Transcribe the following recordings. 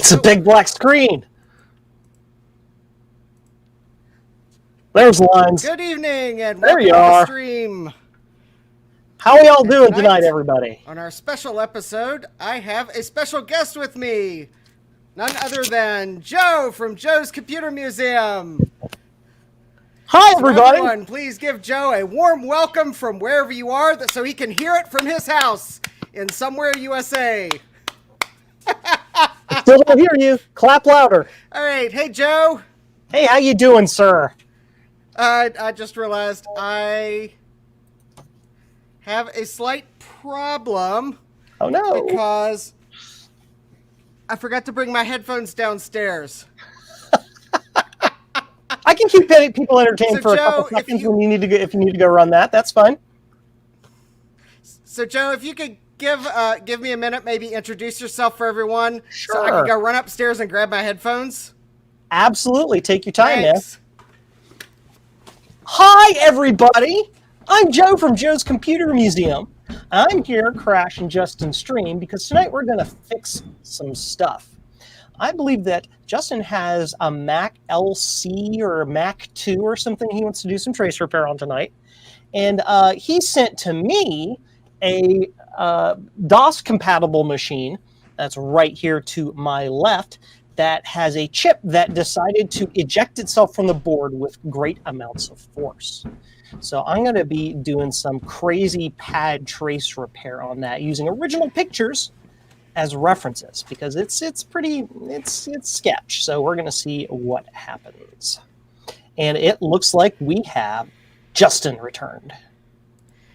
It's a big black screen. There's lines. Good evening and There welcome you to the are. stream. How are y'all doing tonight, tonight, everybody? On our special episode, I have a special guest with me. None other than Joe from Joe's Computer Museum. Hi, So everybody. everyone, please give Joe a warm welcome from wherever you are so he can hear it from his house in somewhere USA. I still don't hear you. Clap louder. All right. Hey, Joe. Hey, how you doing, sir? I just realized I have a slight problem. Oh, no. Because I forgot to bring my headphones downstairs. I can keep people entertained So, for a Joe, couple seconds if you need to go run that. That's fine. So, Joe, if you could give me a minute, maybe introduce yourself for everyone, Sure. so I can go run upstairs and grab my headphones. Absolutely. Take your time, Thanks. man. Hi, everybody. I'm Joe from Joe's Computer Museum. I'm here crashing Justin's stream because tonight we're going to fix some stuff. I believe that Justin has a Mac LC or a Mac 2 or something he wants to do some trace repair on tonight. And he sent to me a DOS-compatible machine that's right here to my left that has a chip that decided to eject itself from the board with great amounts of force. So I'm going to be doing some crazy pad trace repair on that using original pictures as references because it's sketch. So we're going to see what happens. And it looks like we have Justin returned.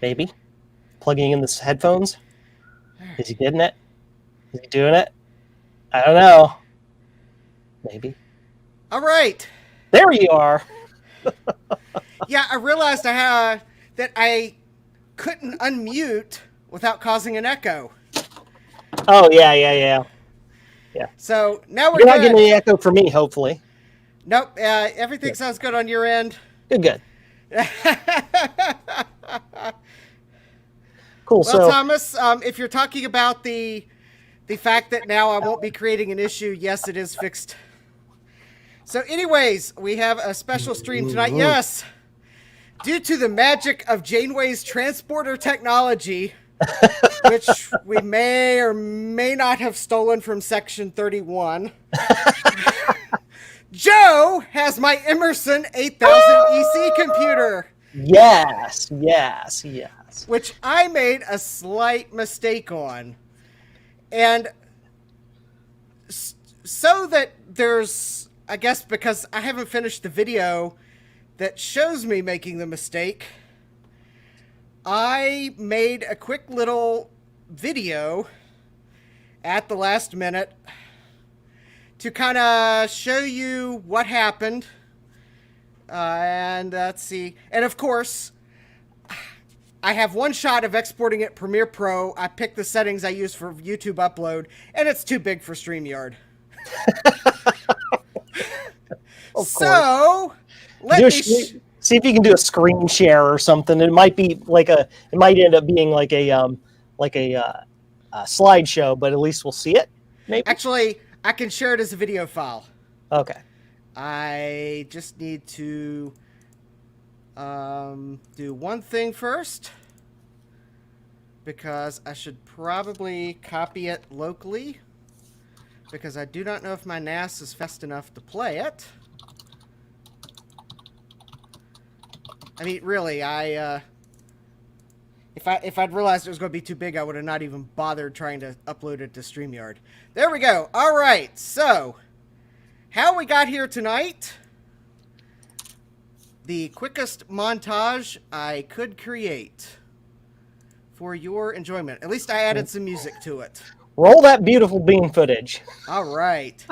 Baby, plugging in the headphones. Is he getting it? Is he doing it? I don't know. Maybe. All right. There you are. Yeah, I realized that I couldn't unmute without causing an echo. Oh, yeah. So now we're You're good. not getting any echo for me, hopefully. Nope. Everything sounds good on your end. Good. Cool. Well, So, Thomas, if you're talking about the fact that now I won't be creating an issue, yes, it is fixed. So anyways, we have a special stream tonight. Yes, due to the magic of Janeway's transporter technology, which we may or may not have stolen from Section 31, Joe has my Emerson 8000 EC computer. yes. Which I made a slight mistake on. And so that there's, I guess because I haven't finished the video that shows me making the mistake, I made a quick little video at the last minute to kind of show you what happened. And let's see. And of course, I have one shot of exporting it Premiere Pro. I picked the settings I use for YouTube upload, and it's too big for StreamYard. So let me see if you can do a screen share or something. It might be it might end up being like a slideshow, but at least we'll see it. Maybe. Actually, I can share it as a video file. Okay. I just need to do one thing first, because I should probably copy it locally, because I do not know if my NAS is fast enough to play it. I mean, really, if I'd realized it was going to be too big, I would have not even bothered trying to upload it to StreamYard. There we go. All right, so how we got here tonight. The quickest montage I could create for your enjoyment. At least I added some music to it. Roll that beautiful bean footage. All right.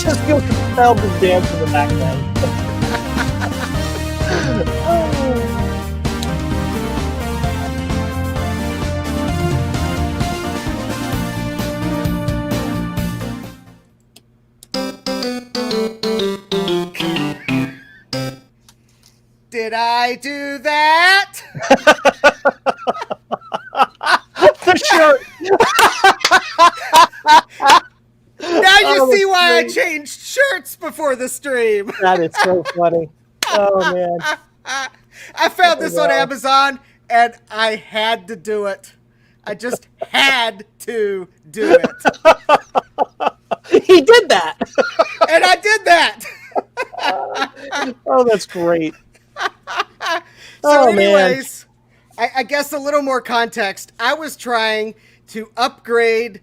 just feel compelled to dance in the background. Did I do that? The shirt. Now you see why great. I changed shirts before the stream. That is so funny. Oh man. I found this on Amazon and I had to do it. I just had to do it. He did that. And I did that. Oh, that's great. So anyways, I guess a little more context. I was trying to upgrade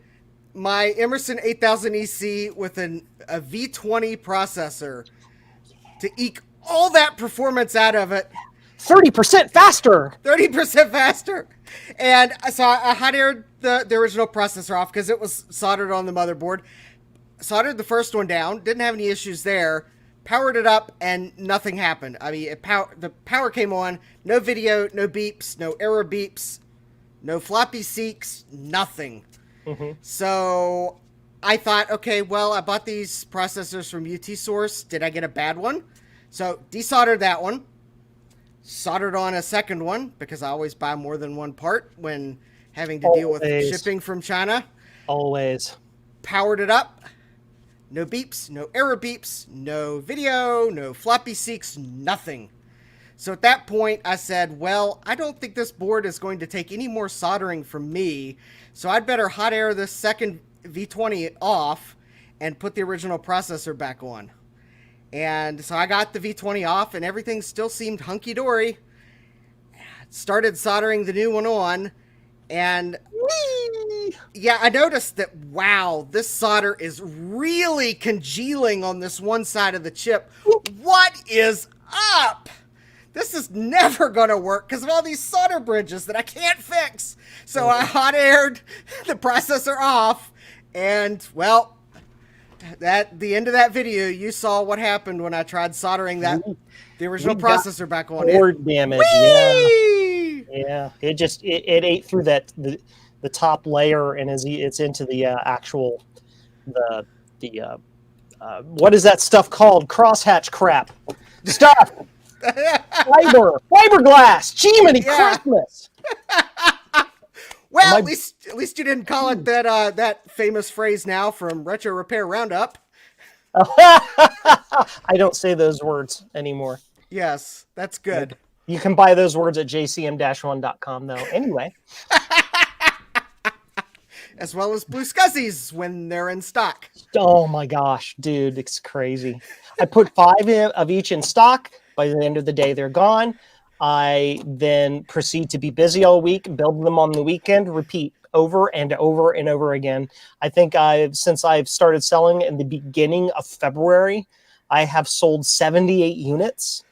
my Emerson 8000 EC with a V20 processor to eke all that performance out of it. 30% faster. 30% faster. And so I hot-aired the original processor off because it was soldered on the motherboard. Soldered the first one down. Didn't have any issues there. Powered it up and nothing happened. I mean, the power came on. No video, no beeps, no error beeps, no floppy seeks, nothing. Mm-hmm. So I thought, okay, well, I bought these processors from UT Source. Did I get a bad one? So desoldered that one. Soldered on a second one because I always buy more than one part when having to deal with shipping from China. Always. Powered it up. No beeps, no error beeps, no video, no floppy seeks, nothing. So at that point, I said, well, I don't think this board is going to take any more soldering from me, so I'd better hot air this second V20 off and put the original processor back on. And so I got the V20 off, and everything still seemed hunky-dory. Started soldering the new one on, and yeah, I noticed that, wow, this solder is really congealing on this one side of the chip. What is up? This is never going to work because of all these solder bridges that I can't fix. So I hot aired the processor off, and, well, at the end of that video, you saw what happened when I tried soldering the original processor back on. Board damage, yeah. It ate through the top layer and it's into the actual what is that stuff called? Crosshatch crap stuff. Fiberglass. Jiminy Christmas. Well, at least you didn't call it that famous phrase now from Retro Repair Roundup. I don't say those words anymore. Yes, that's good. You can buy those words at jcm-1.com though. Anyway. As well as Blue Scuzzies when they're in stock. Oh my gosh, dude, it's crazy. I put 5 of each in stock. By the end of the day, they're gone. I then proceed to be busy all week, build them on the weekend, repeat over and over and over again. I think since I've started selling in the beginning of February, I have sold 78 units.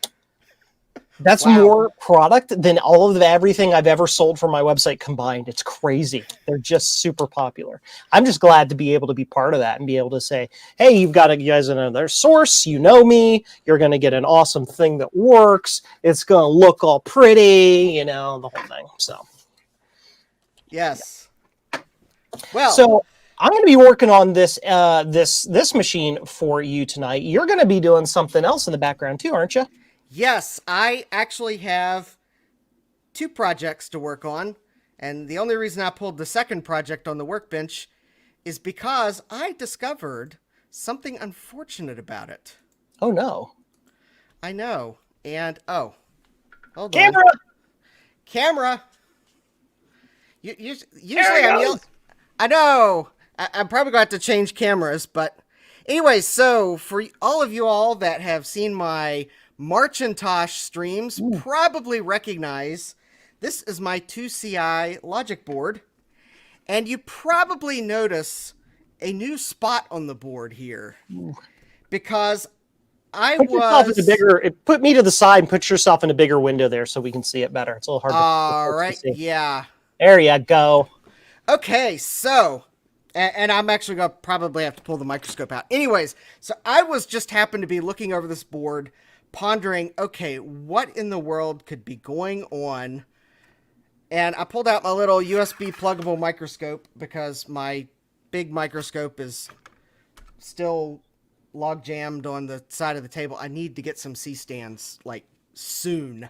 That's more product than all of everything I've ever sold from my website combined. It's crazy. They're just super popular. I'm just glad to be able to be part of that and be able to say, hey, you guys another source. You know me. You're going to get an awesome thing that works. It's going to look all pretty, the whole thing. So, yes. Well, so I'm going to be working on this machine for you tonight. You're going to be doing something else in the background too, aren't you? Yes, I actually have 2 projects to work on, and the only reason I pulled the second project on the workbench is because I discovered something unfortunate about it. Oh, no. I know, and, hold on. Camera! Usually I'm yelling. I know! I'm probably going to have to change cameras, but anyway, so for all of you all that have seen my Marcintosh streams, probably recognize this is my 2CI logic board, and you probably notice a new spot on the board here because put me to the side and put yourself in a bigger window there so we can see it better. It's a little hard to see. Yeah. There you go. Okay, so And I'm actually going to probably have to pull the microscope out. Anyways, so I was just happened to be looking over this board, pondering, okay, what in the world could be going on? And I pulled out my little USB pluggable microscope because my big microscope is still log jammed on the side of the table. I need to get some C-stands, like, soon.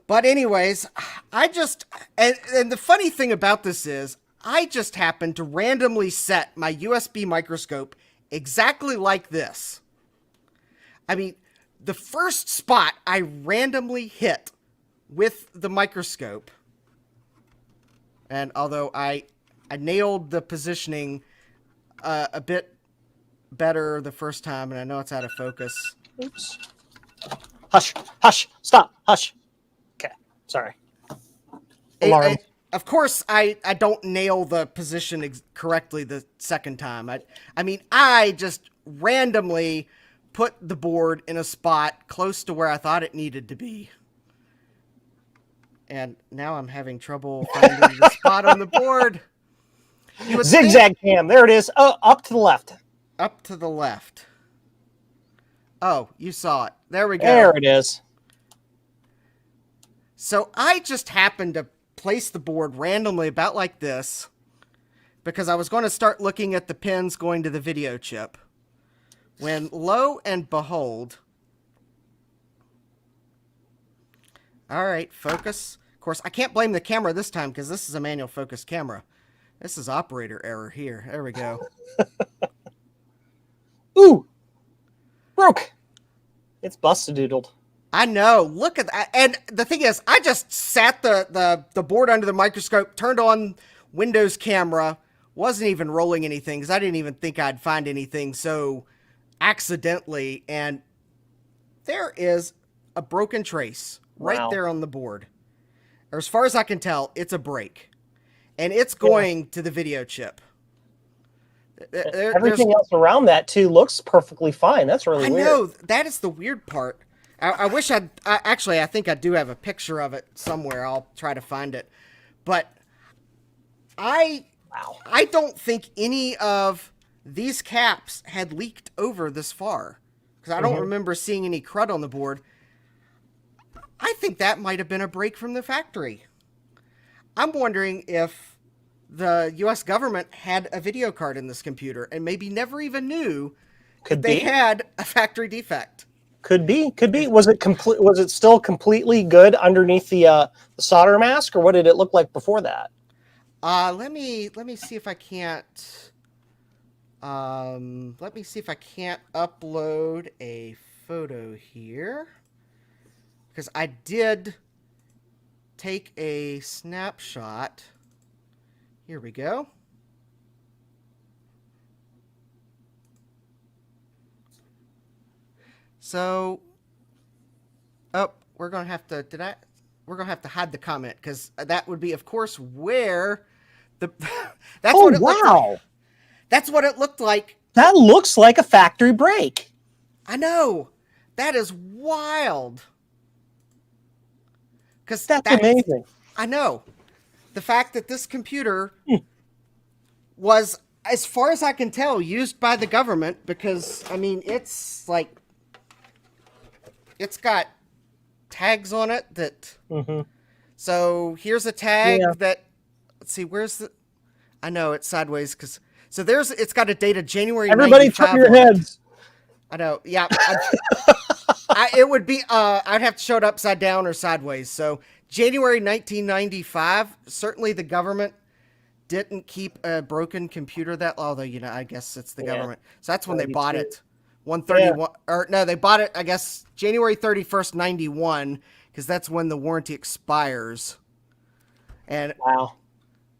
But anyways, I just... And the funny thing about this is, I just happened to randomly set my USB microscope exactly like this. I mean, the first spot I randomly hit with the microscope, and although I nailed the positioning a bit better the first time, and I know it's out of focus. Oops. Hush, hush, stop, hush. Okay, sorry. Alarm. Of course, I don't nail the position correctly the second time. I mean, I just randomly put the board in a spot close to where I thought it needed to be. And now I'm having trouble finding the spot on the board. Zigzag cam, there it is. Oh, up to the left. Up to the left. Oh, you saw it. There we go. There it is. So I just happened to place the board randomly about like this because I was going to start looking at the pins going to the video chip. When lo and behold... All right, focus. Of course, I can't blame the camera this time because this is a manual focus camera. This is operator error here. There we go. Ooh! Broke! It's busted-doodled. I know. Look at that. And the thing is, I just sat the board under the microscope, turned on Windows camera, wasn't even rolling anything because I didn't even think I'd find anything so accidentally. And there is a broken trace right there on the board. Or as far as I can tell, it's a break. And it's going to the video chip. Everything else around that, too, looks perfectly fine. That's really weird. I know. That is the weird part. I wish actually, I think I do have a picture of it somewhere. I'll try to find it. But I don't think any of these caps had leaked over this far. Because I don't remember seeing any crud on the board. I think that might have been a break from the factory. I'm wondering if the U.S. government had a video card in this computer and maybe never even knew that they had a factory defect. Could be. Was it still completely good underneath the solder mask, or what did it look like before that? Let me see if I can't. Let me see if I can't upload a photo here, because I did take a snapshot. Here we go. So, we're gonna have to. We're gonna have to hide the comment because that would be, of course, where the. That's what it looked like. That's what it looked like. That looks like a factory break. I know. That is wild. Because that's amazing. I know. The fact that this computer was, as far as I can tell, used by the government because, I mean, it's like, it's got tags on it that, so here's a tag that, let's see, where's the, I know it's sideways because, so it's got a date of January 95. Everybody turn your heads. I know, yeah. It would be, I'd have to show it upside down or sideways. So January 1995, certainly the government didn't keep a broken computer that, although, you know, I guess it's the government. So that's when they bought it. 131, or no, they bought it, I guess, January 31st, 91, because that's when the warranty expires. And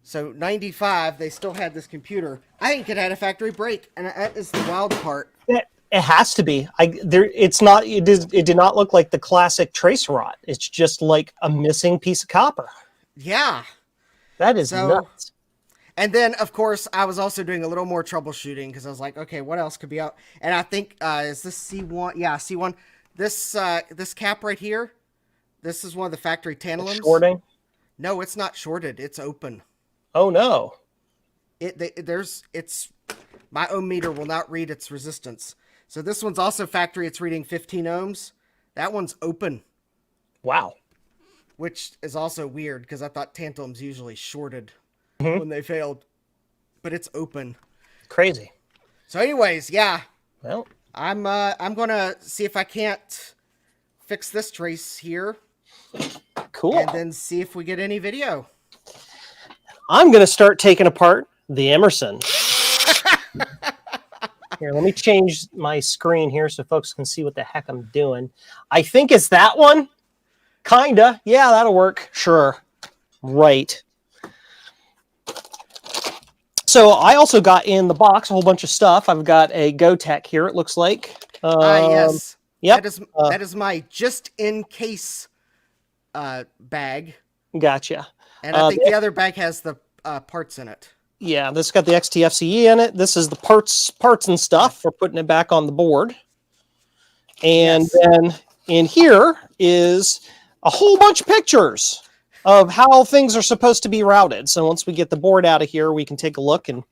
so 95, they still had this computer. I think it had a factory break, and that is the wild part. It has to be. It's not. It did not look like the classic trace rot. It's just like a missing piece of copper. Yeah, that is nuts. And then, of course, I was also doing a little more troubleshooting because I was like, okay, what else could be out? And I think is this C1? Yeah, C1. This cap right here. This is one of the factory tantalums. Shorting? No, it's not shorted. It's open. Oh no. It's my ohm meter will not read its resistance. So this one's also factory. It's reading 15 ohms. That one's open. Wow. Which is also weird because I thought tantalum's usually shorted Mm-hmm. when they failed, but it's open. Crazy. So, anyways, yeah, Well, I'm gonna see if I can't fix this trace here, cool. and then see if we get any video. I'm going to start taking apart the Emerson. Here, let me change my screen here so folks can see what the heck I'm doing. I think it's that one. Kinda. Yeah, that'll work. Sure. Right. So I also got in the box a whole bunch of stuff. I've got a GoTech here, it looks like. Yes. Yep. That is my just in case bag. Gotcha. And I think the other bag has the parts in it. Yeah, this got the XTFCE in it. This is the parts and stuff. We're putting it back on the board. And then in here is a whole bunch of pictures of how things are supposed to be routed. So once we get the board out of here, we can take a look and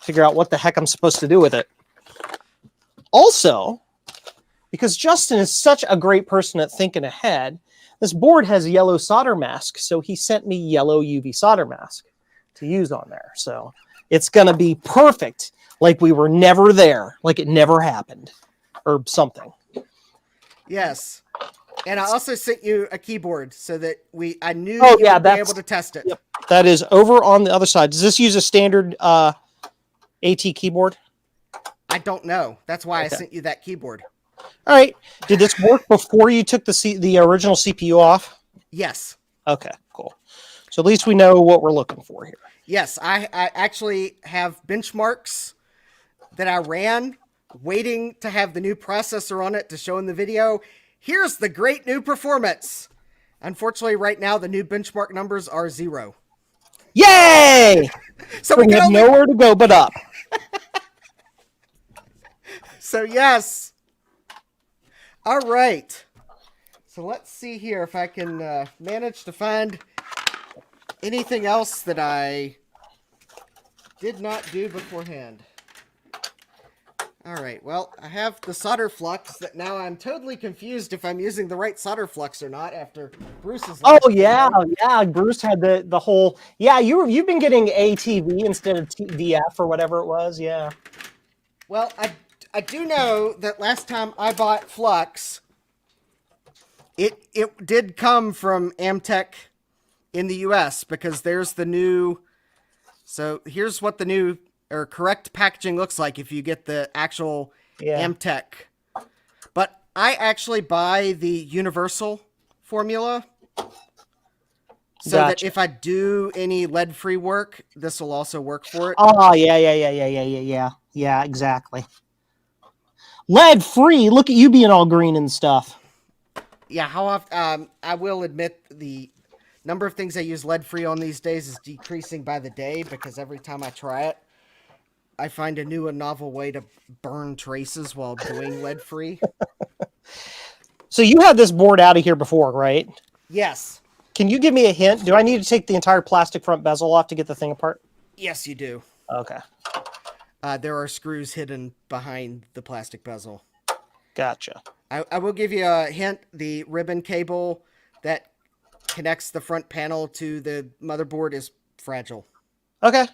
figure out what the heck I'm supposed to do with it. Also, because Justin is such a great person at thinking ahead, this board has a yellow solder mask. So he sent me yellow UV solder mask to use on there. So it's going to be perfect. Like we were never there, like it never happened or something. Yes. And I also sent you a keyboard so that I knew you would be able to test it. Yep, that is over on the other side. Does this use a standard AT keyboard? I don't know. That's why I sent you that keyboard. All right. Did this work before you took the original CPU off? Yes. Okay, cool. So at least we know what we're looking for here. Yes, I actually have benchmarks that I ran waiting to have the new processor on it to show in the video. Here's the great new performance. Unfortunately, right now, the new benchmark numbers are 0. Yay! So we have nowhere to go but up. So, yes. All right. So let's see here if I can manage to find anything else that I did not do beforehand. All right, well, I have the solder flux that now I'm totally confused if I'm using the right solder flux or not after Bruce's. Oh, yeah, yeah. Bruce had the whole, yeah, you've been getting ATV instead of VF or whatever it was, yeah. Well, I do know that last time I bought flux, it did come from Amtech in the US because there's the new, so here's what the new or correct packaging looks like if you get the actual Amtech. But I actually buy the universal formula so that if I do any lead-free work, this will also work for it. Oh, yeah, exactly. Lead-free, look at you being all green and stuff. Yeah, how often, I will admit the number of things I use lead-free on these days is decreasing by the day because every time I try it, I find a new and novel way to burn traces while doing lead-free. So you had this board out of here before, right? Yes. Can you give me a hint? Do I need to take the entire plastic front bezel off to get the thing apart? Yes, you do. Okay. There are screws hidden behind the plastic bezel. Gotcha. I will give you a hint. The ribbon cable that connects the front panel to the motherboard is fragile. Okay.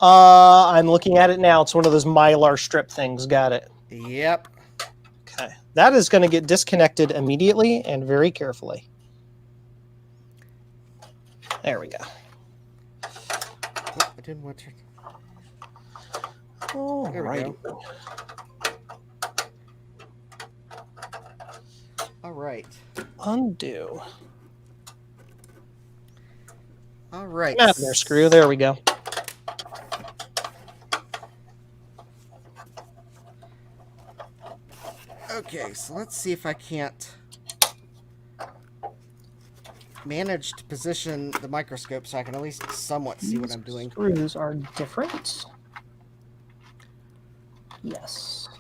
I'm looking at it now. It's one of those Mylar strip things. Got it. Yep. Okay. That is going to get disconnected immediately and very carefully. There we go. Oh, I didn't want to. All There we right. go. All right. Undo. All right. Out there, screw. There we go. Okay, so let's see if I can't manage to position the microscope so I can at least somewhat see what I'm doing. Screws are different. Yes.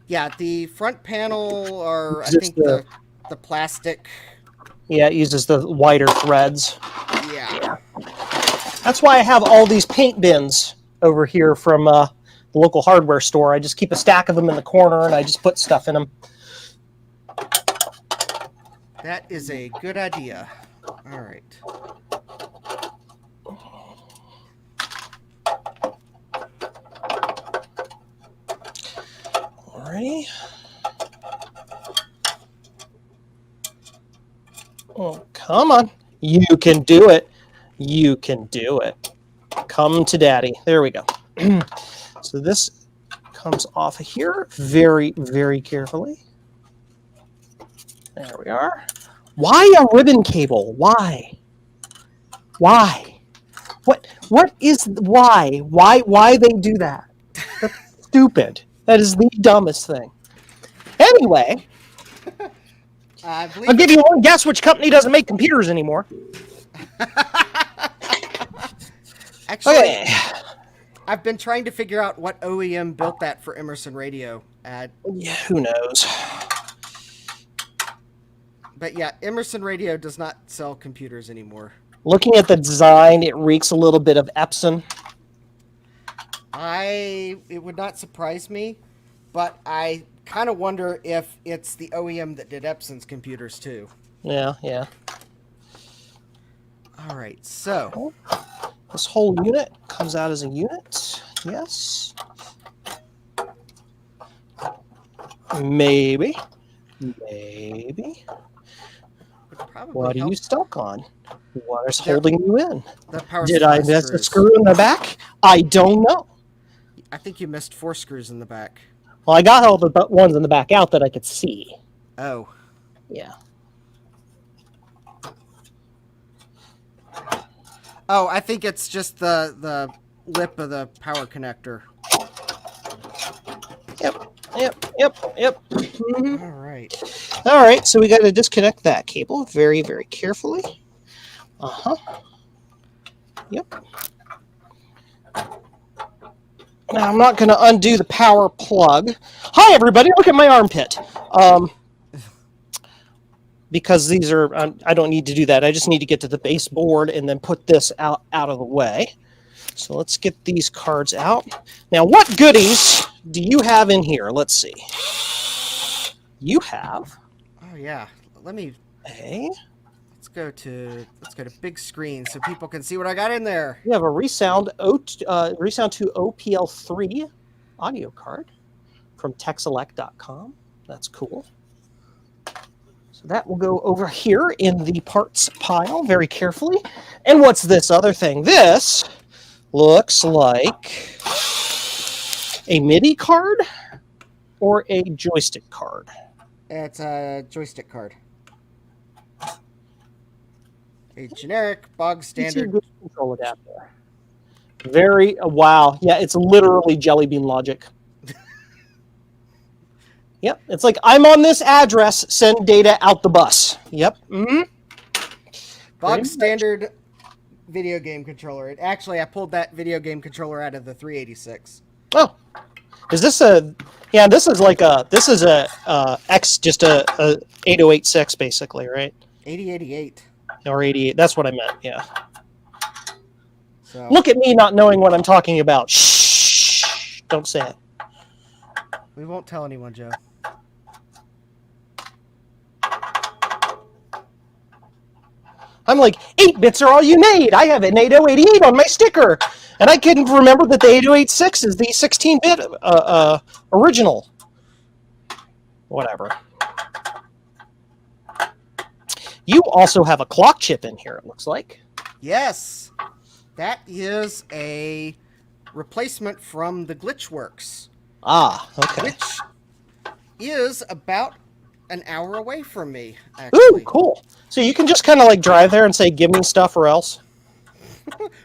Yeah, the front panel are, I think, the plastic. Yeah, it uses the wider threads. Yeah. That's why I have all these paint bins over here from the local hardware store. I just keep a stack of them in the corner, and I just put stuff in them. That is a good idea. All right. Alrighty. Oh, come on. You can do it. You can do it. Come to daddy. There we go. So this comes off of here very, very carefully. There we are. Why a ribbon cable? Why? Why? What is why? Why they do that? That's stupid. That is the dumbest thing. Anyway, I'll give you one guess which company doesn't make computers anymore. Actually, okay. I've been trying to figure out what OEM built that for Emerson Radio. Yeah, who knows? But yeah, Emerson Radio does not sell computers anymore. Looking at the design, it reeks a little bit of Epson. It would not surprise me, but I kind of wonder if it's the OEM that did Epson's computers too. Yeah. All right, so this whole unit comes out as a unit. Yes. Maybe. What are you stuck on? What is holding you in? Did I miss a screw in the back? I don't know. I think you missed 4 screws in the back. Well, I got all the ones in the back out that I could see. Oh. Yeah. Oh, I think it's just the lip of the power connector. Yep. Mm-hmm. All right, so we got to disconnect that cable very, very carefully. Yep. Now, I'm not going to undo the power plug. Hi, everybody. Look at my armpit. Because these are, I don't need to do that. I just need to get to the baseboard and then put this out of the way. So let's get these cards out. Now, what goodies do you have in here? Let's see. You have. Oh yeah. Let me. Hey. Let's go to big screen so people can see what I got in there. You have a Resound 2 OPL3 audio card from TechSelect.com. That's cool. So that will go over here in the parts pile very carefully. And what's this other thing? This looks like a MIDI card or a joystick card. It's a joystick card. A generic, bog standard control adapter. Very, wow. Yeah, it's literally Jelly Bean logic. Yep, it's like, I'm on this address, send data out the bus. Yep. Mm-hmm. Bog standard video game controller. Actually, I pulled that video game controller out of the 386. Oh. Is this a... Yeah, this is like a... This is a 8086, basically, right? 8088. Or 88. That's what I meant, yeah. So. Look at me not knowing what I'm talking about. Shh. Don't say it. We won't tell anyone, Joe. I'm like, 8 bits are all you need. I have an 8088 on my sticker. And I couldn't remember that the 8086 is the 16-bit original. Whatever. You also have a clock chip in here, it looks like. Yes. That is a replacement from the Glitchworks. Ah, okay. Which is about an hour away from me, actually. Ooh, cool. So you can just kind of like drive there and say, give me stuff or else?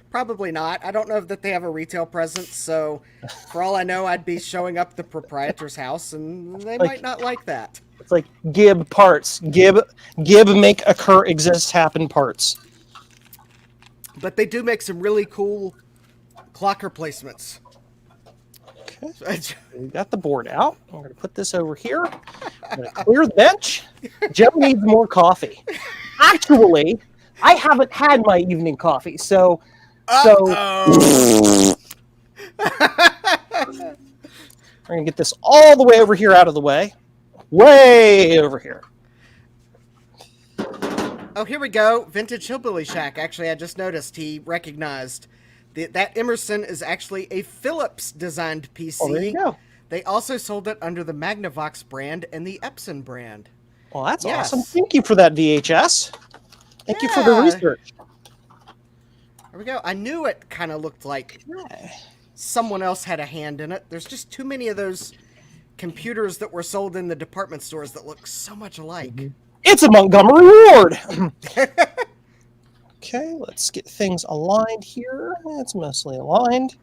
Probably not. I don't know that they have a retail presence, so for all I know, I'd be showing up the proprietor's house, and they might not like that. It's like Gib parts. Gib make occur exist happen parts. But they do make some really cool clock replacements. Okay. We got the board out. I'm going to put this over here. I'm going to clear the bench. Joe needs more coffee. Actually, I haven't had my evening coffee, so We're going to get this all the way over here out of the way. Way over here. Oh, here we go. Vintage Hillbilly Shack. Actually, I just noticed he recognized that Emerson is actually a Philips designed PC. Oh, there you go. They also sold it under the Magnavox brand and the Epson brand. Well, that's awesome. Thank you for that, VHS. Thank you for the research. There we go. I knew it kind of looked like someone else had a hand in it. There's just too many of those computers that were sold in the department stores that look so much alike. Mm-hmm. It's a Montgomery Ward. Okay, let's get things aligned here. It's mostly aligned.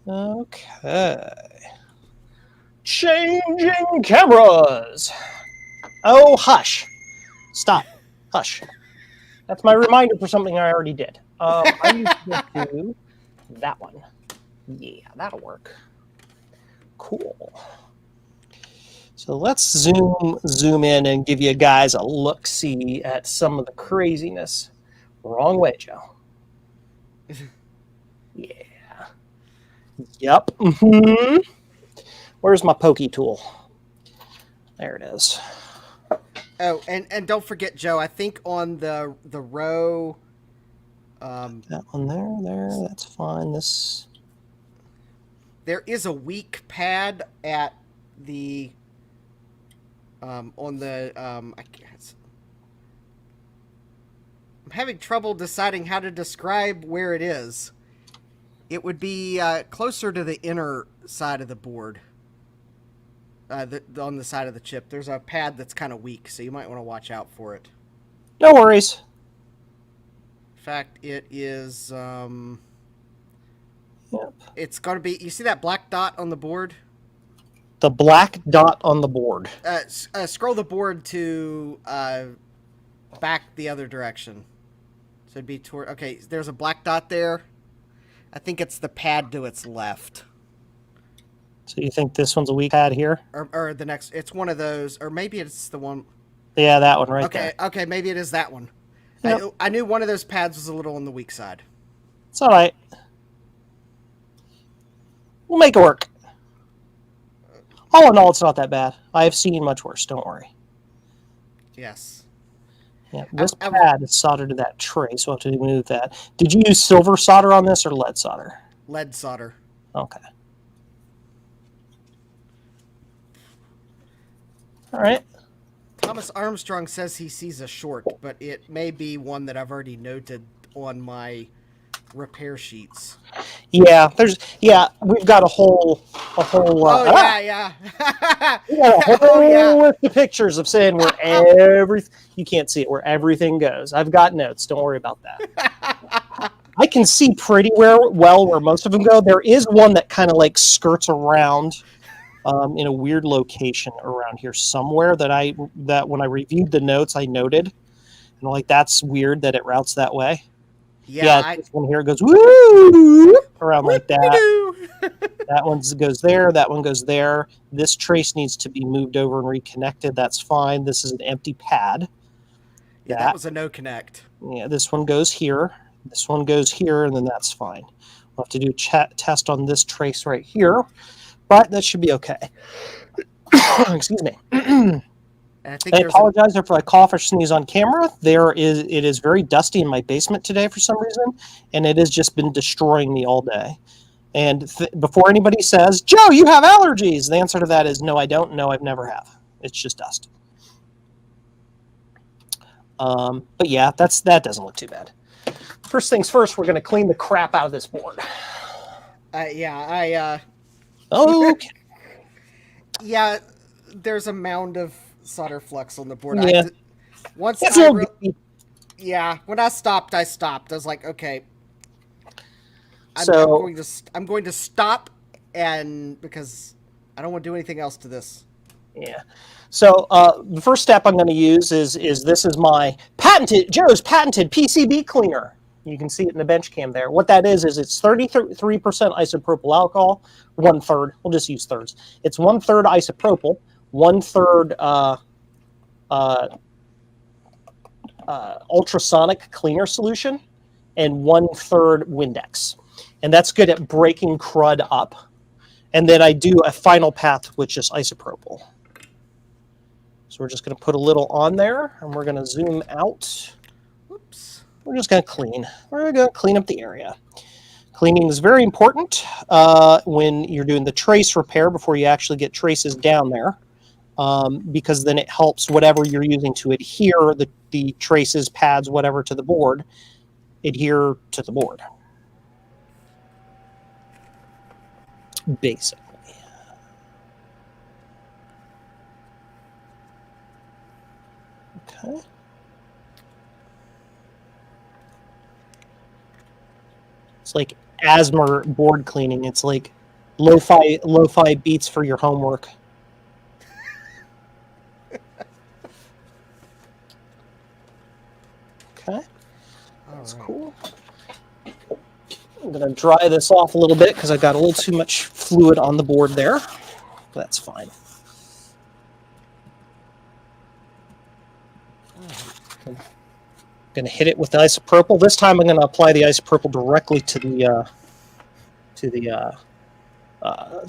Okay. Changing cameras. Oh, hush. Stop. Hush. That's my reminder for something I already did. I need to do that one. Yeah, that'll work. Cool. So let's zoom in and give you guys a look-see at some of the craziness. Wrong way, Joe. Yeah. Yep. Mm-hmm. Where's my pokey tool? There it is. Oh, and don't forget, Joe, I think on the row... that one there, that's fine. This... There is a weak pad at the... on the... I guess... I'm having trouble deciding how to describe where it is. It would be closer to the inner side of the board. On the side of the chip. There's a pad that's kind of weak, so you might want to watch out for it. No worries. In fact, it is... Yep. It's going to be... You see that black dot on the board? The black dot on the board. Scroll the board to back the other direction. So it'd be toward... Okay, there's a black dot there. I think it's the pad to its left. So you think this one's a weak pad here? Or the next... It's one of those. Or maybe it's the one... Yeah, that one right there. Okay, maybe it is that one. Yep. I knew one of those pads was a little on the weak side. It's all right. We'll make it work. All in all, it's not that bad. I have seen much worse. Don't worry. Yes. Yeah, this pad is soldered to that tray, so I'll have to remove that. Did you use silver solder on this or lead solder? Lead solder. Okay. All right. Thomas Armstrong says he sees a short, but it may be one that I've already noted on my repair sheets. Yeah, we've got a whole yeah. We got a whole list of pictures of saying where you can't see it, where everything goes. I've got notes. Don't worry about that. I can see pretty well where most of them go. There is one that kind of like skirts around in a weird location around here somewhere that when I reviewed the notes I noted, and like that's weird that it routes that way. Yeah, this one here goes woo around like that. That one goes there. That one goes there. This trace needs to be moved over and reconnected. That's fine. This is an empty pad. Yeah, that was a no connect. Yeah, this one goes here. This one goes here, and then that's fine. We'll have to do a test on this trace right here, but that should be okay. Excuse me. I apologize if I cough or sneeze on camera. It is very dusty in my basement today for some reason, and it has just been destroying me all day. And before anybody says, Joe, you have allergies, the answer to that is no, I don't. No, I've never have. It's just dust. But yeah, that doesn't look too bad. First things first, we're going to clean the crap out of this board. Okay. Yeah, there's a mound of solder flux on the board. Yeah. When I stopped, I was like, okay. I'm going to stop, and because I don't want to do anything else to this. Yeah. So the first step I'm going to use is this is my Joe's patented PCB cleaner. You can see it in the bench cam there. What that is it's 33% isopropyl alcohol, 1/3. We'll just use thirds. It's 1/3 isopropyl, 1/3 ultrasonic cleaner solution, and 1/3 Windex. And that's good at breaking crud up And then I do a final path with just isopropyl. So we're just going to put a little on there, and we're going to zoom out. Whoops. We're just going to clean. We're going to clean up the area. Cleaning is very important when you're doing the trace repair before you actually get traces down there, because then it helps whatever you're using to adhere the traces, pads, whatever, to the board, adhere to the board, basically. Okay. It's like asthma board cleaning. It's like lo-fi beats for your homework. Okay, that's cool. I'm going to dry this off a little bit because I got a little too much fluid on the board there. That's fine. I'm going to hit it with the isopropyl. This time I'm going to apply the isopropyl directly to the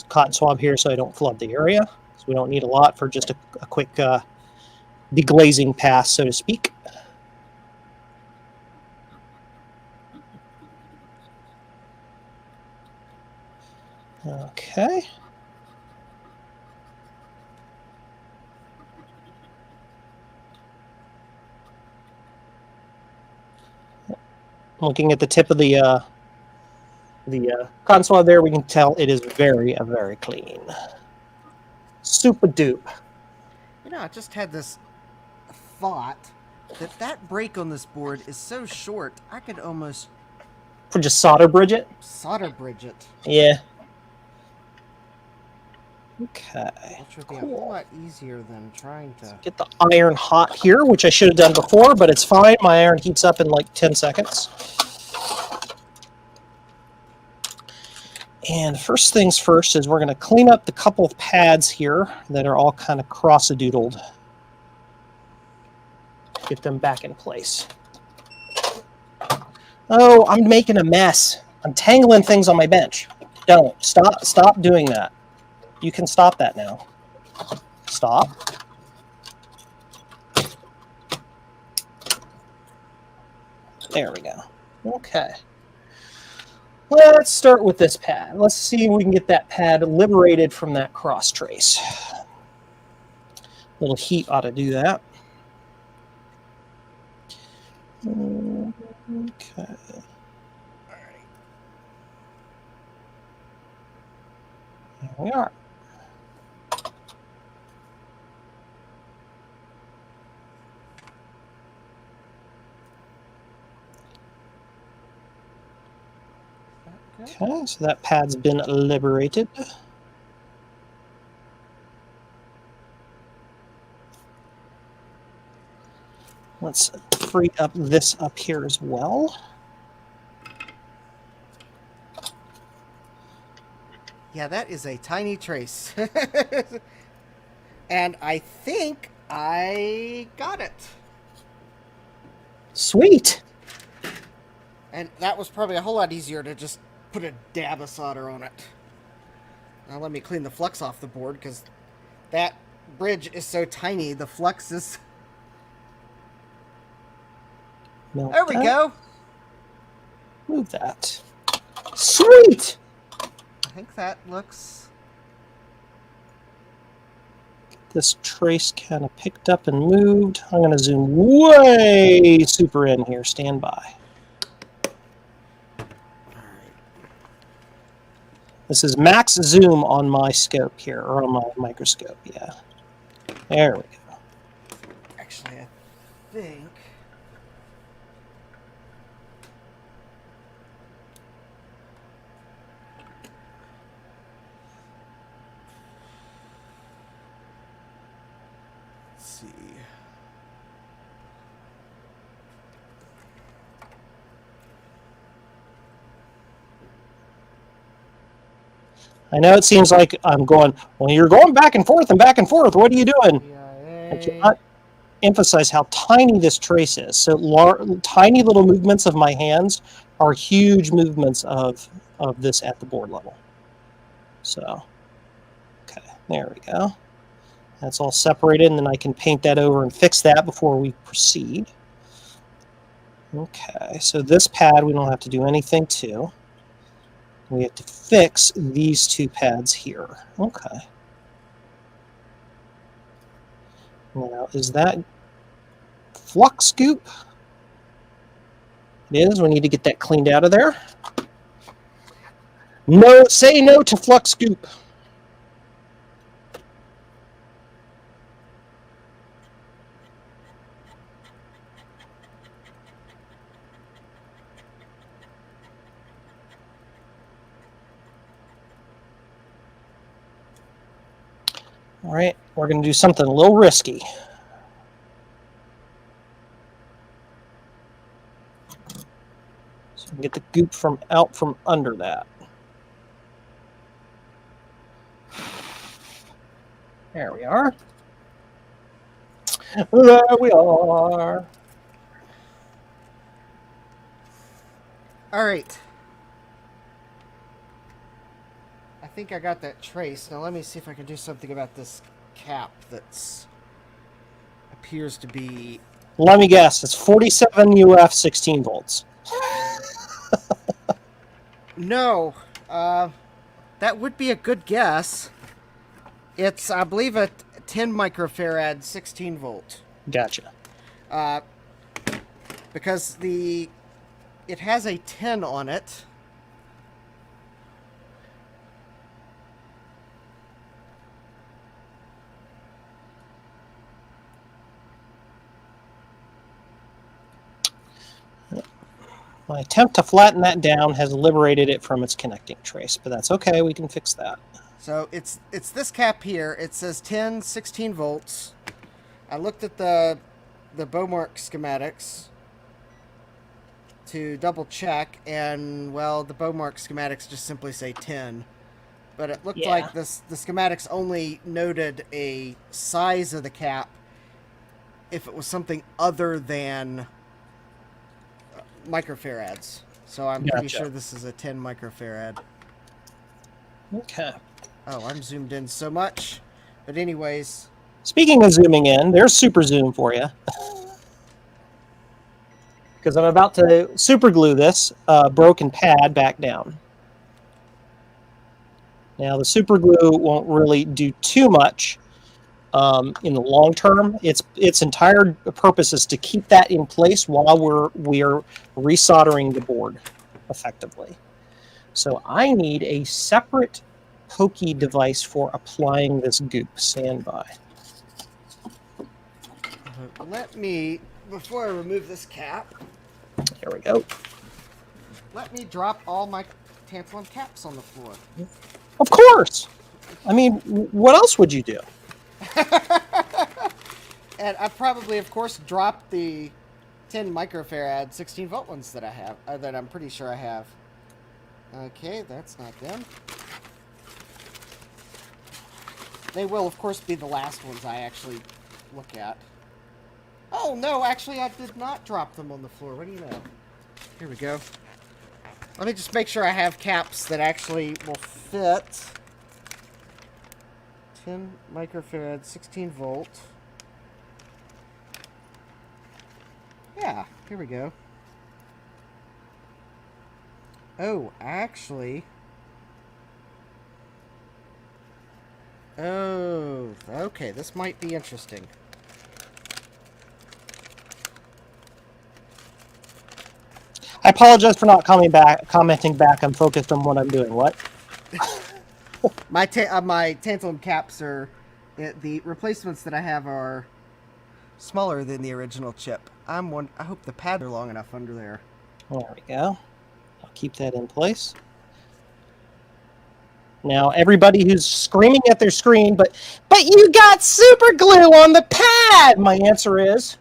cotton swab here so I don't flood the area. So we don't need a lot for just a quick deglazing pass, so to speak. Okay. Looking at the tip of the cotton swab there, we can tell it is very, very clean. Super dupe. You know, I just had this thought that break on this board is so short, I could almost... For just solder bridge it? Solder bridge it. Yeah. Okay. Which would be a whole lot easier than trying to... Get the iron hot here, which I should have done before, but it's fine. My iron heats up in like 10 seconds. And first things first is we're going to clean up the couple of pads here that are all kind of cross-a-doodled. Get them back in place. Oh, I'm making a mess. I'm tangling things on my bench. Don't. Stop doing that. You can stop that now. Stop. There we go. Okay. Let's start with this pad. Let's see if we can get that pad liberated from that cross trace. A little heat ought to do that. Okay. Here we are. Okay, so that pad's been liberated. Let's free up this up here as well. Yeah, that is a tiny trace. And I think I got it. Sweet. And that was probably a whole lot easier to just put a dab of solder on it. Now let me clean the flux off the board, because that bridge is so tiny, the flux is... Melt there we that. go. Move that. Sweet. I think that looks... This trace kind of picked up and moved. I'm going to zoom way super in here. Stand by. This is max zoom on my scope here, or on my microscope, yeah. There we go. Actually, I think... let's see... I know it seems like I'm going, well, you're going back and forth and back and forth. What are you doing? I cannot emphasize how tiny this trace is. So tiny little movements of my hands are huge movements of this at the board level. So There we go. That's all separated, and then I can paint that over and fix that before we proceed. Okay, so this pad we don't have to do anything to. We have to fix these two pads here. Okay. Now, is that flux scoop? It is. We need to get that cleaned out of there. No, say no to flux scoop. All right, we're going to do something a little risky. So we can get the goop out from under that. There we are. There we are. All right. I think I got that trace. Now let me see if I can do something about this cap that's appears to be... Let me guess. It's 47 UF 16 volts. No. That would be a good guess. It's, I believe, a 10 microfarad 16 volt. Gotcha. Because it has a 10 on it. My attempt to flatten that down has liberated it from its connecting trace, but that's okay. We can fix that. So it's this cap here. It says 10, 16 volts. I looked at the Beaumark schematics to double check, and well, the Beaumark schematics just simply say 10. But it looked like the schematics only noted a size of the cap if it was something other than microfarads. So I'm pretty sure this is a 10 microfarad. Okay. Oh, I'm zoomed in so much. But anyways. Speaking of zooming in, there's super zoom for you. Because I'm about to super glue this broken pad back down. Now the super glue won't really do too much in the long term. Its entire purpose is to keep that in place while we're resoldering the board effectively. So I need a separate pokey device for applying this goop. Stand by. Let me, before I remove this cap, there we go. Let me drop all my tantalum caps on the floor. Of course. I mean, what else would you do? And I probably, of course, dropped the 10 microfarad 16 volt ones that I have, that I'm pretty sure I have. Okay, that's not them. They will, of course, be the last ones I actually look at. Oh, no, actually, I did not drop them on the floor. What do you know? Here we go. Let me just make sure I have caps that actually will fit. 10 microfarad, 16 volt. Yeah, here we go. Oh, actually... Oh, okay, this might be interesting. I apologize for not commenting back. I'm focused on what I'm doing. What? My tantalum caps are... The replacements that I have are smaller than the original chip. I hope the pads are long enough under there. There we go. I'll keep that in place. Now, everybody who's screaming at their screen, but you got super glue on the pad! My answer is,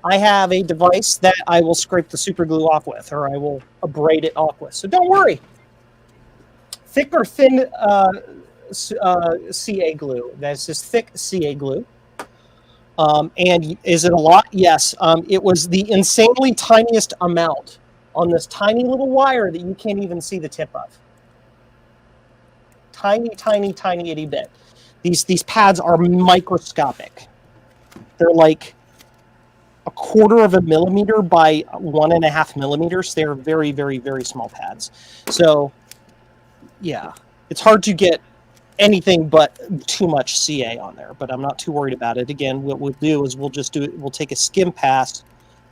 I have a device that I will scrape the super glue off with, or I will abrade it off with. So don't worry. Thick or thin CA glue. That's just thick CA glue. And is it a lot? Yes. It was the insanely tiniest amount on this tiny little wire that you can't even see the tip of. Tiny, tiny, tiny itty bit. These pads are microscopic. They're like a quarter of a millimeter by 1.5 millimeters. They're very, very, very small pads. So, yeah, it's hard to get anything but too much CA on there, but I'm not too worried about it. Again, what we'll do is we'll take a skim pass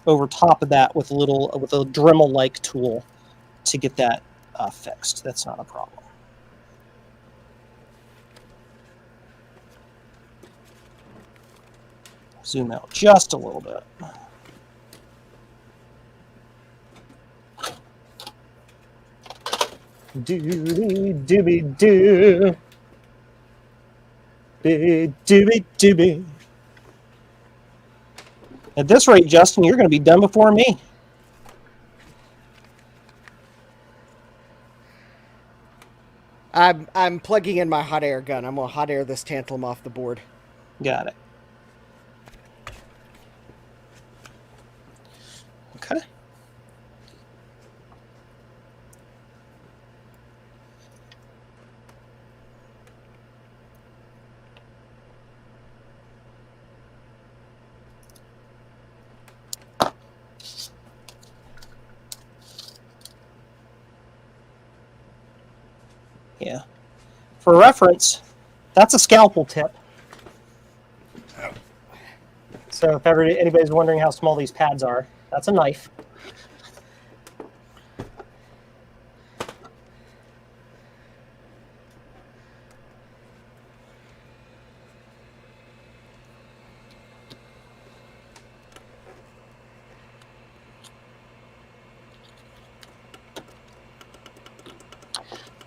over top of that with a Dremel-like tool to get that fixed. That's not a problem. Zoom out just a little bit. Doobie-dooby-doo. Doobie-dooby. At this rate, Justin, you're going to be done before me. I'm plugging in my hot air gun. I'm going to hot air this tantalum off the board. Got it. Okay. Yeah. For reference, that's a scalpel tip. So if anybody's wondering how small these pads are, that's a knife.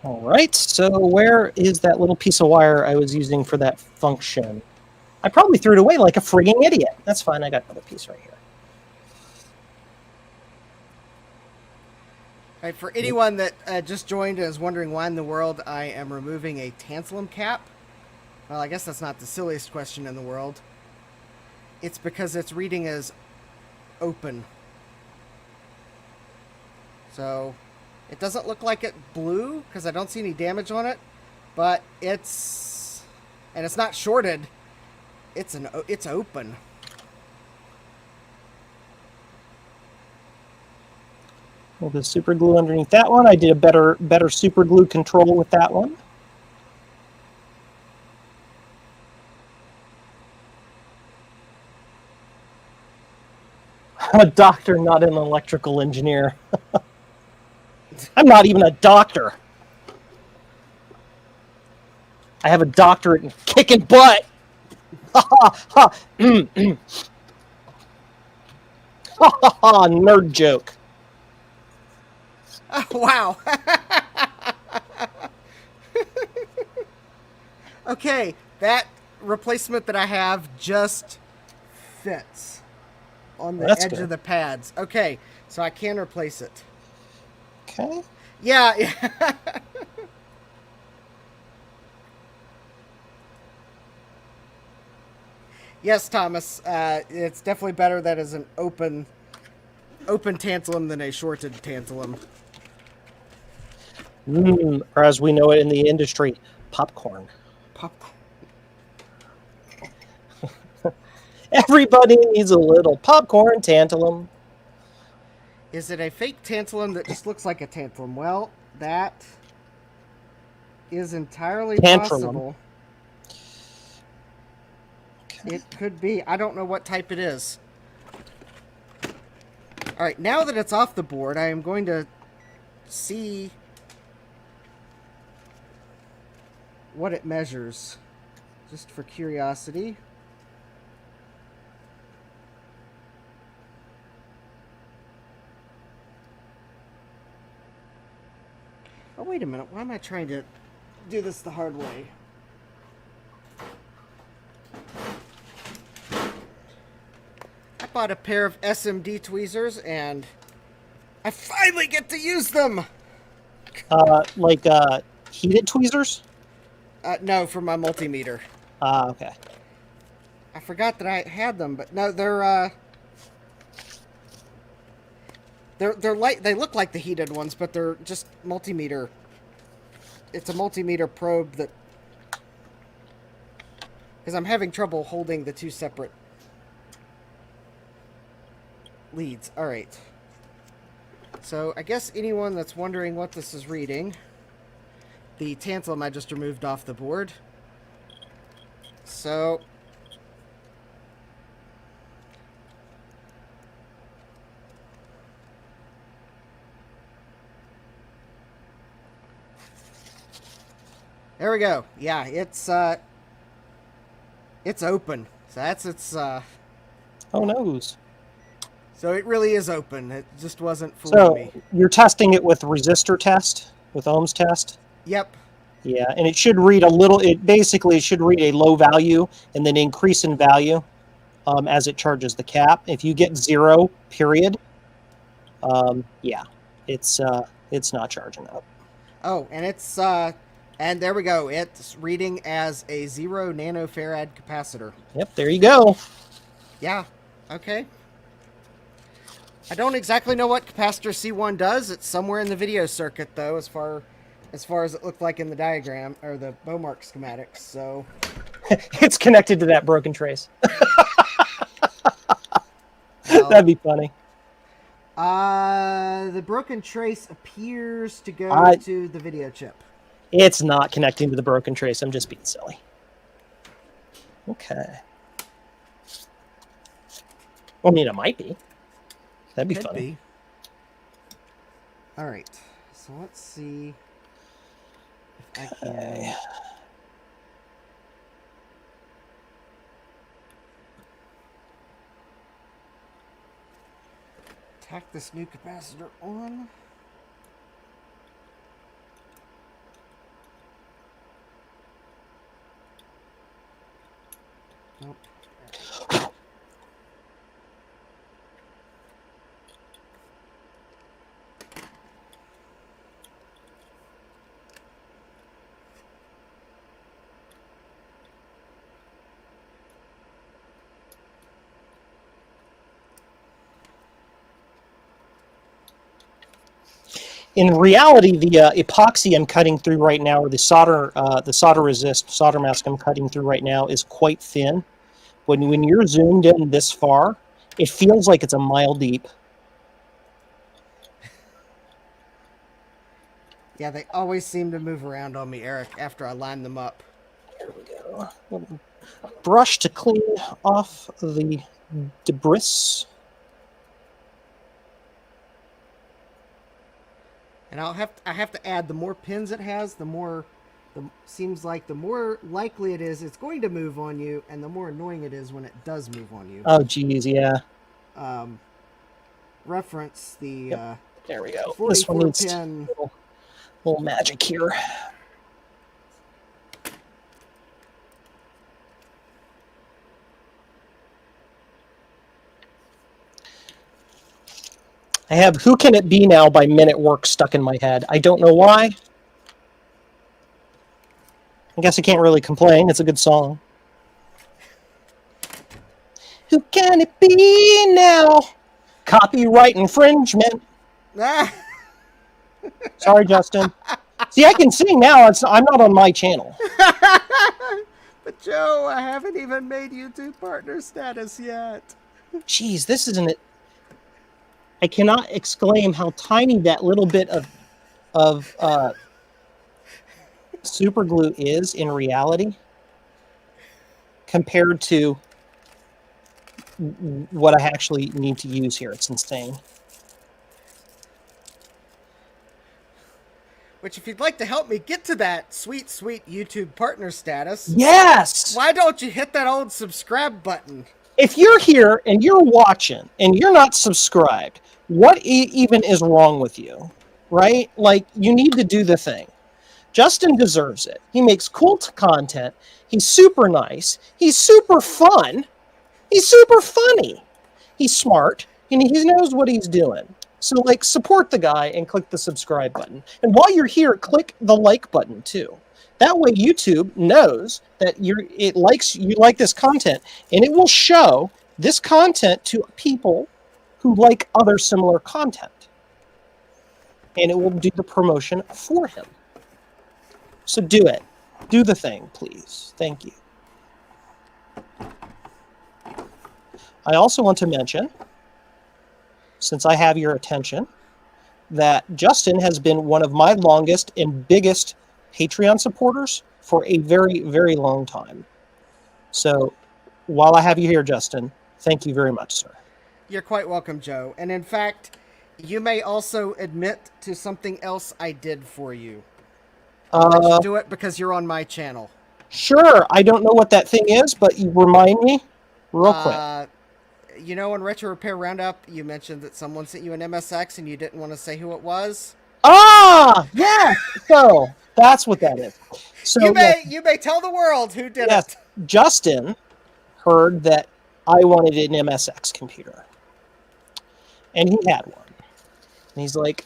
All right, so where is that little piece of wire I was using for that function? I probably threw it away like a frigging idiot. That's fine, I got another piece right here. All right, for anyone that just joined and is wondering why in the world I am removing a tantalum cap, well, I guess that's not the silliest question in the world. It's because its reading is open. So it doesn't look like it blew because I don't see any damage on it, but it's not shorted. It's open. We'll just super glue underneath that one. I did a better super glue control with that one. I'm a doctor, not an electrical engineer. I'm not even a doctor. I have a doctorate in kicking butt. Ha ha ha. Ha ha ha. Nerd joke. Oh, wow. Okay, that replacement that I have just fits on the edge of the pads. Okay, so I can replace it. Okay. Yeah. Yes, Thomas. It's definitely better that is an open tantalum than a shorted tantalum. Or as we know it in the industry, popcorn. Popcorn. Everybody needs a little popcorn tantalum. Is it a fake tantalum that just looks like a tantalum? Well, that is entirely possible. Okay. It could be. I don't know what type it is. All right, now that it's off the board, I am going to see what it measures, just for curiosity. Oh, wait a minute. Why am I trying to do this the hard way? I bought a pair of SMD tweezers, and I finally get to use them! Heated tweezers? No, for my multimeter. Okay. I forgot that I had them, but no, they're light. They look like the heated ones, but they're just multimeter. It's a multimeter probe that Because I'm having trouble holding the two separate leads. All right. So I guess anyone that's wondering what this is reading, the tantalum I just removed off the board. So there we go. Yeah, it's open. So that's its Oh, noes. so it really is open. It just wasn't fooling me. So you're testing it with resistor test, with ohms test? Yep. Yeah, and it should read a little, it should read a low value and then increase in value as it charges the cap. If you get 0, period, yeah, it's not charging up. Oh, and it's and there we go. It's reading as a 0 nanofarad capacitor. Yep, there you go. Yeah. Okay. I don't exactly know what capacitor C1 does. It's somewhere in the video circuit, though, as far as it looked like in the diagram or the Beaumark schematics. So It's connected to that broken trace. well, That'd be funny. the broken trace appears to go to the video chip. It's not connecting to the broken trace. I'm just being silly. Okay. I mean, it might be. That'd be Could funny. be. All right. So let's see if I can. Tack this new capacitor on. Nope. In reality, the epoxy I'm cutting through right now, or the solder mask I'm cutting through right now, is quite thin. When you're zoomed in this far, it feels like it's a mile deep. Yeah, they always seem to move around on me, Eric, after I line them up. There we go. Little brush to clean off the debris. And I have to add, the more pins it has, seems like the more likely it is it's going to move on you, and the more annoying it is when it does move on you. Oh, geez, yeah. Reference the There we go. 44 This one needs pin. a little magic here. I have Who Can It Be Now by Men at Work stuck in my head. I don't know why. I guess I can't really complain. It's a good song. Who can it be now? Copyright infringement. Ah! Sorry, Justin. See, I can sing now. I'm not on my channel. But Joe, I haven't even made YouTube partner status yet. Jeez, this isn't it. I cannot exclaim how tiny that little bit of super glue is in reality compared to what I actually need to use here. It's insane. Which, if you'd like to help me get to that sweet, sweet YouTube partner status, Yes! why don't you hit that old subscribe button? If you're here and you're watching and you're not subscribed, what even is wrong with you, right? Like, you need to do the thing. Justin deserves it. He makes cool content. He's super nice. He's super fun. He's super funny. He's smart, and he knows what he's doing. So, like, support the guy and click the subscribe button. And while you're here, click the like button, too. That way YouTube knows that you like this content, and it will show this content to people who like other similar content. And it will do the promotion for him. So do it. Do the thing, please. Thank you. I also want to mention, since I have your attention, that Justin has been one of my longest and biggest Patreon supporters for a very, very long time. So while I have you here, Justin, thank you very much, sir. You're quite welcome, Joe. And in fact, you may also admit to something else I did for you. I'll let you do it because you're on my channel. Sure. I don't know what that thing is, but you remind me real quick. You know, in Retro Repair Roundup, you mentioned that someone sent you an MSX and you didn't want to say who it was. Ah, yeah. So that's what that is. So you may tell the world who did it. Justin heard that I wanted an MSX computer, and he had one. And he's like,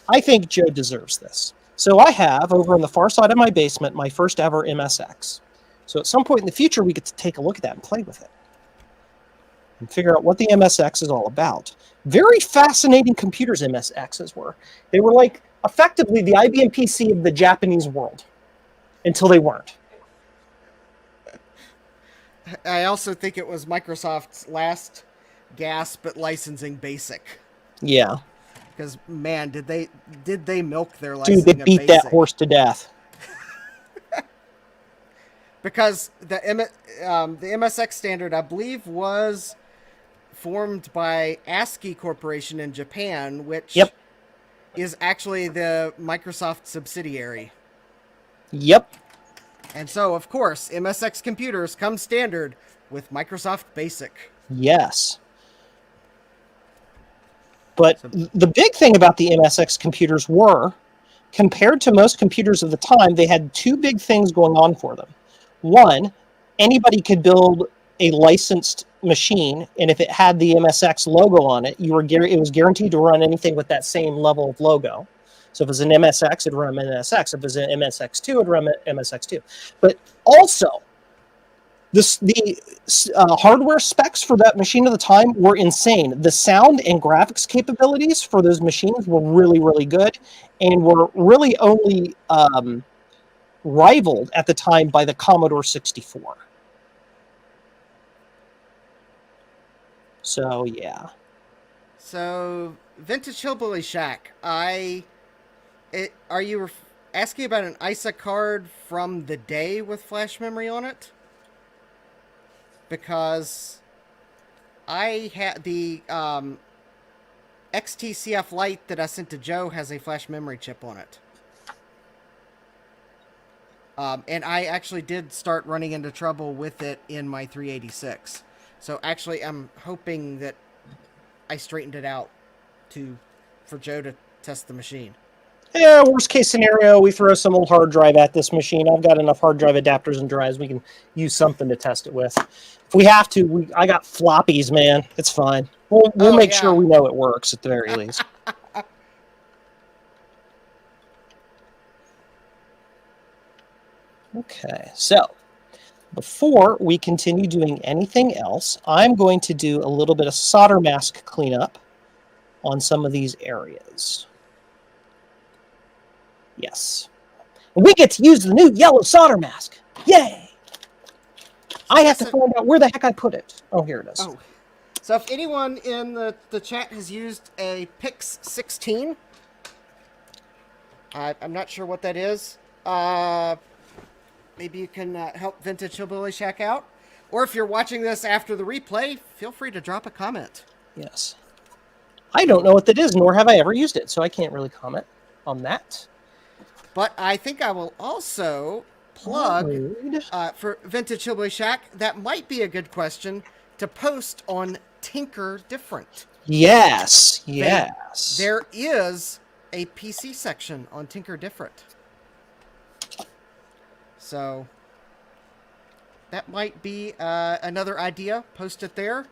I think Joe deserves this. So I have, over on the far side of my basement, my first ever MSX. So at some point in the future, we get to take a look at that and play with it. And figure out what the MSX is all about. Very fascinating computers MSXs were. They were like, effectively, the IBM PC of the Japanese world. Until they weren't. I also think it was Microsoft's last gasp at licensing BASIC. Yeah. Because, man, did they milk their licensing Dude, they beat that horse to death. Because the MSX standard, I believe, was formed by ASCII Corporation in Japan, which is actually the Microsoft subsidiary. Yep. And so, of course, MSX computers come standard with Microsoft BASIC. Yes. But the big thing about the MSX computers were, compared to most computers of the time, they had two big things going on for them. One, anybody could build a licensed machine, and if it had the MSX logo on it, it was guaranteed to run anything with that same level of logo. So if it was an MSX, it'd run MSX. If it was an MSX2, it'd run MSX2. But also, the hardware specs for that machine at the time were insane. The sound and graphics capabilities for those machines were really, really good, and were really only rivaled at the time by the Commodore 64. So, yeah. So, Vintage Hillbilly Shack, are you asking about an ISA card from the day with flash memory on it? Because I had the XTCF Lite that I sent to Joe has a flash memory chip on it. And I actually did start running into trouble with it in my 386. So actually, I'm hoping that I straightened it out for Joe to test the machine. Yeah, worst case scenario, we throw some old hard drive at this machine. I've got enough hard drive adapters and drives. We can use something to test it with. If we have to, I got floppies, man. It's fine. We'll make sure we know it works at the very least. Okay, so before we continue doing anything else, I'm going to do a little bit of solder mask cleanup on some of these areas. Yes. And we get to use the new yellow solder mask. Yay! I have to find out where the heck I put it. Oh, here it is. Oh. So if anyone in the chat has used a Pix 16, I'm not sure what that is. Maybe you can help Vintage Hillbilly Shack out. Or if you're watching this after the replay, feel free to drop a comment. Yes. I don't know what that is, nor have I ever used it, so I can't really comment on that. But I think I will also plug for Vintage Hillbilly Shack. That might be a good question to post on Tinker Different. Yes, yes. There is a PC section on Tinker Different. So that might be another idea. Post it there,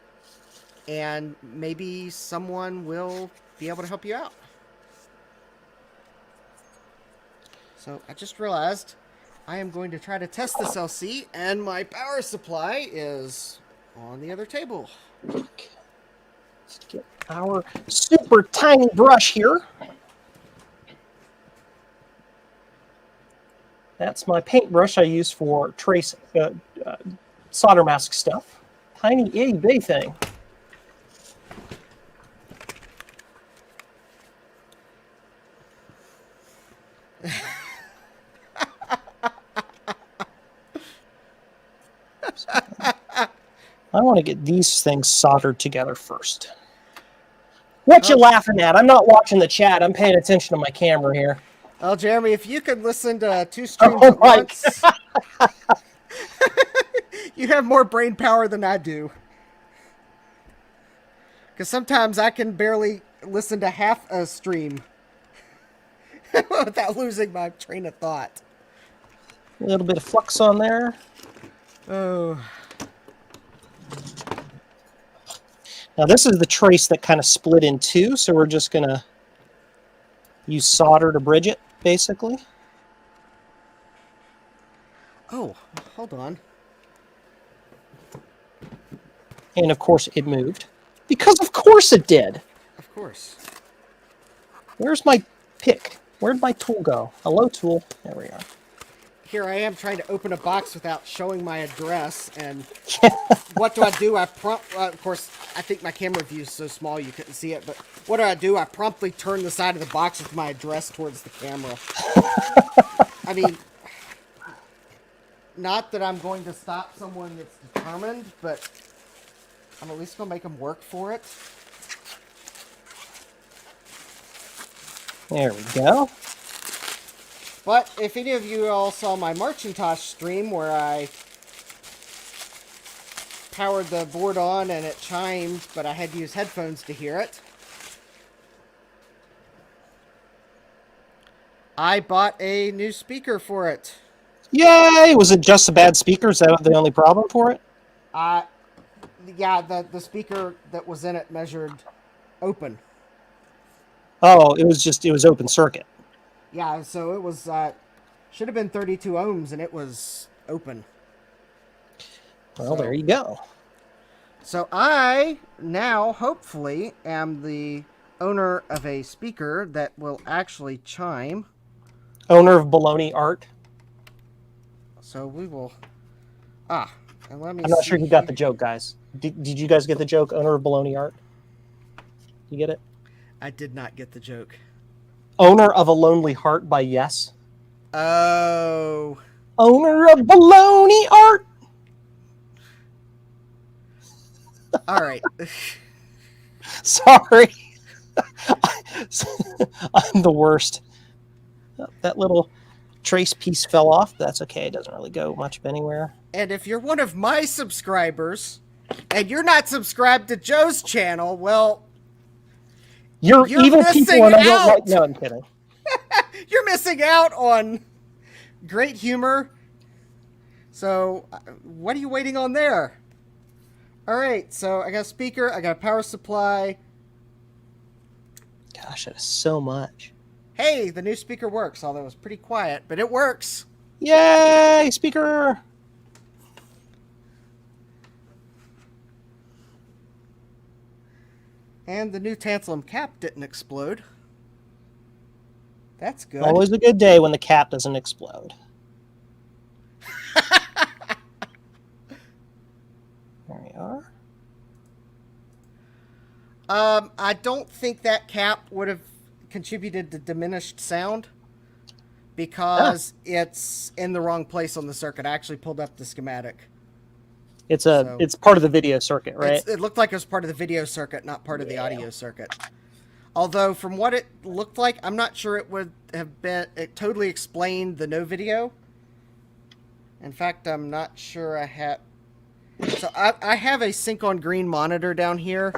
and maybe someone will be able to help you out. So I just realized I am going to try to test this LC, and my power supply is on the other table. Okay. Let's get our super tiny brush here. That's my paintbrush I use for trace solder mask stuff. Tiny itty bitty thing. I want to get these things soldered together first. What you Oh. laughing at? I'm not watching the chat. I'm paying attention to my camera here. Well, Jeremy, if you could listen to 2 streams Oh at my once, you have more brain power than I do. Because sometimes I can barely listen to half a stream without losing my train of thought. A little bit of flux on there. Oh. Now this is the trace that kind of split in two, so we're just going to use solder to bridge it, basically. Oh, hold on. And of course it moved. Because of course it did. Of course. Where's my pick? Where'd my tool go? Hello, tool. There we are. Here I am trying to open a box without showing my address, and what do? I of course, I think my camera view is so small you couldn't see it, but what do? I promptly turn the side of the box with my address towards the camera. I mean, not that I'm going to stop someone that's determined, but I'm at least going to make them work for it. There we go. But if any of you all saw my Marcintosh stream where I powered the board on and it chimed, but I had to use headphones to hear it, I bought a new speaker for it. Yay! Was it just a bad speaker? Is that the only problem for it? Yeah, the speaker that was in it measured open. Oh, it was open circuit. Yeah, so it was, should have been 32 ohms, and it was open. Well, there you go. So I now, hopefully, am the owner of a speaker that will actually chime. Owner of Baloney Art. So we will... and let me I'm not sure who got the joke, guys. Did you guys get the joke, owner of Baloney Art? You get it? I did not get the joke. Owner of a Lonely Heart by Yes. Oh. Owner of Baloney Art. All right. Sorry. I'm the worst. That little trace piece fell off. That's okay. It doesn't really go much anywhere. And if you're one of my subscribers and you're not subscribed to Joe's channel, well... You're evil people and I don't like... No, I'm kidding. You're missing out on great humor. So, what are you waiting on there? All right, so I got a speaker, I got a power supply. Gosh, that is so much. Hey, the new speaker works, although it was pretty quiet, but it works. Yay, speaker! And the new tantalum cap didn't explode. That's good. Always a good day when the cap doesn't explode. There we are. I don't think that cap would have contributed to diminished sound because it's in the wrong place on the circuit. I actually pulled up the schematic. It's part of the video circuit, right? It looked like it was part of the video circuit, not part of the audio circuit. Although, from what it looked like, I'm not sure it would have been... It totally explained the no video. In fact, I'm not sure I have... So, I have a sync-on green monitor down here,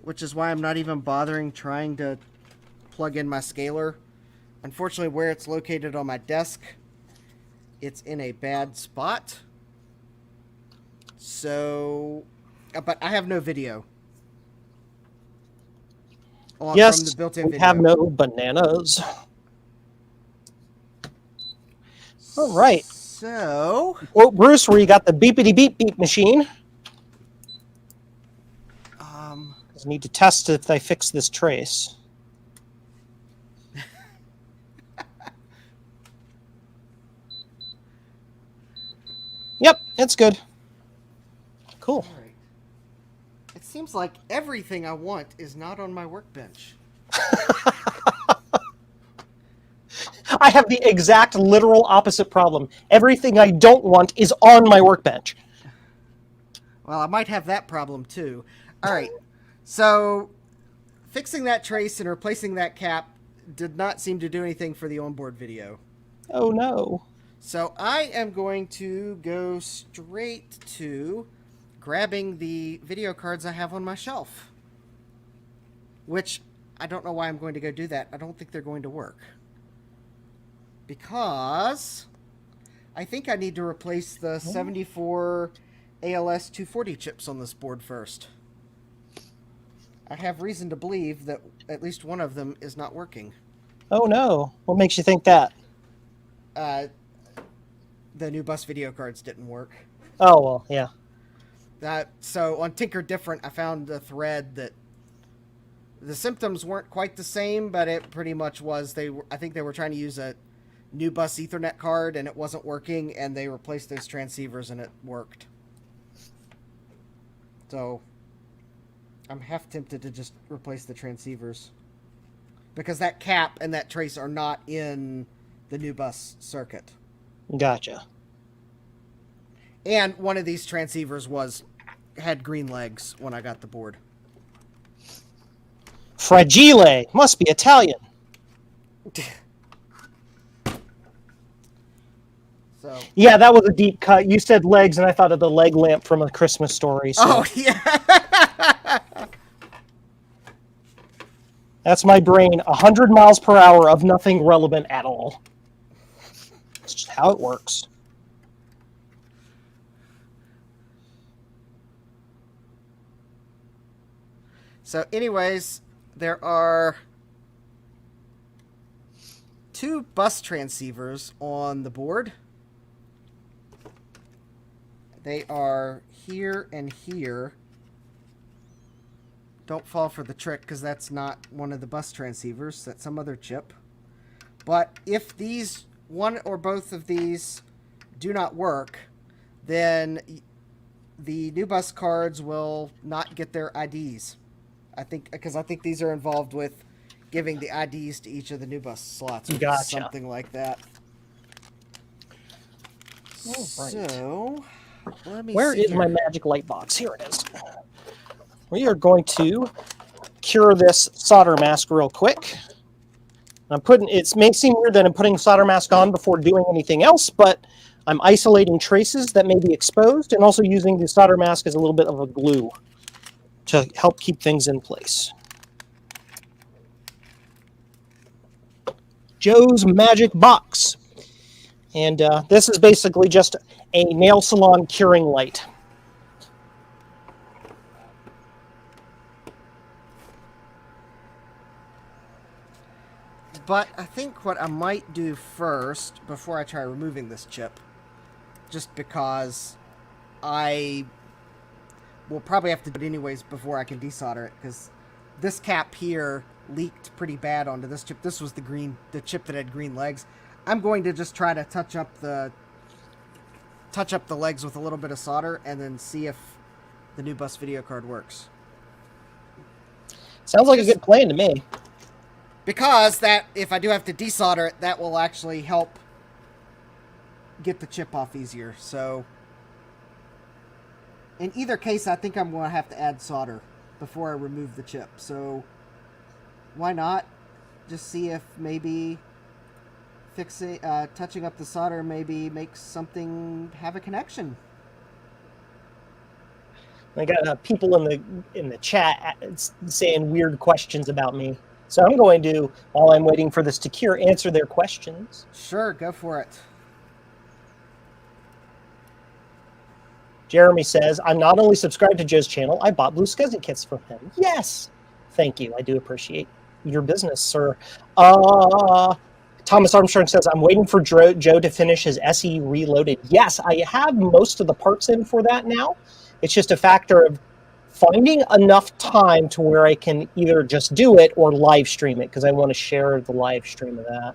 which is why I'm not even bothering trying to plug in my scaler. Unfortunately, where it's located on my desk, it's in a bad spot. So... But I have no video. Yes, from the built-in we have no bananas. All right. So... Well, Bruce, where you got the beepity-beep-beep machine. I need to test if they fix this trace. Yep, it's good. Cool. All right. It seems like everything I want is not on my workbench. I have the exact literal opposite problem. Everything I don't want is on my workbench. Well, I might have that problem too. All right. So, fixing that trace and replacing that cap did not seem to do anything for the onboard video. Oh no. So, I am going to go straight to grabbing the video cards I have on my shelf. Which, I don't know why I'm going to go do that. I don't think they're going to work. Because I think I need to replace the 74 ALS 240 chips on this board first. I have reason to believe that at least one of them is not working. Oh no. What makes you think that? The new bus video cards didn't work. Oh, well, yeah. So on Tinker Different, I found a thread that the symptoms weren't quite the same, but it pretty much was. I think they were trying to use a new bus Ethernet card, and it wasn't working, and they replaced those transceivers, and it worked. So I'm half tempted to just replace the transceivers, because that cap and that trace are not in the new bus circuit. Gotcha. And one of these transceivers had green legs when I got the board. Fragile. Must be Italian. So. Yeah, that was a deep cut. You said legs, and I thought of the leg lamp from A Christmas Story. So. Oh, yeah. That's my brain. 100 miles per hour of nothing relevant at all. It's just how it works. So, anyways, there are 2 bus transceivers on the board. They are here and here. Don't fall for the trick, because that's not one of the bus transceivers. That's some other chip. But if one or both of these do not work, then the new bus cards will not get their IDs. Because I think these are involved with giving the IDs to each of the new bus slots. Gotcha. Something like that. All right. So, where is my magic light box? Here it is. We are going to cure this solder mask real quick. It may seem weird that I'm putting solder mask on before doing anything else, but I'm isolating traces that may be exposed and also using the solder mask as a little bit of a glue to help keep things in place. Joe's Magic Box. And this is basically just a nail salon curing light. But I think what I might do first, before I try removing this chip, just because I will probably have to do it anyways before I can desolder it, because this cap here leaked pretty bad onto this chip. This was the chip that had green legs. I'm going to just try to touch up the legs with a little bit of solder, and then see if the new bus video card works. Sounds like a good plan to me. Because if I do have to desolder it, that will actually help get the chip off easier. So, in either case, I think I'm going to have to add solder before I remove the chip. So, why not just see if maybe touching up the solder maybe makes something have a connection. I got people in the chat saying weird questions about me. So I'm going to, while I'm waiting for this to cure, answer their questions. Sure, go for it. Jeremy says, I'm not only subscribed to Joe's channel, I bought Blue SCSI kits from him. Yes! Thank you. I do appreciate your business, sir. Thomas Armstrong says, I'm waiting for Joe to finish his SE Reloaded. Yes, I have most of the parts in for that now. It's just a factor of finding enough time to where I can either just do it or live stream it, because I want to share the live stream of that.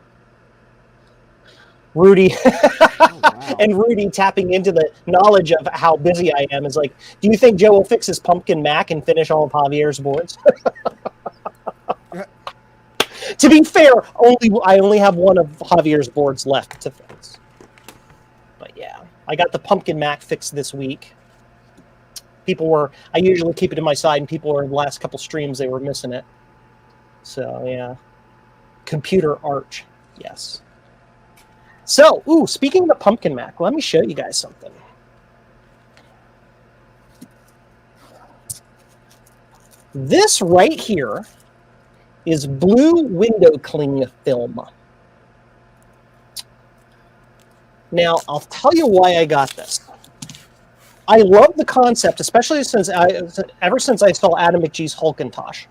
Rudy, oh, wow. And Rudy tapping into the knowledge of how busy I am is like, do you think Joe will fix his pumpkin Mac and finish all of Javier's boards? To be fair, I only have one of Javier's boards left to fix. But yeah, I got the pumpkin Mac fixed this week. I usually keep it in my side, and people were, the last couple streams, they were missing it. So, yeah. Computer Arch, yes. So, speaking of the Pumpkin Mac, let me show you guys something. This right here is blue window cling film. Now, I'll tell you why I got this. I love the concept, especially ever since I saw Adam McGee's Hulkintosh.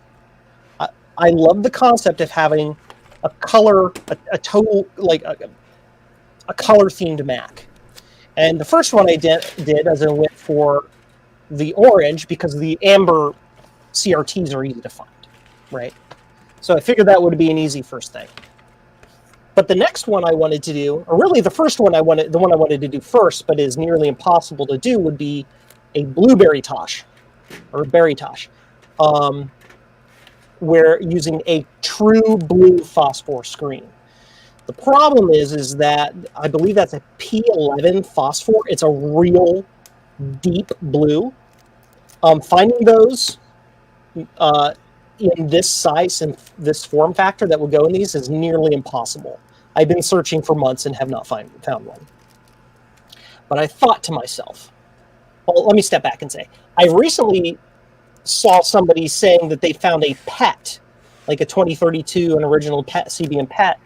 I love the concept of having a color, a total, like a color-themed Mac. And the first one I did as I went for the orange, because the amber CRTs are easy to find, right? So I figured that would be an easy first thing. But the next one I wanted to do, or really the one I wanted to do first, but is nearly impossible to do, would be a blueberry tosh, or berry tosh, where using a true blue phosphor screen. The problem is that I believe that's a P11 phosphor. It's a real deep blue. Finding those in this size and this form factor that would go in these is nearly impossible. I've been searching for months and have not found one. But I thought to myself, well, let me step back and say, I recently saw somebody saying that they found a PET, like a 2032, an original PET, CBM PET,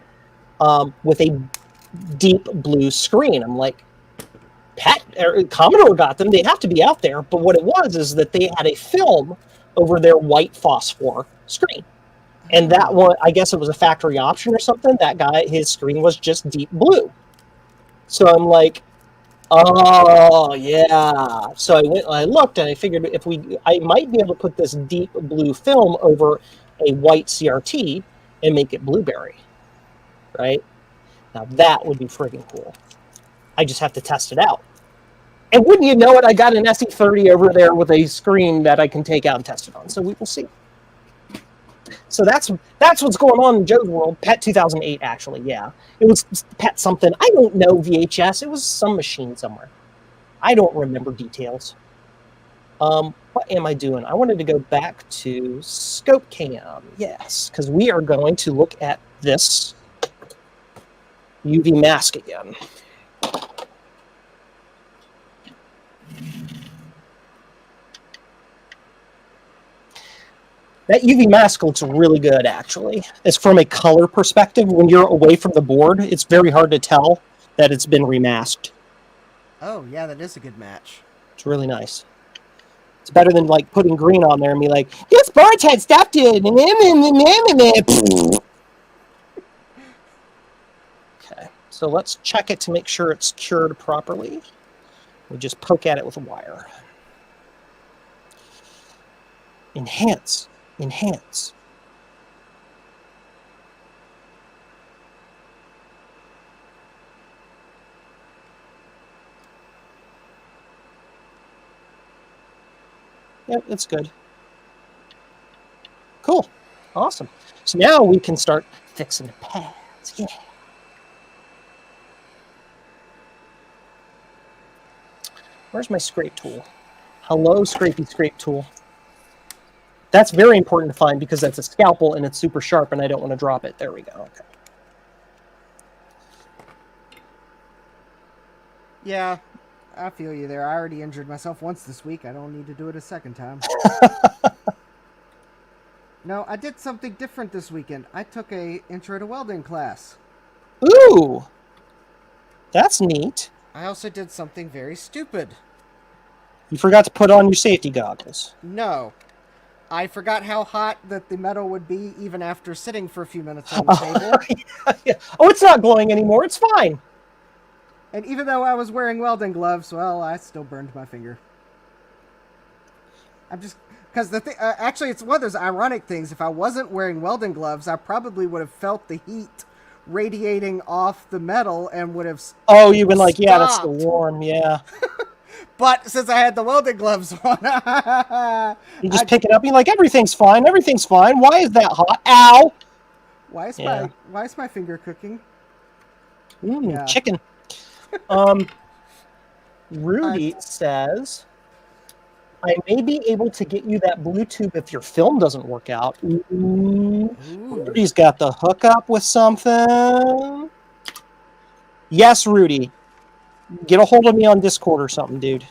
with a deep blue screen. I'm like, PET, Commodore got them, they'd have to be out there. But what it was is that they had a film over their white phosphor screen. And that one, I guess it was a factory option or something. That guy, his screen was just deep blue. So I'm like, oh yeah. So I looked, and I figured I might be able to put this deep blue film over a white CRT and make it blueberry, right? Now that would be friggin' cool. I just have to test it out. And wouldn't you know it, I got an SE30 over there with a screen that I can take out and test it on. So we will see. So that's what's going on in Joe's world. PET 2008, actually, yeah. It was PET something. I don't know VHS. It was some machine somewhere. I don't remember details. What am I doing? I wanted to go back to Scope Cam. Yes, because we are going to look at this UV mask again. That UV mask looks really good, actually. It's from a color perspective. When you're away from the board, it's very hard to tell that it's been remasked. Oh, yeah, that is a good match. It's really nice. It's better than, like, putting green on there and be like, this board had stuff to it. Okay, so let's check it to make sure it's cured properly. We just poke at it with a wire. Enhance. Enhance. Yep, it's good. Cool. Awesome. So now we can start fixing the pads. Yeah. Where's my scrape tool? Hello, scrapey scrape tool. That's very important to find because that's a scalpel and it's super sharp and I don't want to drop it. There we go. Okay. Yeah, I feel you there. I already injured myself once this week. I don't need to do it a second time. No, I did something different this weekend. I took a intro to welding class. Ooh, that's neat. I also did something very stupid. You forgot to put on your safety goggles. No. I forgot how hot that the metal would be even after sitting for a few minutes on the table. Yeah. Oh, it's not glowing anymore. It's fine. And even though I was wearing welding gloves, well, I still burned my finger. I'm just... Because the thing... actually, it's one of those ironic things. If I wasn't wearing welding gloves, I probably would have felt the heat radiating off the metal and would have... Oh, you've been like, yeah, that's still warm, yeah. But since I had the welding gloves on... You just pick it up and you're like, everything's fine, everything's fine. Why is that hot? Ow! Why is my finger cooking? Yeah. Chicken. Rudy says, I may be able to get you that Bluetooth if your film doesn't work out. Ooh. Rudy's got the hookup with something. Yes, Rudy. Get a hold of me on Discord or something, dude.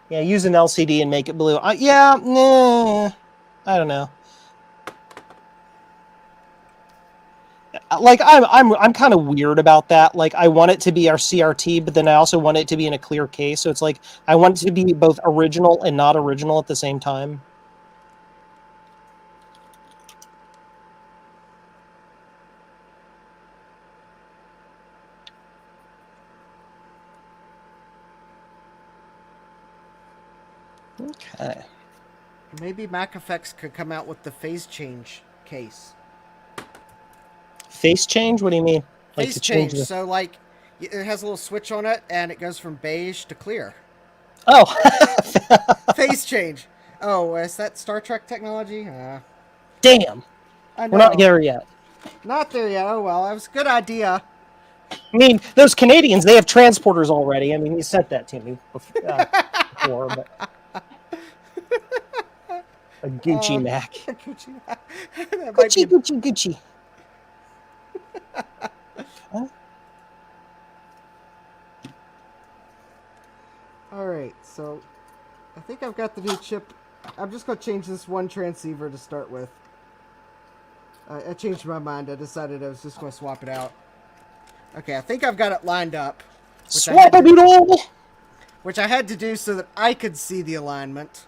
Yeah, use an LCD and make it blue. Yeah, nah, I don't know. Like I'm kind of weird about that. Like I want it to be our CRT, but then I also want it to be in a clear case. So it's like I want it to be both original and not original at the same time. Okay. Maybe Mac Effects could come out with the phase change case. Face change? What do you mean? Like Phase to change change. the... So like it has a little switch on it, and it goes from beige to clear. Oh. Phase change. Oh, is that Star Trek technology? Damn. I know. We're not there yet. Not there yet. Oh well, that was a good idea. I mean, those Canadians, they have transporters already. I mean, you sent that to me before, but a Gucci Mac. Gucci. That might Gucci, be Gucci, Gucci. Huh? All right, so I think I've got the new chip. I'm just going to change this one transceiver to start with. I changed my mind. I decided I was just going to swap it out. Okay, I think I've got it lined up. Swap it all! Which I had to do so that I could see the alignment.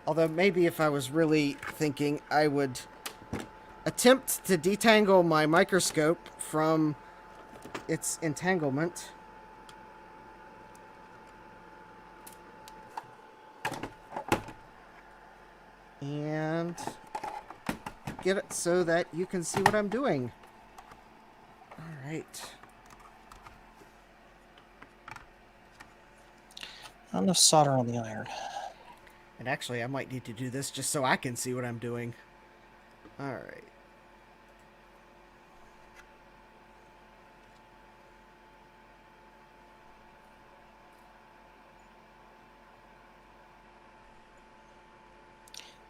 Although maybe if I was really thinking, I would attempt to detangle my microscope from its entanglement. And get it so that you can see what I'm doing. All right. Not enough solder on the iron. And actually, I might need to do this just so I can see what I'm doing. All right.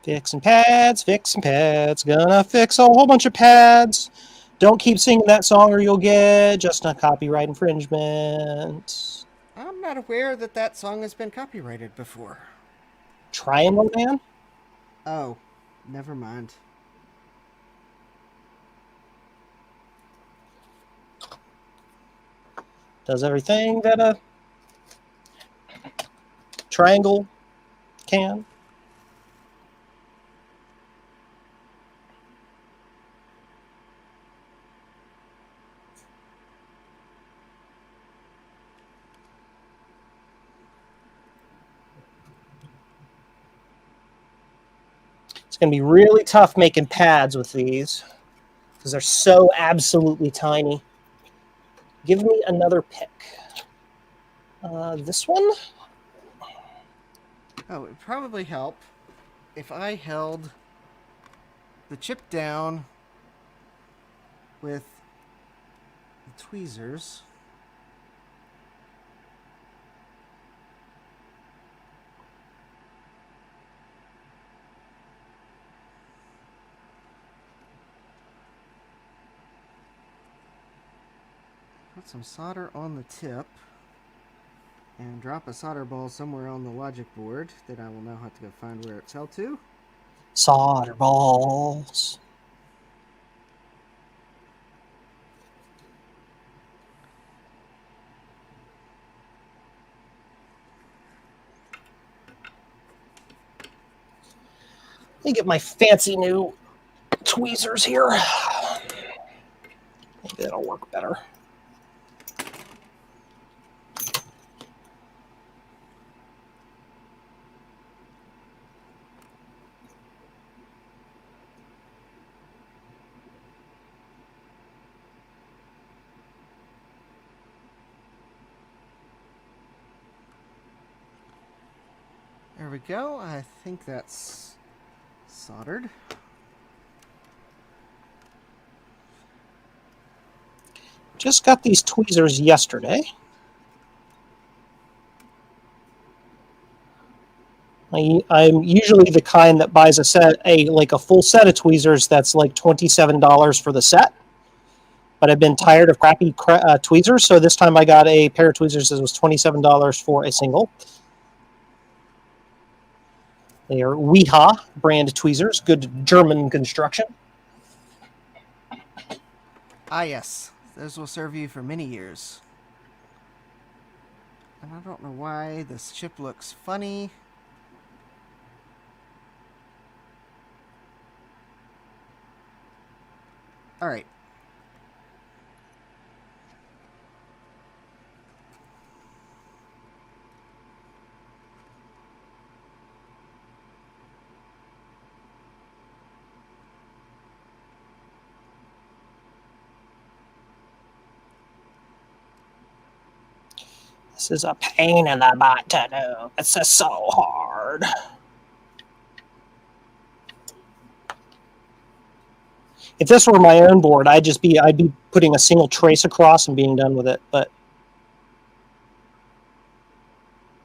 Fixing pads, gonna fix a whole bunch of pads. Don't keep singing that song or you'll get just a copyright infringement. I'm not aware that that song has been copyrighted before. Triangle Man? Oh, never mind. Does everything that a triangle can. It's going to be really tough making pads with these because they're so absolutely tiny. Give me another pick. This one? Oh, it would probably help if I held the chip down with the tweezers. Put some solder on the tip and drop a solder ball somewhere on the logic board that I will now have to go find where it's held to. Solder balls. Let me get my fancy new tweezers here. Maybe that'll work better. There we go. I think that's soldered. Just got these tweezers yesterday. I'm usually the kind that buys a full set of tweezers that's like $27 for the set. But I've been tired of crappy tweezers, so this time I got a pair of tweezers that was $27 for a single. They are Weha brand tweezers, good German construction. Ah, yes. Those will serve you for many years. And I don't know why this chip looks funny. All right. This is a pain in the butt to do. It's just so hard. If this were my own board, I'd be putting a single trace across and being done with it. But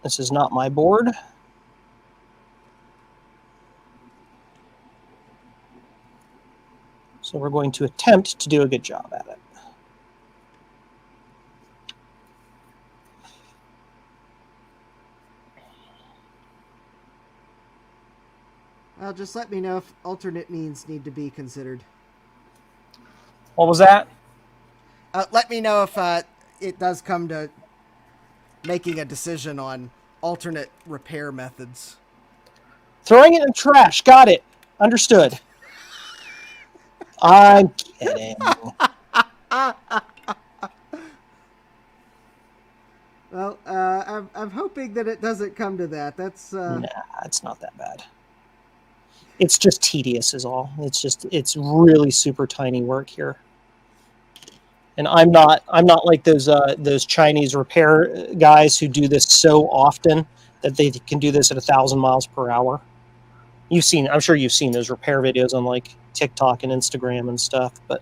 this is not my board. So we're going to attempt to do a good job at it. Well, just let me know if alternate means need to be considered. What was that? Let me know if it does come to making a decision on alternate repair methods. Throwing it in the trash. Got it. Understood. I'm kidding. Well, I'm hoping that it doesn't come to that. That's Nah, it's not that bad. It's just tedious is all. It's really super tiny work here. And I'm not like those Chinese repair guys who do this so often that they can do this at 1,000 miles per hour. I'm sure you've seen those repair videos on like TikTok and Instagram and stuff, but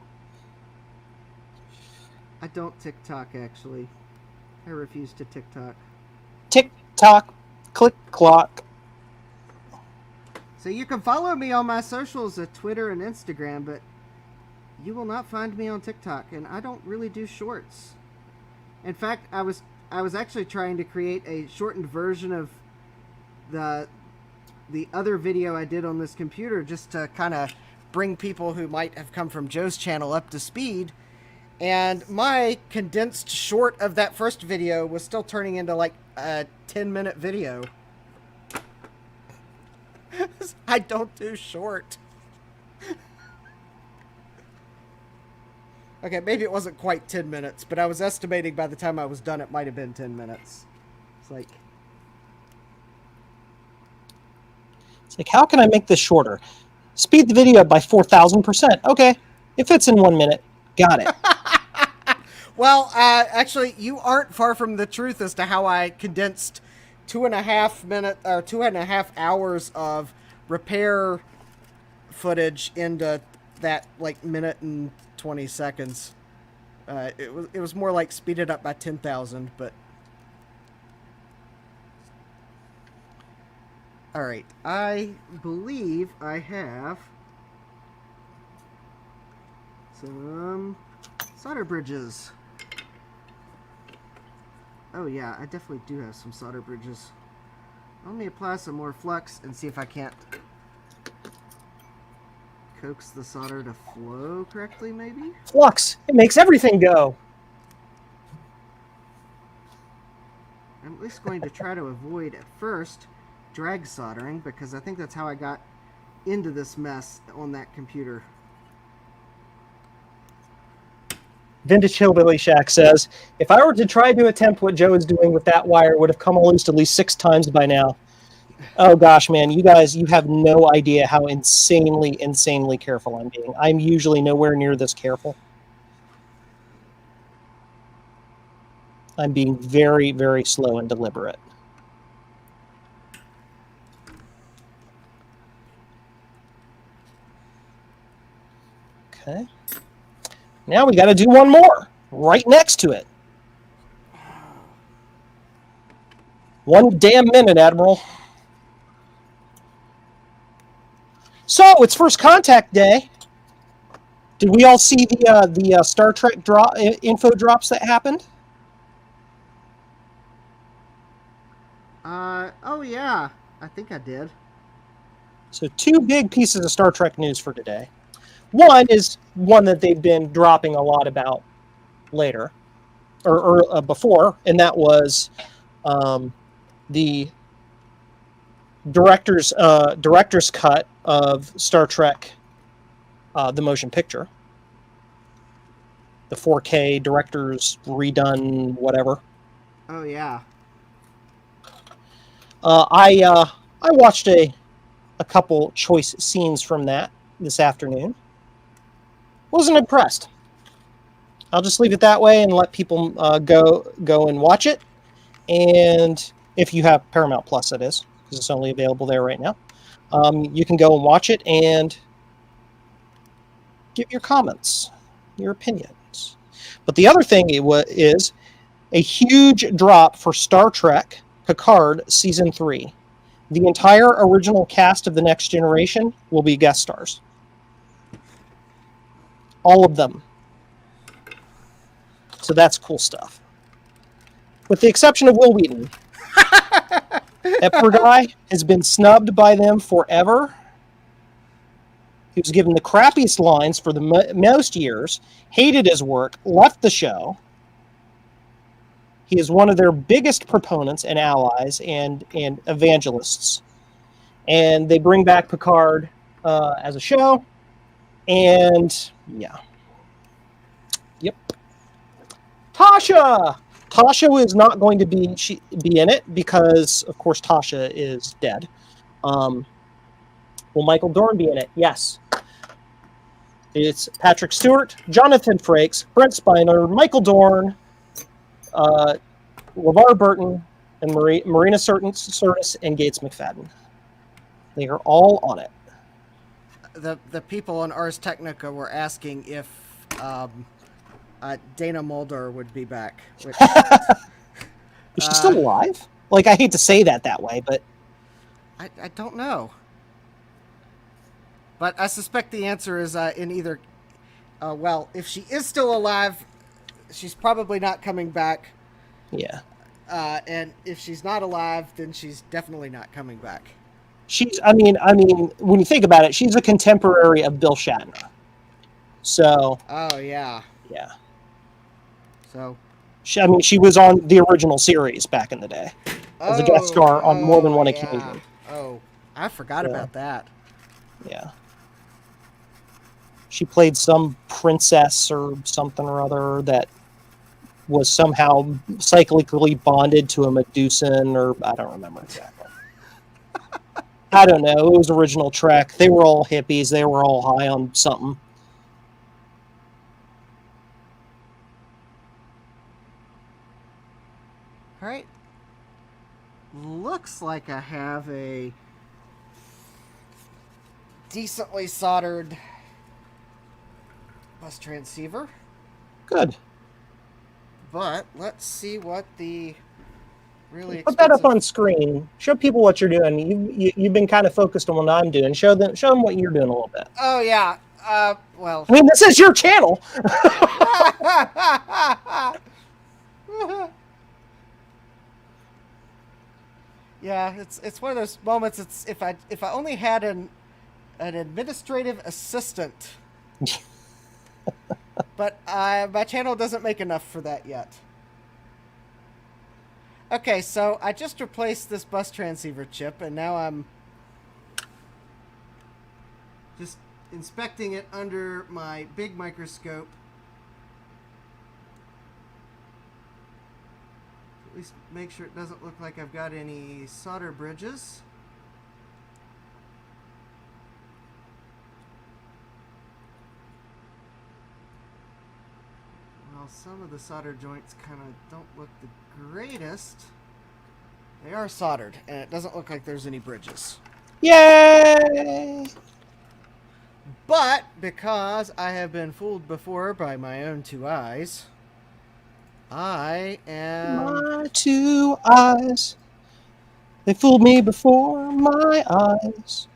I don't TikTok actually. I refuse to TikTok. TikTok, click clock. So you can follow me on my socials at Twitter and Instagram, but you will not find me on TikTok, and I don't really do shorts. In fact, I was actually trying to create a shortened version of the other video I did on this computer just to kind of bring people who might have come from Joe's channel up to speed. And my condensed short of that first video was still turning into like a 10-minute video. I don't do short. Okay, maybe it wasn't quite 10 minutes, but I was estimating by the time I was done it might have been 10 minutes. It's like, how can I make this shorter? Speed the video up by 4,000%. Okay, it fits in 1 minute. Got it. well, actually, you aren't far from the truth as to how I condensed 2.5 hours of repair footage into that like minute and 20 seconds. It was more like speeded up by 10,000, but all right. I believe I have some solder bridges. Oh yeah, I definitely do have some solder bridges. Let me apply some more flux and see if I can't coax the solder to flow correctly, maybe? Flux. It makes everything go. I'm at least going to try to avoid, at first, drag soldering, because I think that's how I got into this mess on that computer. Vintage Hillbilly Shack says, if I were to try to attempt what Joe is doing with that wire, it would have come loose at least 6 times by now. Oh gosh, man, you guys, you have no idea how insanely careful I'm being. I'm usually nowhere near this careful. I'm being very, very slow and deliberate. Okay. Now we got to do one more right next to it. 1 damn minute, Admiral. So it's First Contact Day. Did we all see the Star Trek info drops that happened? Oh yeah, I think I did. So 2 big pieces of Star Trek news for today. One is one that they've been dropping a lot about later, or before, and that was the director's cut of Star Trek, the motion picture, the 4K director's redone whatever. Oh yeah. I watched a couple choice scenes from that this afternoon. Wasn't impressed. I'll just leave it that way and let people go and watch it. And if you have Paramount Plus, it is, because it's only available there right now. You can go and watch it and give your comments, your opinions. But the other thing is a huge drop for Star Trek Picard Season 3. The entire original cast of The Next Generation will be guest stars. All of them. So that's cool stuff. With the exception of Will Wheaton. That poor guy has been snubbed by them forever. He was given the crappiest lines for the most years, hated his work, left the show. He is one of their biggest proponents and allies and evangelists. And they bring back Picard as a show. And, yeah. Yep. Tasha! Tasha is not going to be in it because, of course, Tasha is dead. Will Michael Dorn be in it? Yes. It's Patrick Stewart, Jonathan Frakes, Brent Spiner, Michael Dorn, LeVar Burton, and Marina Sirtis and Gates McFadden. They are all on it. The people on Ars Technica were asking if Dana Mulder would be back. Which, is she still alive? Like, I hate to say that way, but I don't know. But I suspect the answer is in either. Well, if she is still alive, she's probably not coming back. Yeah. And if she's not alive, then she's definitely not coming back. I mean, when you think about it, she's a contemporary of Bill Shatner. So. Oh yeah. Yeah. So. She was on the original series back in the day as a guest star on more than one occasion. Oh, I forgot about that. Yeah. She played some princess or something or other that was somehow cyclically bonded to a Medusan, or I don't remember exactly. I don't know. It was original Trek. They were all hippies. They were all high on something. All right. Looks like I have a decently soldered bus transceiver. Good. But let's see what the really put that up on screen. Show people what you're doing. You've been kind of focused on what I'm doing. Show them what you're doing a little bit. Oh yeah. Well. I mean, this is your channel. Yeah, it's one of those moments. It's if I only had an administrative assistant. But my channel doesn't make enough for that yet. Okay, so I just replaced this bus transceiver chip, and now I'm just inspecting it under my big microscope. At least make sure it doesn't look like I've got any solder bridges. Well, some of the solder joints kind of don't look the greatest. They are soldered, and it doesn't look like there's any bridges. Yay! But because I have been fooled before by my own two eyes, I am. My two eyes. They fooled me before my eyes.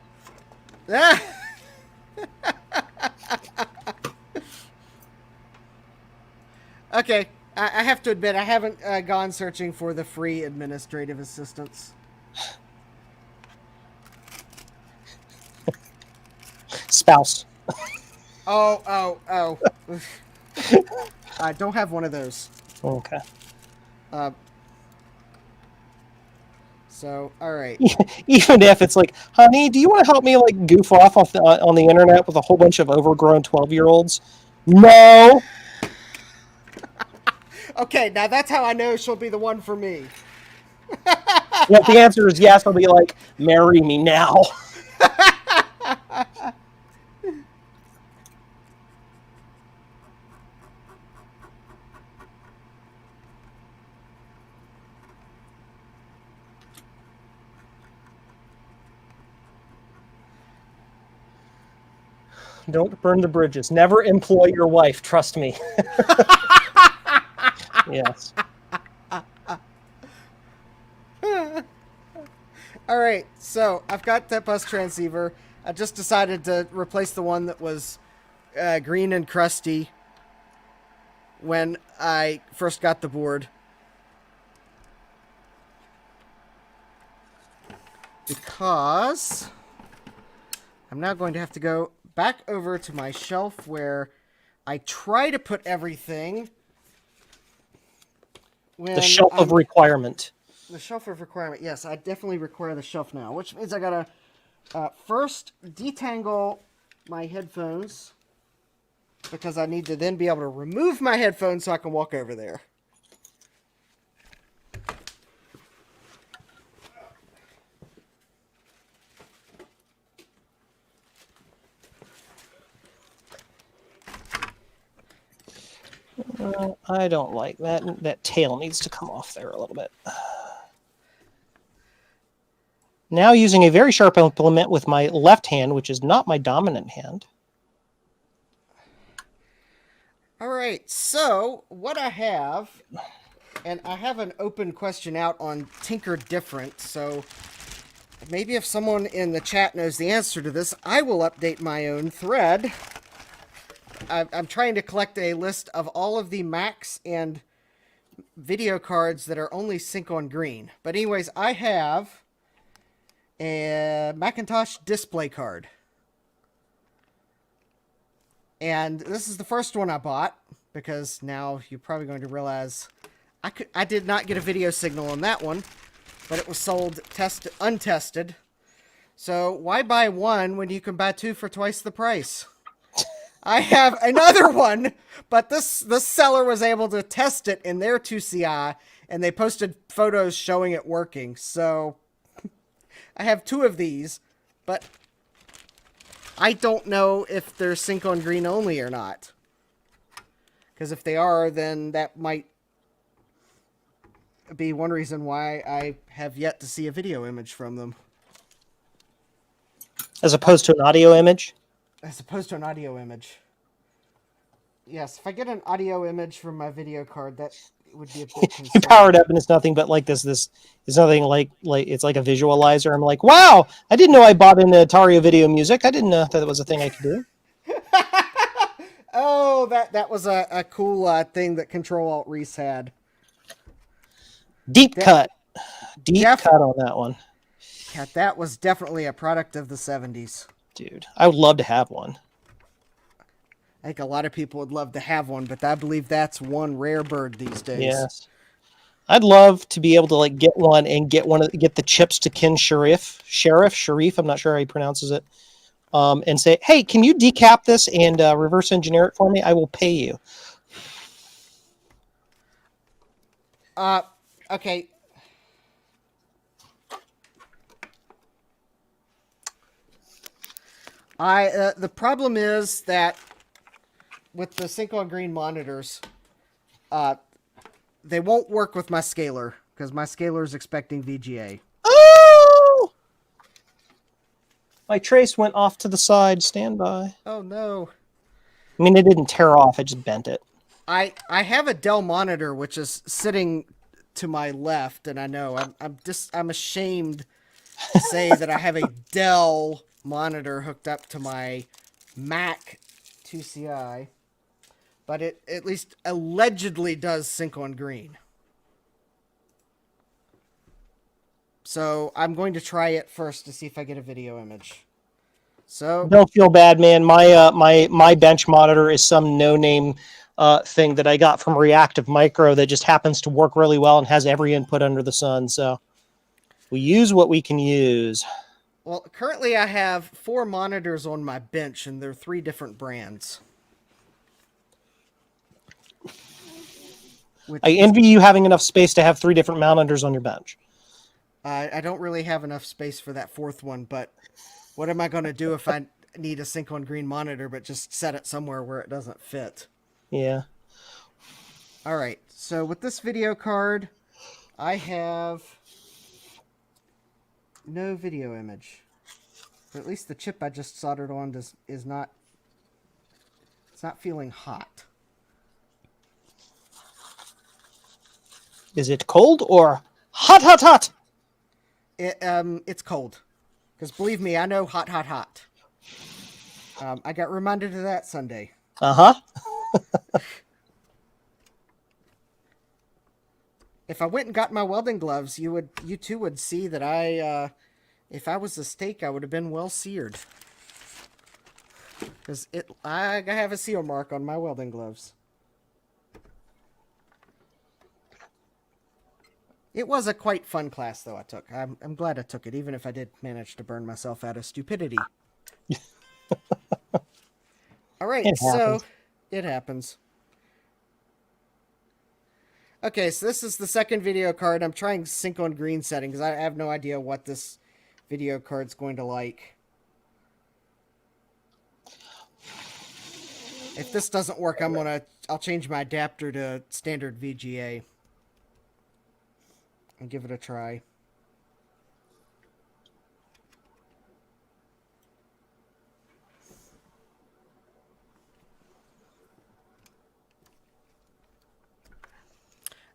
Okay, I have to admit, I haven't gone searching for the free administrative assistance. Spouse. Oh. I don't have one of those. Okay. So, all right. Even if it's like, honey, do you want to help me like goof off on the internet with a whole bunch of overgrown 12-year-olds? No. Okay, now that's how I know she'll be the one for me. If the answer is yes, I'll be like, marry me now. Don't burn the bridges. Never employ your wife. Trust me. Yes. All right, so I've got that bus transceiver. I just decided to replace the one that was green and crusty when I first got the board. Because I'm now going to have to go back over to my shelf where I try to put everything. The shelf of requirement. The shelf of requirement. Yes, I definitely require the shelf now, which means I gotta first detangle my headphones because I need to then be able to remove my headphones so I can walk over there. I don't like that. That tail needs to come off there a little bit. Now using a very sharp implement with my left hand, which is not my dominant hand. All right, so what I have, and I have an open question out on Tinker Different, so maybe if someone in the chat knows the answer to this, I will update my own thread. I'm trying to collect a list of all of the Macs and video cards that are only sync on green. But anyways, I have a Macintosh display card. And this is the first one I bought, because now you're probably going to realize I did not get a video signal on that one, but it was sold untested. So why buy one when you can buy two for twice the price? I have another one, but this seller was able to test it in their 2CI, and they posted photos showing it working. So I have two of these, but I don't know if they're sync on green only or not. Because if they are, then that might be one reason why I have yet to see a video image from them. As opposed to an audio image? As opposed to an audio image. Yes, if I get an audio image from my video card, that would be a bit concerning. You power it up and it's nothing but like this is nothing like it's like a visualizer. I'm like, wow, I didn't know I bought an Atari Video Music. I didn't know that was a thing I could do. Oh, that was a cool thing that Control-Alt-Reese had. Deep cut on that one. Yeah, that was definitely a product of the 70s. Dude, I would love to have one. I think a lot of people would love to have one, but I believe that's one rare bird these days. Yes. I'd love to be able to like get one and get the chips to Ken Sharif, I'm not sure how he pronounces it, and say, hey, can you decap this and reverse engineer it for me? I will pay you. Okay. The problem is that with the sync on green monitors, they won't work with my scaler because my scaler is expecting VGA. Oh! My trace went off to the side. Stand by. Oh no. I mean, it didn't tear off. I just bent it. I have a Dell monitor which is sitting to my left, and I know I'm ashamed to say that I have a Dell monitor hooked up to my Mac 2CI, but it at least allegedly does sync on green. So I'm going to try it first to see if I get a video image. So Don't feel bad, man. My bench monitor is some no-name thing that I got from Reactive Micro that just happens to work really well and has every input under the sun. So we use what we can use. well, currently I have 4 monitors on my bench, and they're 3 different brands. I envy you having enough space to have 3 different monitors on your bench. I don't really have enough space for that 4th one, but what am I going to do if I need a sync on green monitor, but just set it somewhere where it doesn't fit? Yeah. All right. So with this video card, I have no video image. But at least the chip I just soldered on is not. It's not feeling hot. Is it cold or hot, hot, hot? It's cold. Because believe me, I know hot, hot, hot. I got reminded of that Sunday. Uh-huh. If I went and got my welding gloves, you too would see that if I was a steak, I would have been well seared. Because I have a seal mark on my welding gloves. It was a quite fun class, though, I took. I'm glad I took it, even if I did manage to burn myself out of stupidity. All right, so it happens. Okay, so this is the second video card. I'm trying sync on green setting because I have no idea what this video card's going to like. If this doesn't work, I'll change my adapter to standard VGA and give it a try.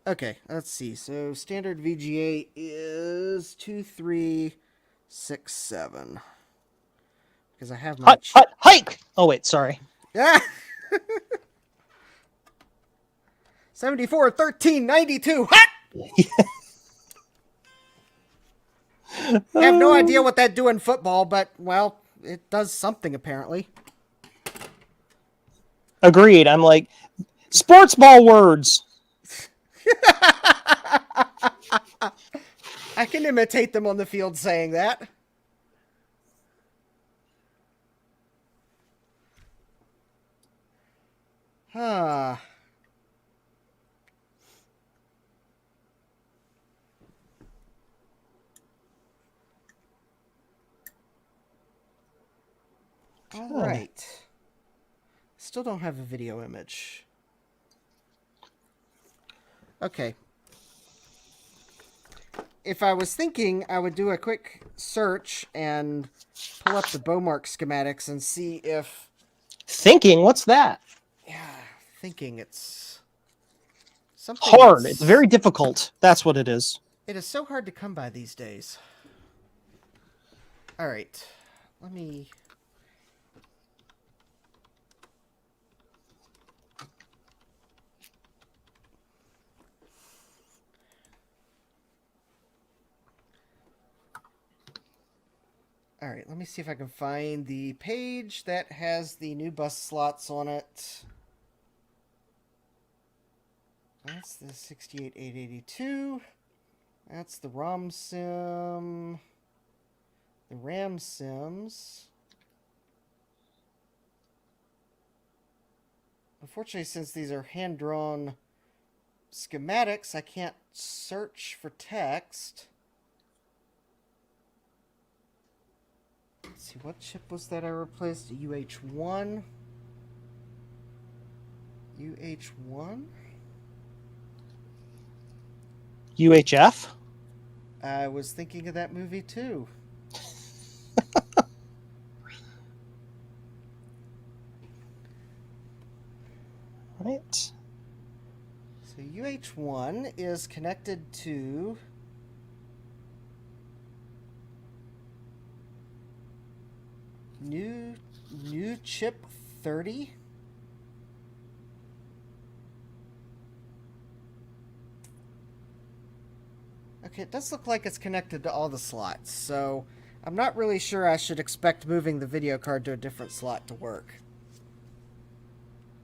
Okay, let's see. So standard VGA is 2367. Because I have my hike. Oh wait, sorry. Yeah. 74 13 92. Hot! I have no idea what that do in football, but well, it does something apparently. Agreed. I'm like sports ball words. I can imitate them on the field saying that. Huh. All right. Still don't have a video image. Okay. If I was thinking, I would do a quick search and pull up the Bowmark schematics and see if... Thinking? What's that? Yeah, thinking it's... something hard. It's very difficult. That's what it is. It is so hard to come by these days. All right. Let me... All right, let me see if I can find the page that has the new bus slots on it. That's the 68882. That's the ROM sim. The RAM sims. Unfortunately, since these are hand-drawn schematics, I can't search for text. Let's see, what chip was that I replaced? UH1? UH1? UHF? I was thinking of that movie, too. right. So UH1 is connected to new chip 30. Okay, it does look like it's connected to all the slots, so I'm not really sure I should expect moving the video card to a different slot to work.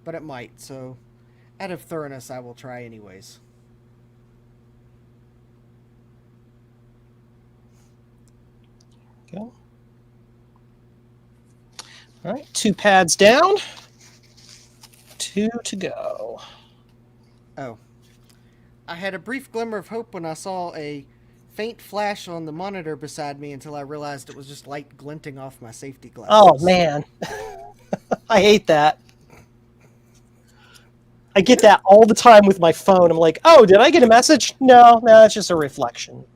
But it might, so out of thoroughness, I will try anyways. Go. All right, 2 pads down. 2 to go. Oh. I had a brief glimmer of hope when I saw a faint flash on the monitor beside me until I realized it was just light glinting off my safety glasses. Oh, man. I hate that. I get that all the time with my phone. I'm like, oh, did I get a message? No, it's just a reflection.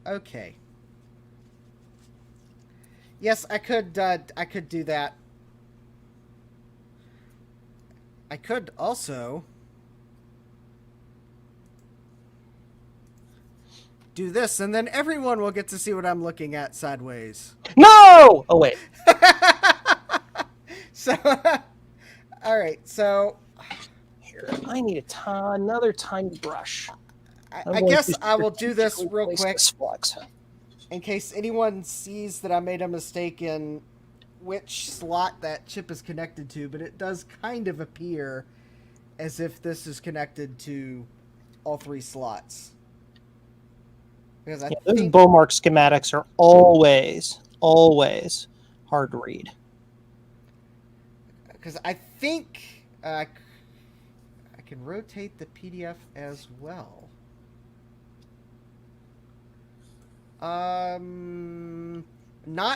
Okay. Yes, I could do that. I could also do this, and then everyone will get to see what I'm looking at sideways. No! Oh, wait. So, all right, so... Here, I need another tiny brush. I guess I will do this real quick in case anyone sees that I made a mistake in which slot that chip is connected to, but it does kind of appear as if this is connected to all 3 slots. Because those Beaumark schematics are always hard to read. Because I think I can rotate the PDF as well. Not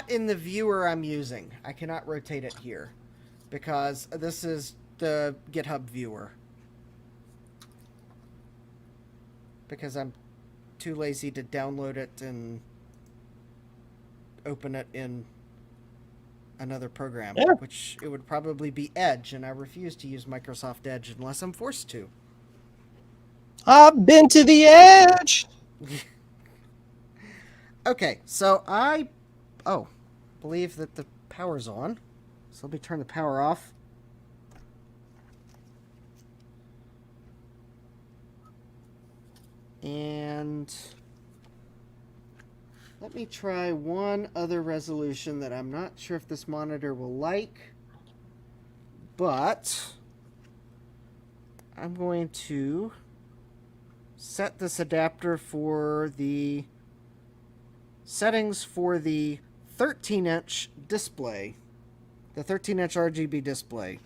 in the viewer I'm using. I cannot rotate it here because this is the GitHub viewer. Because I'm too lazy to download it and open it in another program, which it would probably be Edge, and I refuse to use Microsoft Edge unless I'm forced to. I've been to the edge. Okay, so I believe that the power's on. So let me turn the power off. And let me try one other resolution that I'm not sure if this monitor will like, but I'm going to set this adapter for the settings for the 13-inch display, the 13-inch RGB display.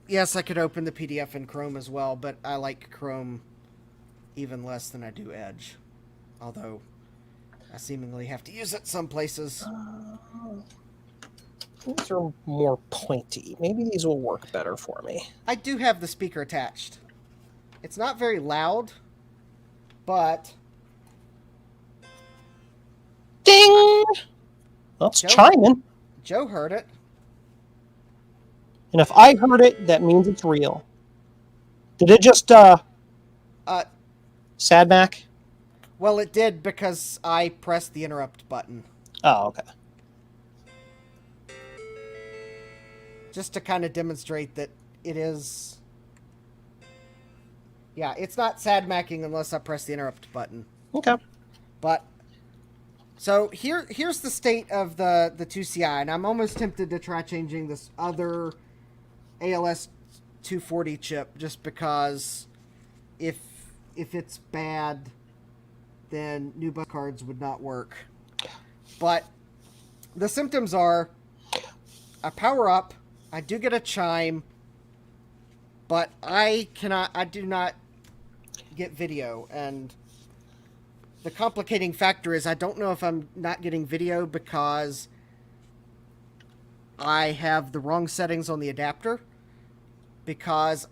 Yes, I could open the PDF in Chrome as well, but I like Chrome even less than I do Edge. Although, I seemingly have to use it some places. These are more pointy. Maybe these will work better for me. I do have the speaker attached. It's not very loud, but... Ding! Well, it's chiming. Joe heard it. And if I heard it, that means it's real. Did it just, Sad Mac? Well, it did because I pressed the interrupt button. Oh, okay. Just to kind of demonstrate that it is... Yeah, it's not sad macking unless I press the interrupt button. Okay. But... So, here's the state of the 2CI, and I'm almost tempted to try changing this other ALS 240 chip, just because if it's bad, then new bus cards would not work. But the symptoms are, I power up, I do get a chime, but I do not get video, and the complicating factor is I don't know if I'm not getting video because I have the wrong settings on the adapter, because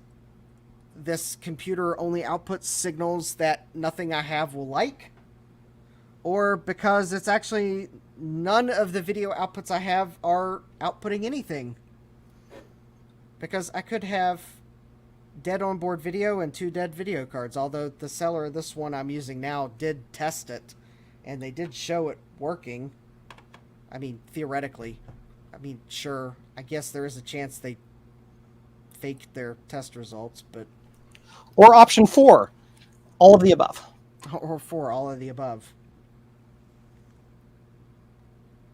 this computer only outputs signals that nothing I have will like, or because it's actually none of the video outputs I have are outputting anything. Because I could have dead onboard video and 2 dead video cards, although the seller of this one I'm using now did test it, and they did show it working. I mean, theoretically. I mean, sure, I guess there is a chance they faked their test results, but... Or option 4, all of the above. Or 4, all of the above.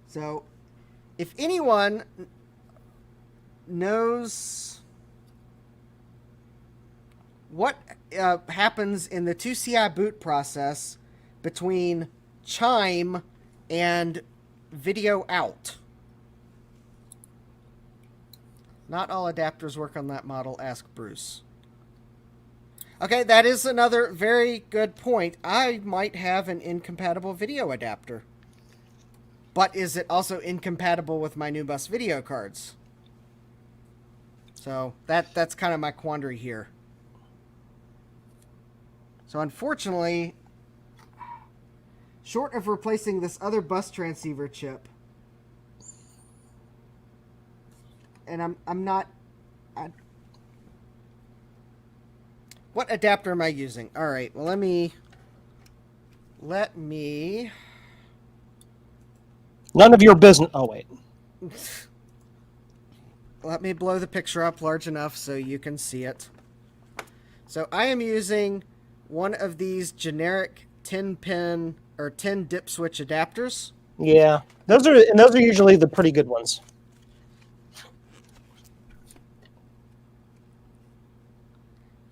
So, if anyone knows what happens in the 2CI boot process between Chime and video out. Not all adapters work on that model, ask Bruce. Okay, that is another very good point. I might have an incompatible video adapter. But is it also incompatible with my new bus video cards? So that's kind of my quandary here. So unfortunately, short of replacing this other bus transceiver chip, and I'm not... what adapter am I using? All right, well, let me... None of your business. Oh, wait. Let me blow the picture up large enough so you can see it. So I am using one of these generic 10-pin or 10 dip switch adapters. Yeah, those are usually the pretty good ones.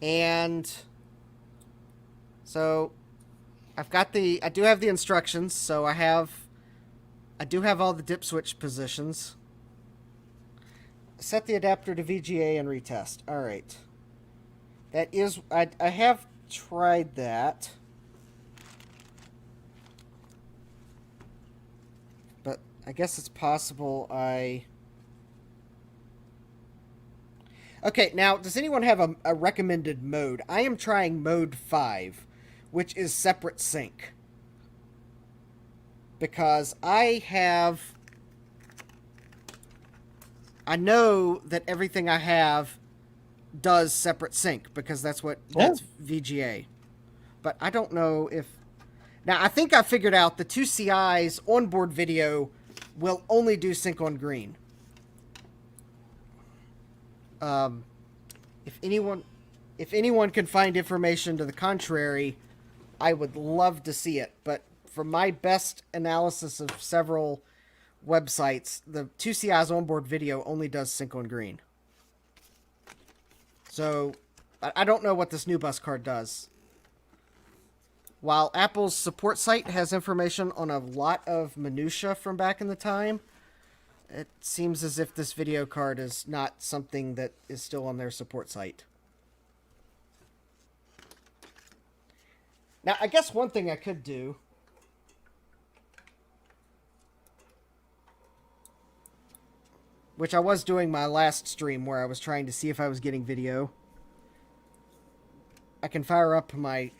And so I do have the instructions, so I do have all the dip switch positions. Set the adapter to VGA and retest. All right. That is, I have tried that. But I guess it's possible Okay, now, does anyone have a recommended mode? I am trying mode 5, which is separate sync. Because I know that everything I have does separate sync, because that's VGA. But I don't know if... Now, I think I figured out the 2CI's onboard video will only do sync on green. If anyone can find information to the contrary, I would love to see it. But from my best analysis of several websites, the 2CI's onboard video only does sync on green. So, I don't know what this new bus card does. While Apple's support site has information on a lot of minutia from back in the time, it seems as if this video card is not something that is still on their support site. Now, I guess one thing I could do... which I was doing my last stream where I was trying to see if I was getting video. I can fire up my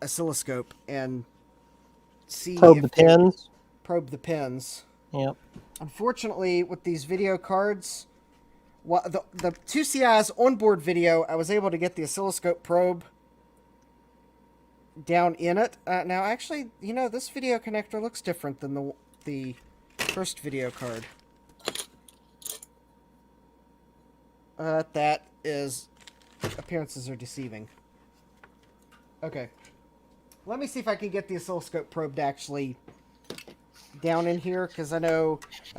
oscilloscope and see Probe the pins. Probe the pins. Yep. Unfortunately, with these video cards, the 2CI's onboard video, I was able to get the oscilloscope probe down in it. Now, actually, you know, this video connector looks different than the first video card. That is... appearances are deceiving. Okay. Let me see if I can get the oscilloscope probe to actually down in here, because I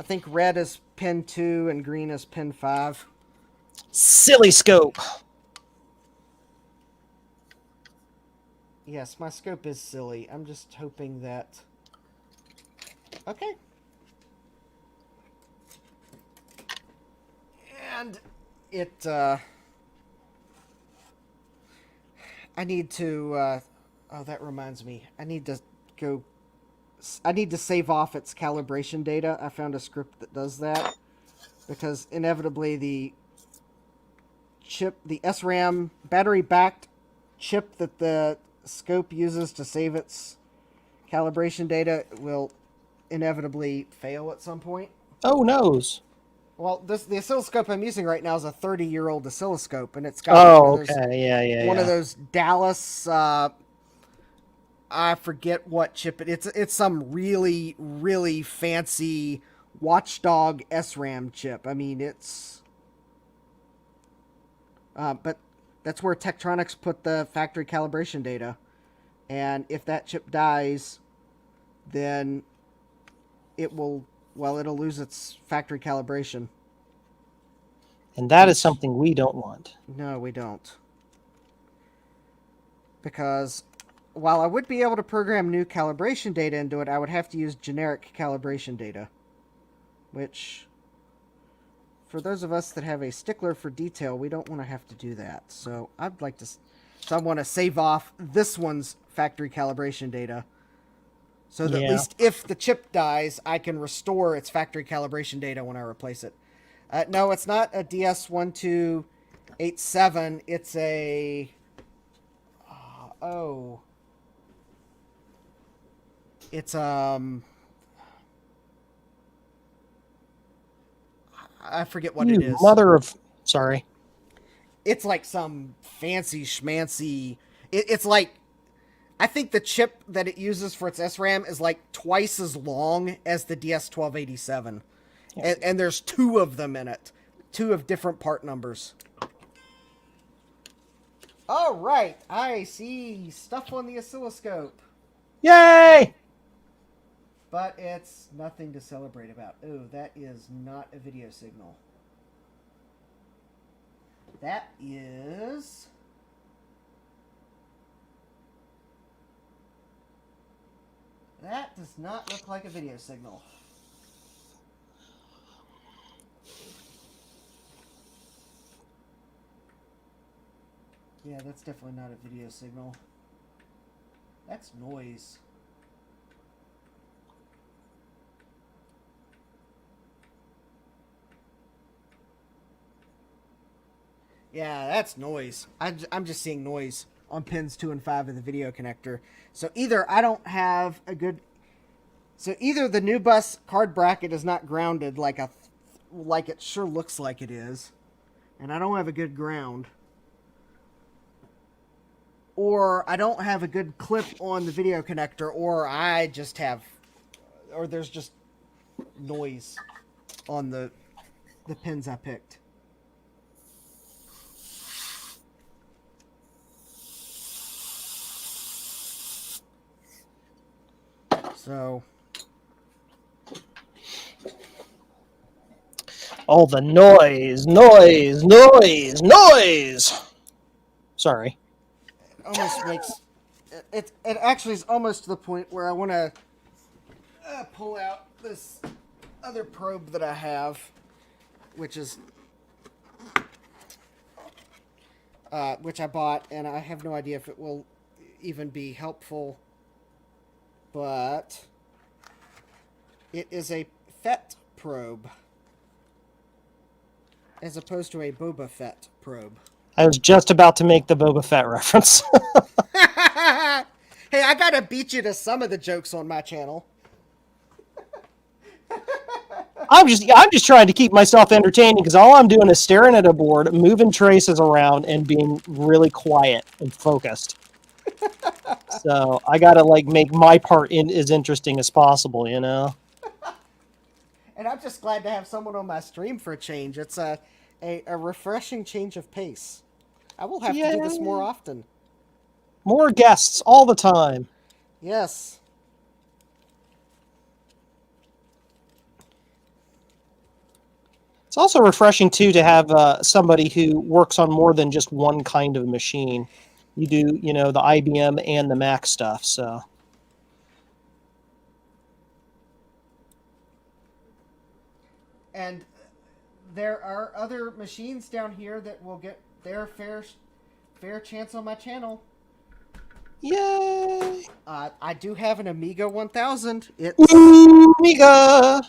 think red is pin 2 and green is pin 5. Silly scope. Yes, my scope is silly. I'm just hoping that... Okay. And it, I need to, oh, that reminds me. I need to save off its calibration data. I found a script that does that. Because inevitably the SRAM battery-backed chip that the scope uses to save its calibration data will inevitably fail at some point. Oh, noes. Well, the oscilloscope I'm using right now is a 30-year-old oscilloscope, and it's got Oh, okay. Yeah. one of those Dallas. I forget what chip it's some really really fancy Watchdog SRAM chip. I mean, it's but that's where Tektronix put the factory calibration data, and if that chip dies, then it'll lose its factory calibration. And that is something we don't want. No, we don't. Because while I would be able to program new calibration data into it, I would have to use generic calibration data. Which, for those of us that have a stickler for detail, we don't want to have to do that. So I want to save off this one's factory calibration data. So that at least if the chip dies, I can restore its factory calibration data when I replace it. No, it's not a DS1287. It's a... It's, I forget what it is. Sorry. It's like some fancy schmancy... It's like... I think the chip that it uses for its SRAM is like twice as long as the DS1287. Yeah. And there's two of them in it. Two of different part numbers. All right. I see stuff on the oscilloscope. Yay! But it's nothing to celebrate about. Oh, that is not a video signal. That is... That does not look like a video signal. Yeah, that's definitely not a video signal. That's noise. Yeah, that's noise. I'm just seeing noise on pins 2 and 5 of the video connector. So either I don't have a good... So either the new bus card bracket is not grounded like it sure looks like it is, and I don't have a good ground, or I don't have a good clip on the video connector, or I just have... Or there's just noise on the pins I picked. So... All the noise. Sorry. It almost makes... It actually is almost to the point where I want to pull out this other probe that I have, which is... which I bought, and I have no idea if it will even be helpful, but it is a FET probe, as opposed to a Boba Fett probe. I was just about to make the Boba Fett reference. Hey, I gotta beat you to some of the jokes on my channel. I'm just trying to keep myself entertaining because all I'm doing is staring at a board, moving traces around, and being really quiet and focused. So I gotta make my part as interesting as possible, you know. And I'm just glad to have someone on my stream for a change. It's a refreshing change of pace. I will have to do this more often. More guests all the time. Yes. It's also refreshing, too, to have somebody who works on more than just one kind of machine. You do, the IBM and the Mac stuff, so... And there are other machines down here that will get their fair chance on my channel. Yay! I do have an Amiga 1000. Amiga!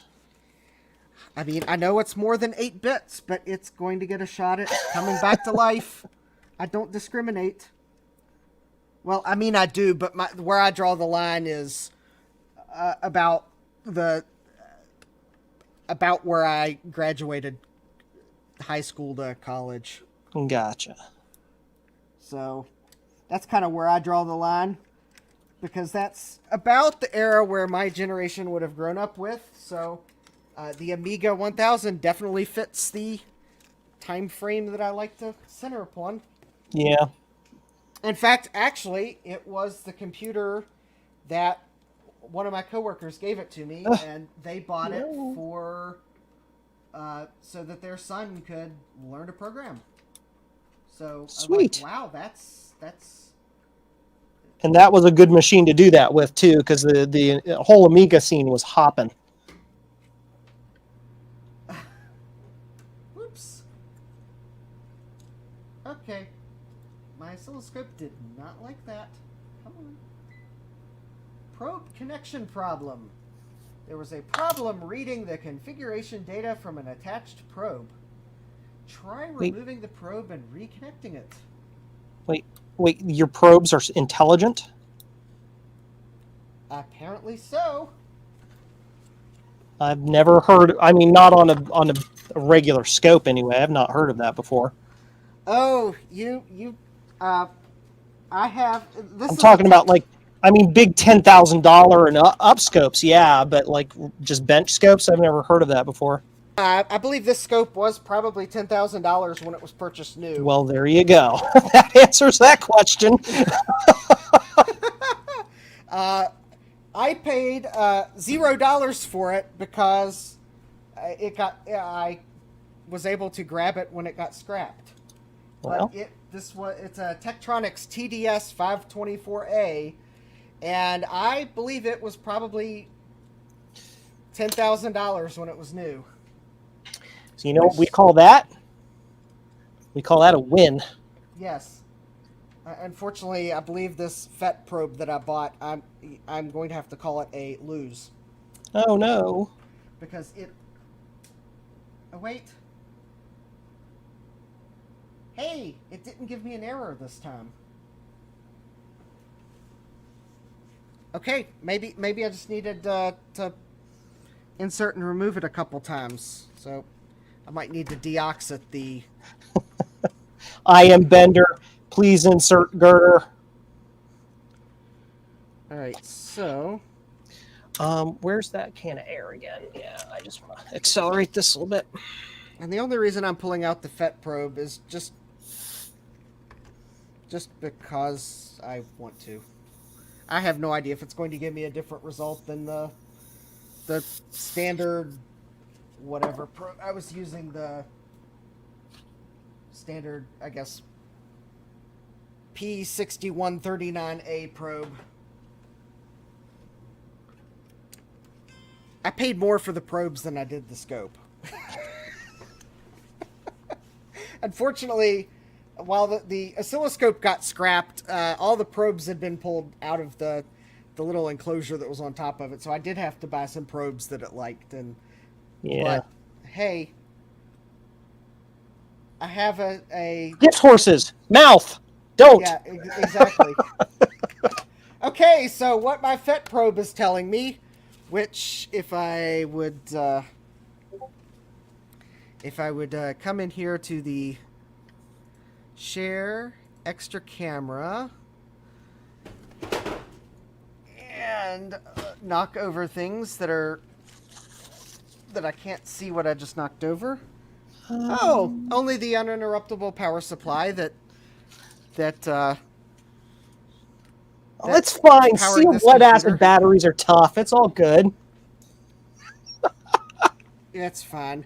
I mean, I know it's more than 8 bits, but it's going to get a shot at coming back to life. I don't discriminate. Well, I mean, I do, but where I draw the line is about where I graduated high school to college. Gotcha. So that's kind of where I draw the line, because that's about the era where my generation would have grown up with. So the Amiga 1000 definitely fits the time frame that I like to center upon. Yeah. In fact, actually, it was the computer that one of my coworkers gave it to me, and they bought it for so that their son could learn to program. So Sweet. I was like, wow, that's And that was a good machine to do that with too, because the whole Amiga scene was hopping. Whoops. Okay. My oscilloscope did not like that. Come on. Probe connection problem. There was a problem reading the configuration data from an attached probe. Try removing the probe and reconnecting it. Wait, your probes are intelligent? Apparently so. I've never heard. I mean, not on a regular scope anyway. I've not heard of that before. Oh, I have. I'm talking about big $10,000 and up scopes, yeah, but like just bench scopes, I've never heard of that before. I believe this scope was probably $10,000 when it was purchased new. Well, there you go. That answers that question. I paid $0 for it because I was able to grab it when it got scrapped. Well, But it's a Tektronix TDS 524A, and I believe it was probably $10,000 when it was new. so you know what we call that? We call that a win. Yes. Unfortunately, I believe this FET probe that I bought, I'm going to have to call it a lose. Oh no. Because it... Oh, wait. Hey, it didn't give me an error this time. Okay, maybe I just needed to insert and remove it a couple times. So I might need to deoxit the... I am Bender. Please insert girder. Alright, so... Where's that can of air again? Yeah, I just want to accelerate this a little bit. And the only reason I'm pulling out the FET probe is just because I want to. I have no idea if it's going to give me a different result than the standard whatever probe. I was using the standard, I guess, P6139A probe. I paid more for the probes than I did the scope. Unfortunately, while the oscilloscope got scrapped, all the probes had been pulled out of the little enclosure that was on top of it, so I did have to buy some probes that it liked. And Yeah. But, hey, I have a Gift horses. Mouth. Don't. Yeah, exactly. Okay, so what my FET probe is telling me, which if I would come in here to the share extra camera and knock over things that I can't see what I just knocked over. Oh, only the uninterruptible power supply that it's fine. powering Sealed this lead computer. acid batteries are tough. It's all good. That's fine.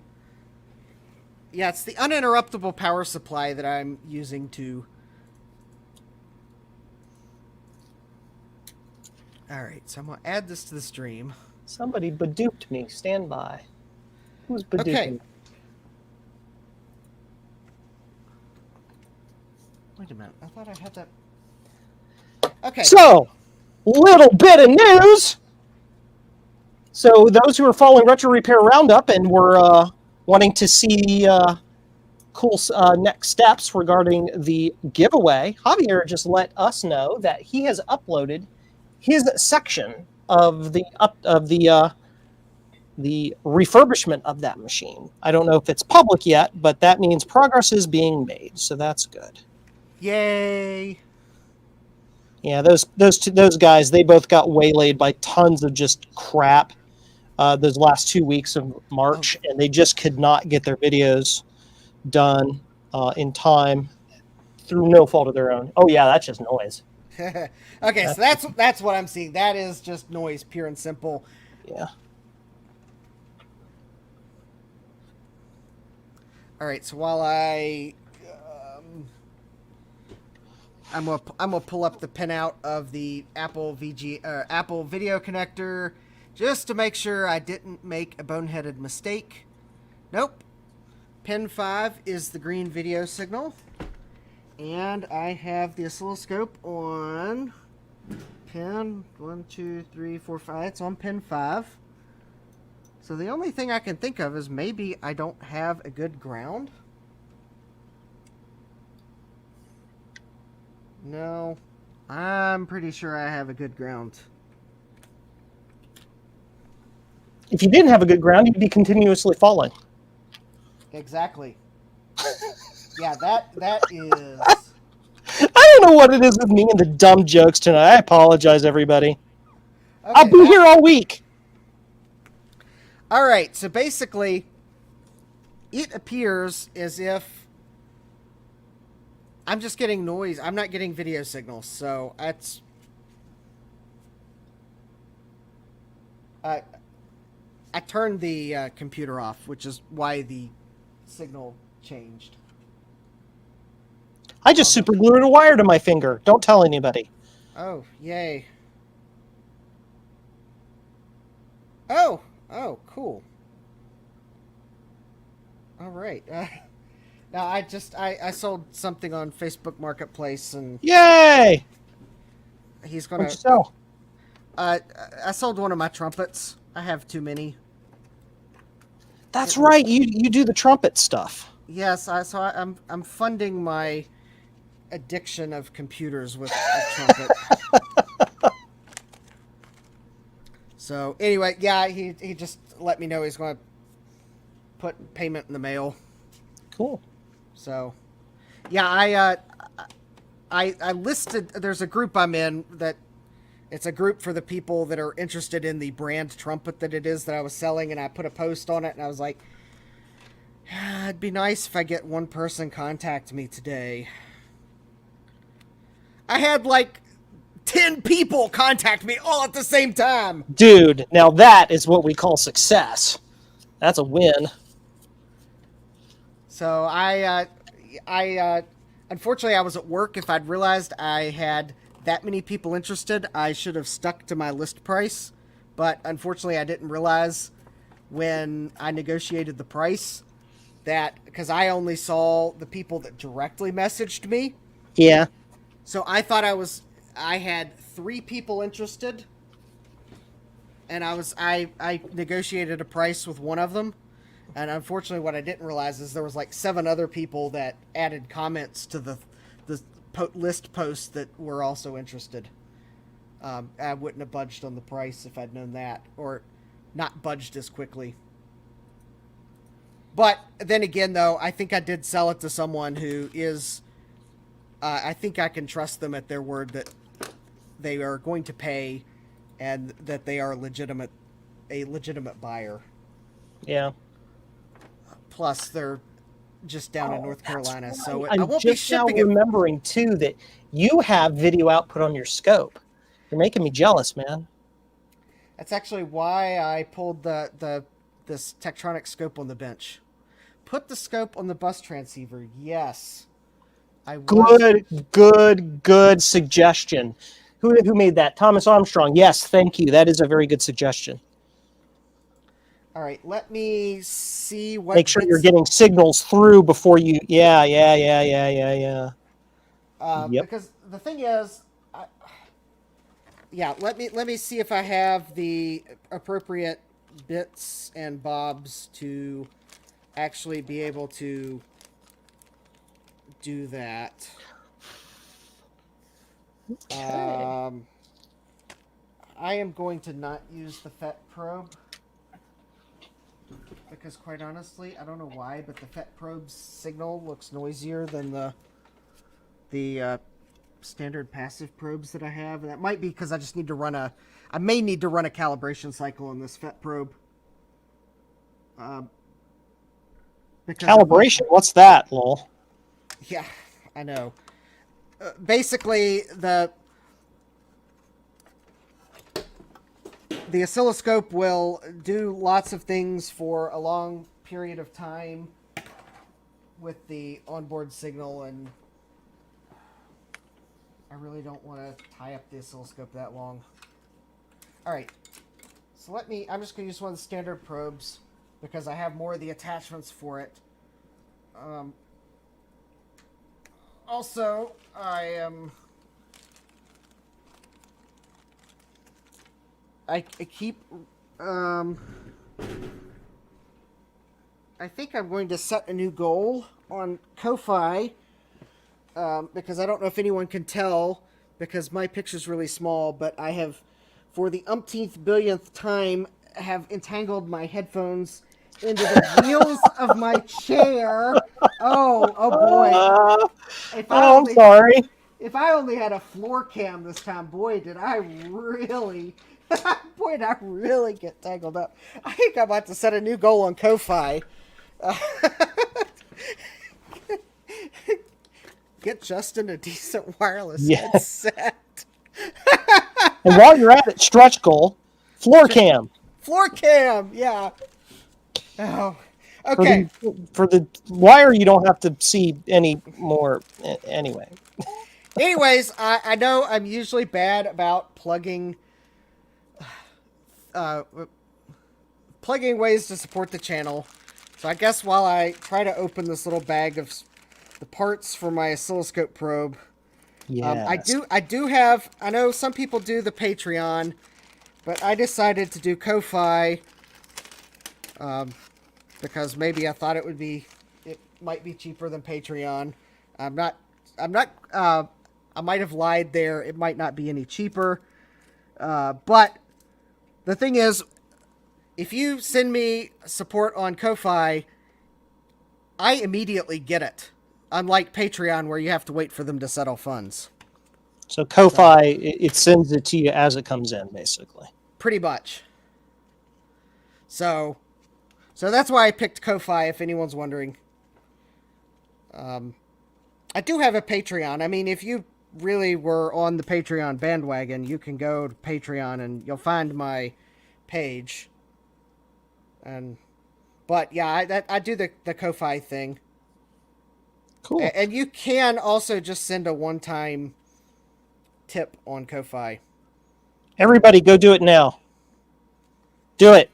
Yeah, it's the uninterruptible power supply that I'm using to... Alright, so I'm going to add this to the stream. Somebody beduped me. Stand by. Who's beduping Okay. me? Wait a minute, I thought I had that... Okay. So, little bit of news. So, those who are following Retro Repair Roundup and were wanting to see cool next steps regarding the giveaway, Javier just let us know that he has uploaded his section of the refurbishment of that machine. I don't know if it's public yet, but that means progress is being made, so that's good. Yay! Yeah, those guys, they both got waylaid by tons of just crap those last 2 weeks of March, and they just could not get their videos done in time through no fault of their own. Oh yeah, that's just noise. Okay, so that's what I'm seeing. That is just noise, pure and simple. Yeah. All right, so while I'm gonna pull up the pinout of the Apple Video Connector just to make sure I didn't make a boneheaded mistake. Nope. Pin 5 is the green video signal, and I have the oscilloscope on pin 1, 2, 3, 4, 5. It's on pin 5. So the only thing I can think of is maybe I don't have a good ground. No, I'm pretty sure I have a good ground. If you didn't have a good ground, you'd be continuously falling. Exactly. Yeah, that is... I don't know what it is with me and the dumb jokes tonight. I apologize, everybody. Okay, I'll be here all week. All right, so basically, it appears as if I'm just getting noise. I'm not getting video signals, so that's... I turned the computer off, which is why the signal changed. I just super glued a wire to my finger. Don't tell anybody. Oh, yay. Oh, cool. All right. Now, I sold something on Facebook Marketplace, and Yay! he's going What'd you sell? I sold one of my trumpets. I have too many. That's right. You do the trumpet stuff. Yes, I'm funding my addiction of computers with a trumpet. So anyway, yeah, he just let me know he's going to put payment in the mail. Cool. So, yeah, I listed. There's a group I'm in that it's a group for the people that are interested in the brand trumpet that it is that I was selling, and I put a post on it, and I was like, it'd be nice if I get one person contact me today. I had like 10 people contact me all at the same time. Dude, now that is what we call success. That's a win. So I unfortunately I was at work. If I'd realized I had that many people interested, I should have stuck to my list price. But unfortunately, I didn't realize when I negotiated the price that, because I only saw the people that directly messaged me. Yeah. So I thought I had 3 people interested, and I negotiated a price with one of them. And unfortunately, what I didn't realize is there was like 7 other people that added comments to the list posts that were also interested. I wouldn't have budged on the price if I'd known that, or not budged as quickly. But then again, though, I think I did sell it to someone who is... I think I can trust them at their word that they are going to pay and that they are a legitimate buyer. Yeah. Plus, they're just down in North Carolina, right. so I I'm won't be just shipping now it. remembering, too, that you have video output on your scope. You're making me jealous, man. That's actually why I pulled this Tektronix scope on the bench. Put the scope on the bus transceiver. Yes. Good suggestion. Who made that? Thomas Armstrong. Yes, thank you. That is a very good suggestion. All right, let me see what... Make sure you're getting signals through before you... Yeah. Yep. Because the thing is... let me see if I have the appropriate bits and bobs to actually be able to do that. Okay. I am going to not use the FET probe. Because quite honestly, I don't know why, but the FET probe's signal looks noisier than the standard passive probes that I have. And that might be because I just need to run I may need to run a calibration cycle on this FET probe. Calibration? What's that, lol? Yeah, I know. Basically, the oscilloscope will do lots of things for a long period of time with the onboard signal, and I really don't want to tie up the oscilloscope that long. Alright, so I'm just going to use one of the standard probes because I have more of the attachments for it. Also, I keep, I think I'm going to set a new goal on Ko-Fi, because I don't know if anyone can tell, because my picture's really small, but I have, for the umpteenth billionth time, have entangled my headphones into the wheels of my chair. Oh boy. I'm sorry. If I only had a floor cam this time, boy, did I really get tangled up. I think I'm about to set a new goal on Ko-Fi. Get Justin a decent wireless headset. And while you're at it, stretch goal, floor cam. Floor cam, yeah. Oh, okay. For the wire, you don't have to see any more anyway. Anyways, I know I'm usually bad about plugging ways to support the channel. So I guess while I try to open this little bag of the parts for my oscilloscope probe, I do have, I know some people do the Patreon, but I decided to do Ko-Fi, because maybe I thought it might be cheaper than Patreon. I might have lied there. It might not be any cheaper. But the thing is, if you send me support on Ko-Fi, I immediately get it. Unlike Patreon, where you have to wait for them to settle funds. So Ko-Fi, it sends it to you as it comes in, basically. Pretty much. So that's why I picked Ko-Fi, if anyone's wondering. I do have a Patreon. I mean, if you really were on the Patreon bandwagon, you can go to Patreon and you'll find my page. But yeah, I do the Ko-Fi thing. Cool. And you can also just send a one-time tip on Ko-Fi. Everybody, go do it now. Do it.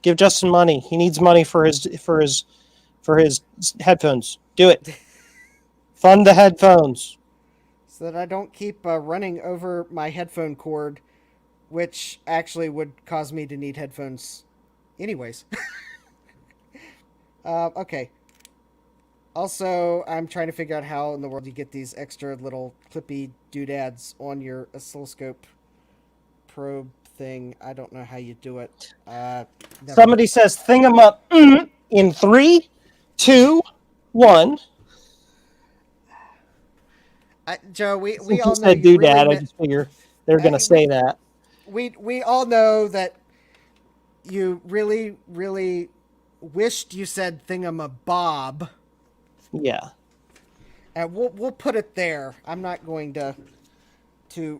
Give Justin money. He needs money for his headphones. Do it. Fund the headphones. So that I don't keep running over my headphone cord, which actually would cause me to need headphones anyways. Okay. Also, I'm trying to figure out how in the world you get these extra little clippy doodads on your oscilloscope probe thing. I don't know how you do it. Somebody says thing 'em up in 3, 2, 1. Joe, we all know said you doodad. really I just figure they're going to say that. We all know that you really, really wished you said thingamabob. Yeah. And we'll put it there. I'm not going to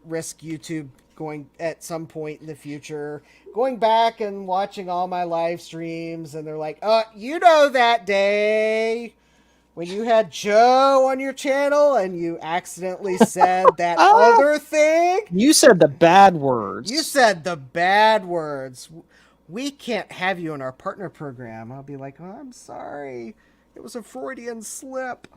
risk YouTube going at some point in the future, going back and watching all my live streams, and they're like, you know that day when you had Joe on your channel and you accidentally said that other thing? You said the bad words. You said the bad words. We can't have you in our partner program. I'll be like, I'm sorry. It was a Freudian slip.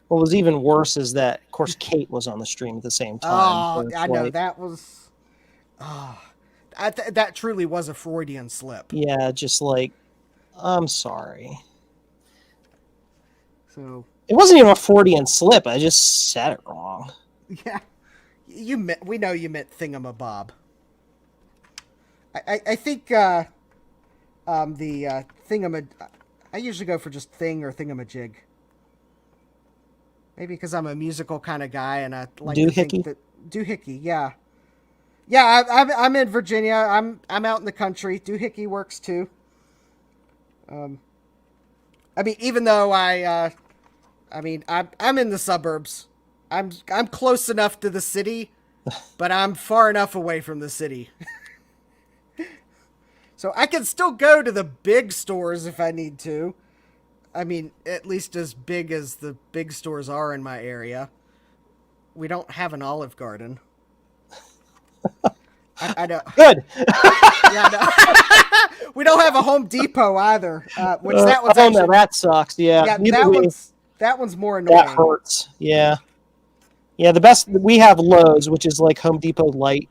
What was even worse is that, of course, Kate was on the stream at the same time. Oh, I know. That was... that truly was a Freudian slip. Yeah, just like, I'm sorry. So... It wasn't even a Freudian slip. I just said it wrong. Yeah. we know you meant thingamabob. I think the I usually go for just thing or thingamajig. Maybe because I'm a musical kind of guy and I like to think that doohickey, yeah. Yeah, I'm in Virginia. I'm out in the country. Doohickey works too. I mean, even though I'm in the suburbs. I'm close enough to the city, but I'm far enough away from the city. So I can still go to the big stores if I need to. I mean, at least as big as the big stores are in my area. We don't have an Olive Garden. I know. Good. Yeah, no. We don't have a Home Depot either. Which that one's actually... no, that sucks. Yeah. That one's more annoying. That hurts. Yeah. Yeah, the best... We have Lowe's, which is like Home Depot light.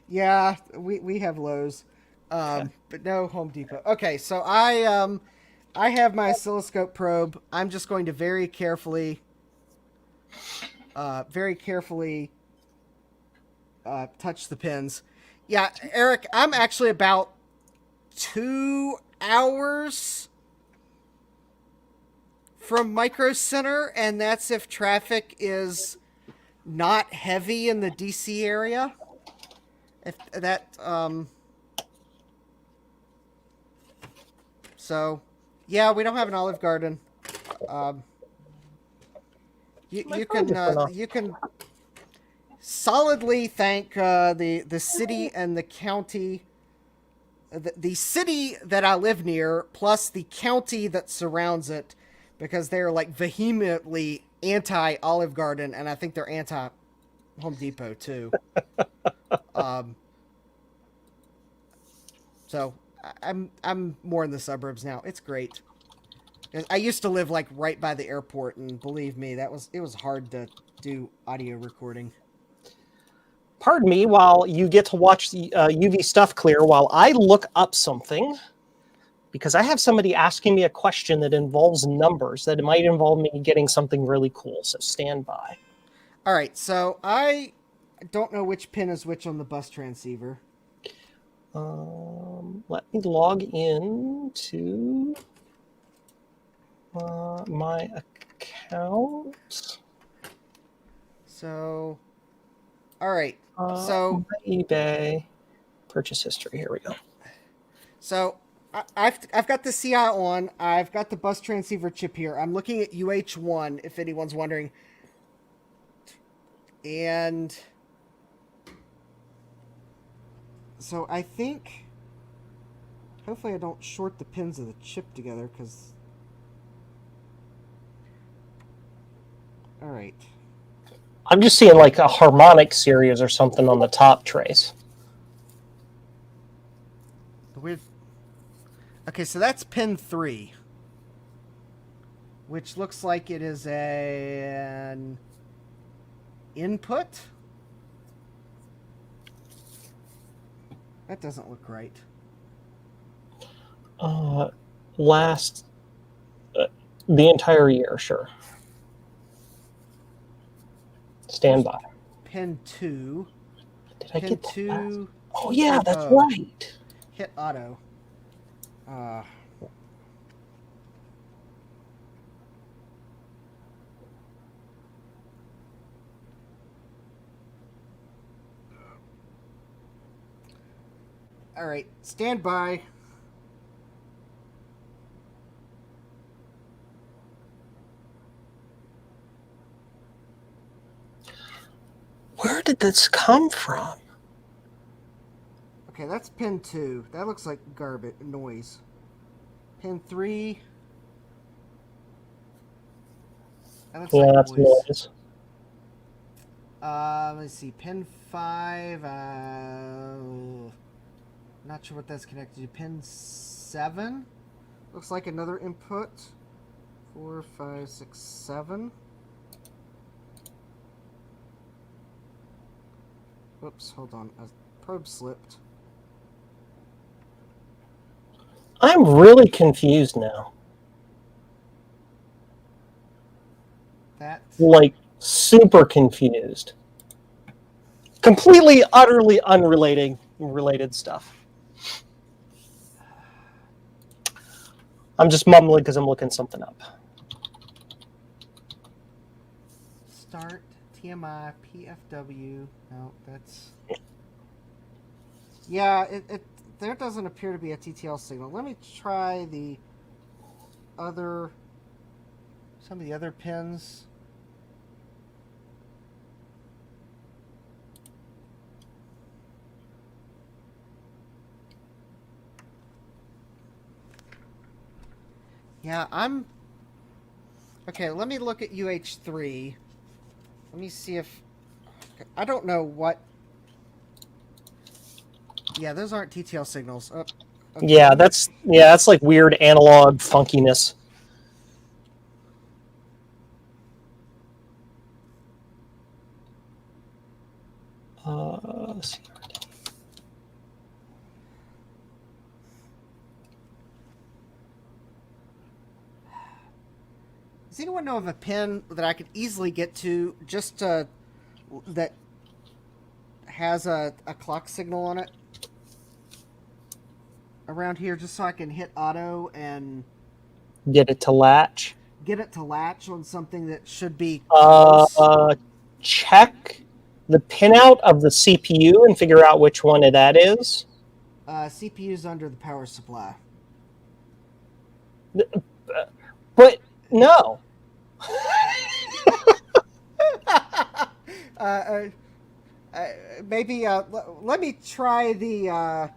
Yeah, we have Lowe's. But no Home Depot. Okay, so I have my oscilloscope probe. I'm just going to very carefully touch the pins. Yeah, Eric, I'm actually about 2 hours from Micro Center, and that's if traffic is not heavy in the DC area. If that, so, yeah, we don't have an Olive Garden. You can solidly thank the city and the county, the city that I live near, plus the county that surrounds it, because they're like vehemently anti Olive Garden, and I think they're anti Home Depot too. So I'm more in the suburbs now. It's great. I used to live like right by the airport, and believe me, it was hard to do audio recording. Pardon me while you get to watch the UV stuff clear while I look up something, because I have somebody asking me a question that involves numbers that might involve me getting something really cool. So stand by. All right. So I don't know which pin is which on the bus transceiver. Let me log in to my account. So, all right. So eBay purchase history. Here we go. So I've got the CI on. I've got the bus transceiver chip here. I'm looking at UH1 if anyone's wondering. And so I think, hopefully I don't short the pins of the chip together, because, all right. I'm just seeing like a harmonic series or something on the top trace. Okay, so that's pin 3, which looks like it is an input. That doesn't look right. Last the entire year, sure. Stand by. Pin 2. Did I get that? 2? Oh yeah, that's right. Hit auto. All right, stand by. Where did this come from? Okay, that's pin 2. That looks like garbage noise. Pin 3. That looks like that's noise. Let's see. Pin 5. Not sure what that's connected to. Pin 7. Looks like another input. 4, 5, 6, 7. Whoops, hold on. A probe slipped. I'm really confused now. That's... Like, Super confused. Completely, utterly related stuff. I'm just mumbling because I'm looking something up. Start TMI PFW. No, that's. Yeah, there doesn't appear to be a TTL signal. Let me try the other. Some of the other pins. Yeah, I'm. Okay, let me look at UH3. Let me see if. I don't know what. Yeah, those aren't TTL signals. Oh, okay, Yeah, that's like weird analog funkiness. Let's see. Does anyone know of a pin that I could easily get to just that has a clock signal on it around here, just so I can hit auto and Get it to latch. get it to latch on something that should be close? Check the pinout of the CPU and figure out which one that is. CPU's under the power supply. But no. Maybe let me try the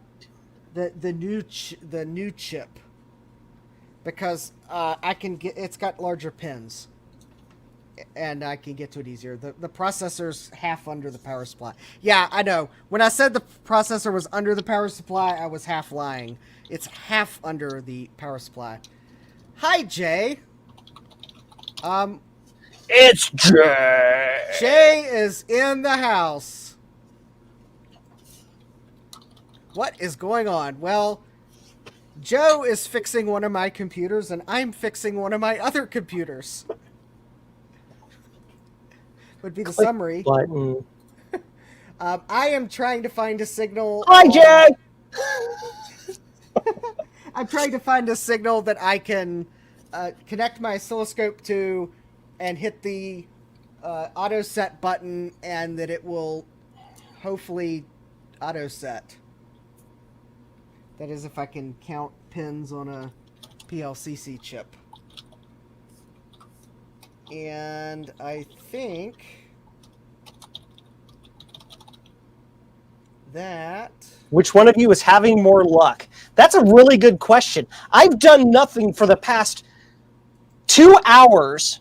new chip, because I can get, it's got larger pins and I can get to it easier. The processor's half under the power supply. Yeah, I know. When I said the processor was under the power supply, I was half lying. It's half under the power supply. Hi, Jay. It's Jay. Jay is in the house. What is going on? Well, Joe is fixing one of my computers and I'm fixing one of my other computers. Would be the summary. Button. I am trying to find a signal. Hi, Jay. I'm trying to find a signal that I can connect my oscilloscope to and hit the auto set button, and that it will hopefully auto set. That is, if I can count pins on a PLCC chip. And I think that... Which one of you is having more luck? That's a really good question. I've done nothing for the past 2 hours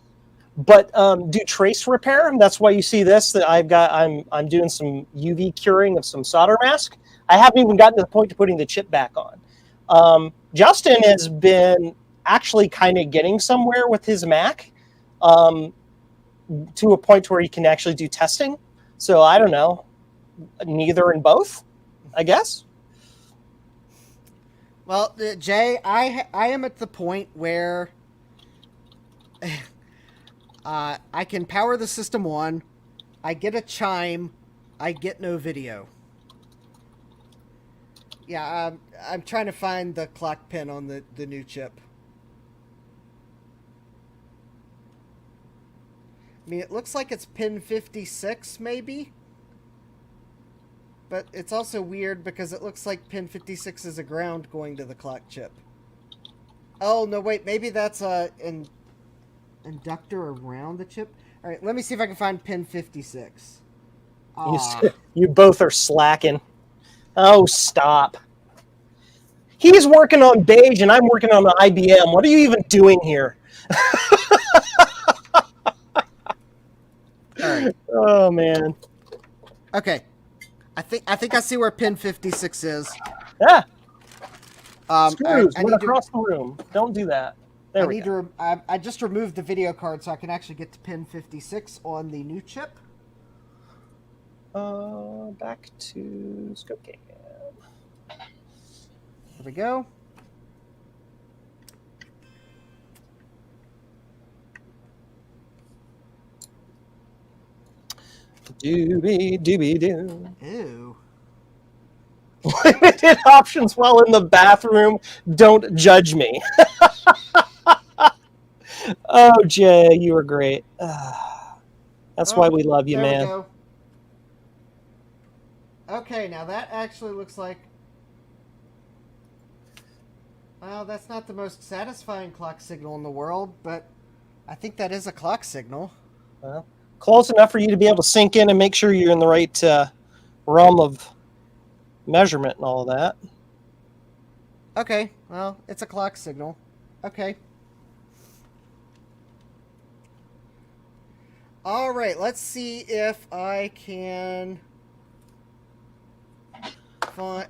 but do trace repair. That's why you see this. That I'm doing some UV curing of some solder mask. I haven't even gotten to the point to putting the chip back on. Justin has been actually kind of getting somewhere with his Mac, to a point where he can actually do testing. So I don't know, neither and both, I guess. Well, Jay, I am at the point where I can power the system on, I get a chime, I get no video. Yeah, I'm trying to find the clock pin on the new chip. I mean, it looks like it's pin 56, maybe? But it's also weird because it looks like pin 56 is a ground going to the clock chip. Oh, no, wait, maybe that's an inductor around the chip? All right, let me see if I can find pin 56. You both are slacking. Oh, stop. He's working on beige and I'm working on the IBM. What are you even doing here? All right. Oh, man. Okay. I think I see where pin 56 is. Yeah. Screws, went across the room. Don't do that. There we go. I just removed the video card so I can actually get to pin 56 on the new chip. Back to ScopeCam. There we go. Doobie doobie doo. Ew. Limited options while in the bathroom. Don't judge me. Oh, Jay, you were great. That's why Oh, we love you, there we man. go. Okay, now that actually looks like... Well, that's not the most satisfying clock signal in the world, but I think that is a clock signal. Well, close enough for you to be able to sink in and make sure you're in the right realm of measurement and all that. Okay, well, it's a clock signal. Okay. All right, let's see if I can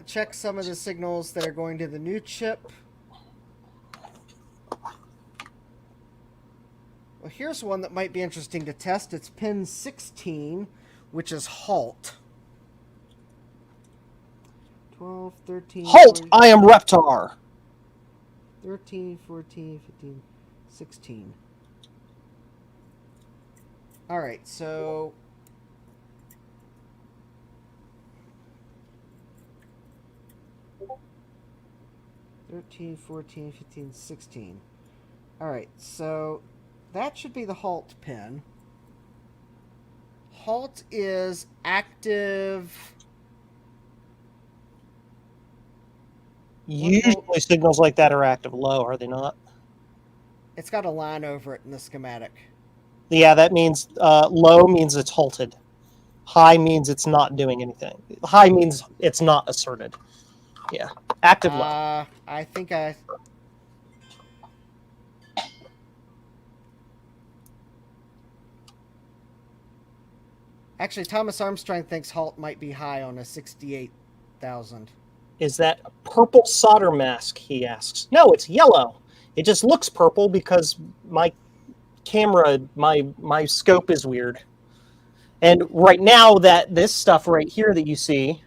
check some of the signals that are going to the new chip. Well, here's one that might be interesting to test. It's pin 16, which is halt. 12, 13, Halt! 14, I am Reptar. 13, 14, 15, 16. All right, so... "13, 14, 15, 16. All right, so that should be the halt pin. Halt is active... Usually signals like that are active low, are they not? It's got a line over it in the schematic. Yeah, that means low means it's halted. High means it's not doing anything. High means it's not asserted. Yeah, active low. I think I... Actually, Thomas Armstrong thinks halt might be high on a 68,000. Is that a purple solder mask, he asks. No, it's yellow. It just looks purple because my camera, my scope is weird. And right now, this stuff right here that you see,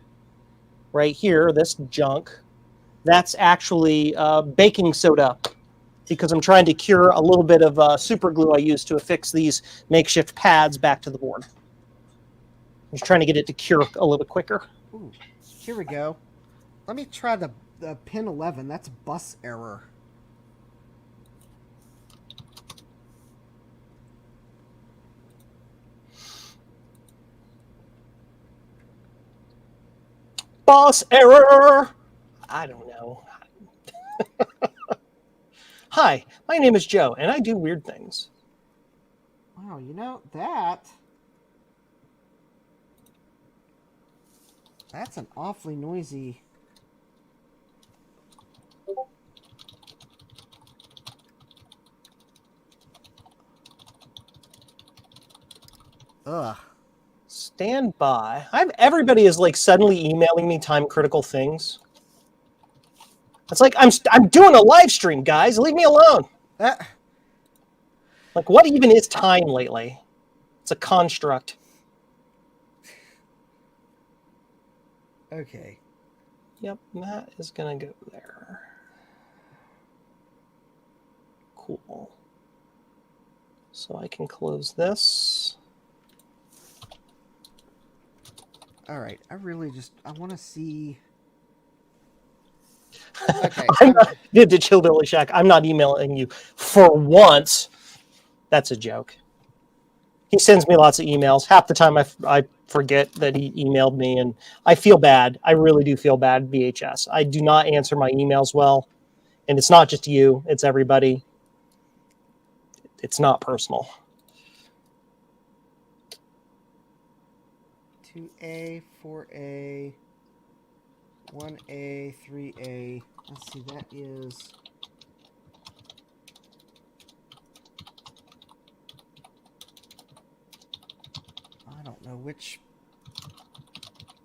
right here, this junk, that's actually baking soda, because I'm trying to cure a little bit of super glue I used to affix these makeshift pads back to the board. I'm just trying to get it to cure a little bit quicker. Ooh, here we go. Let me try the pin 11. That's bus error. Boss error! I don't know. Hi, my name is Joe, and I do weird things. Wow, you know, that's an awfully noisy... Ugh. Stand by. Everybody is like suddenly emailing me time critical things. It's like I'm doing a live stream, guys. Leave me alone. Like, what even is time lately? It's a construct. Okay. Yep, that is gonna go there. Cool. So I can close this. All right. I want to see... Okay. Did the Chillbilly Shack? I'm not emailing you for once. That's a joke. He sends me lots of emails. Half the time I forget that he emailed me, and I feel bad. I really do feel bad, VHS. I do not answer my emails well, and it's not just you. It's everybody. It's not personal. 2A, 4A, 1A, 3A. Let's see, that is... I don't know which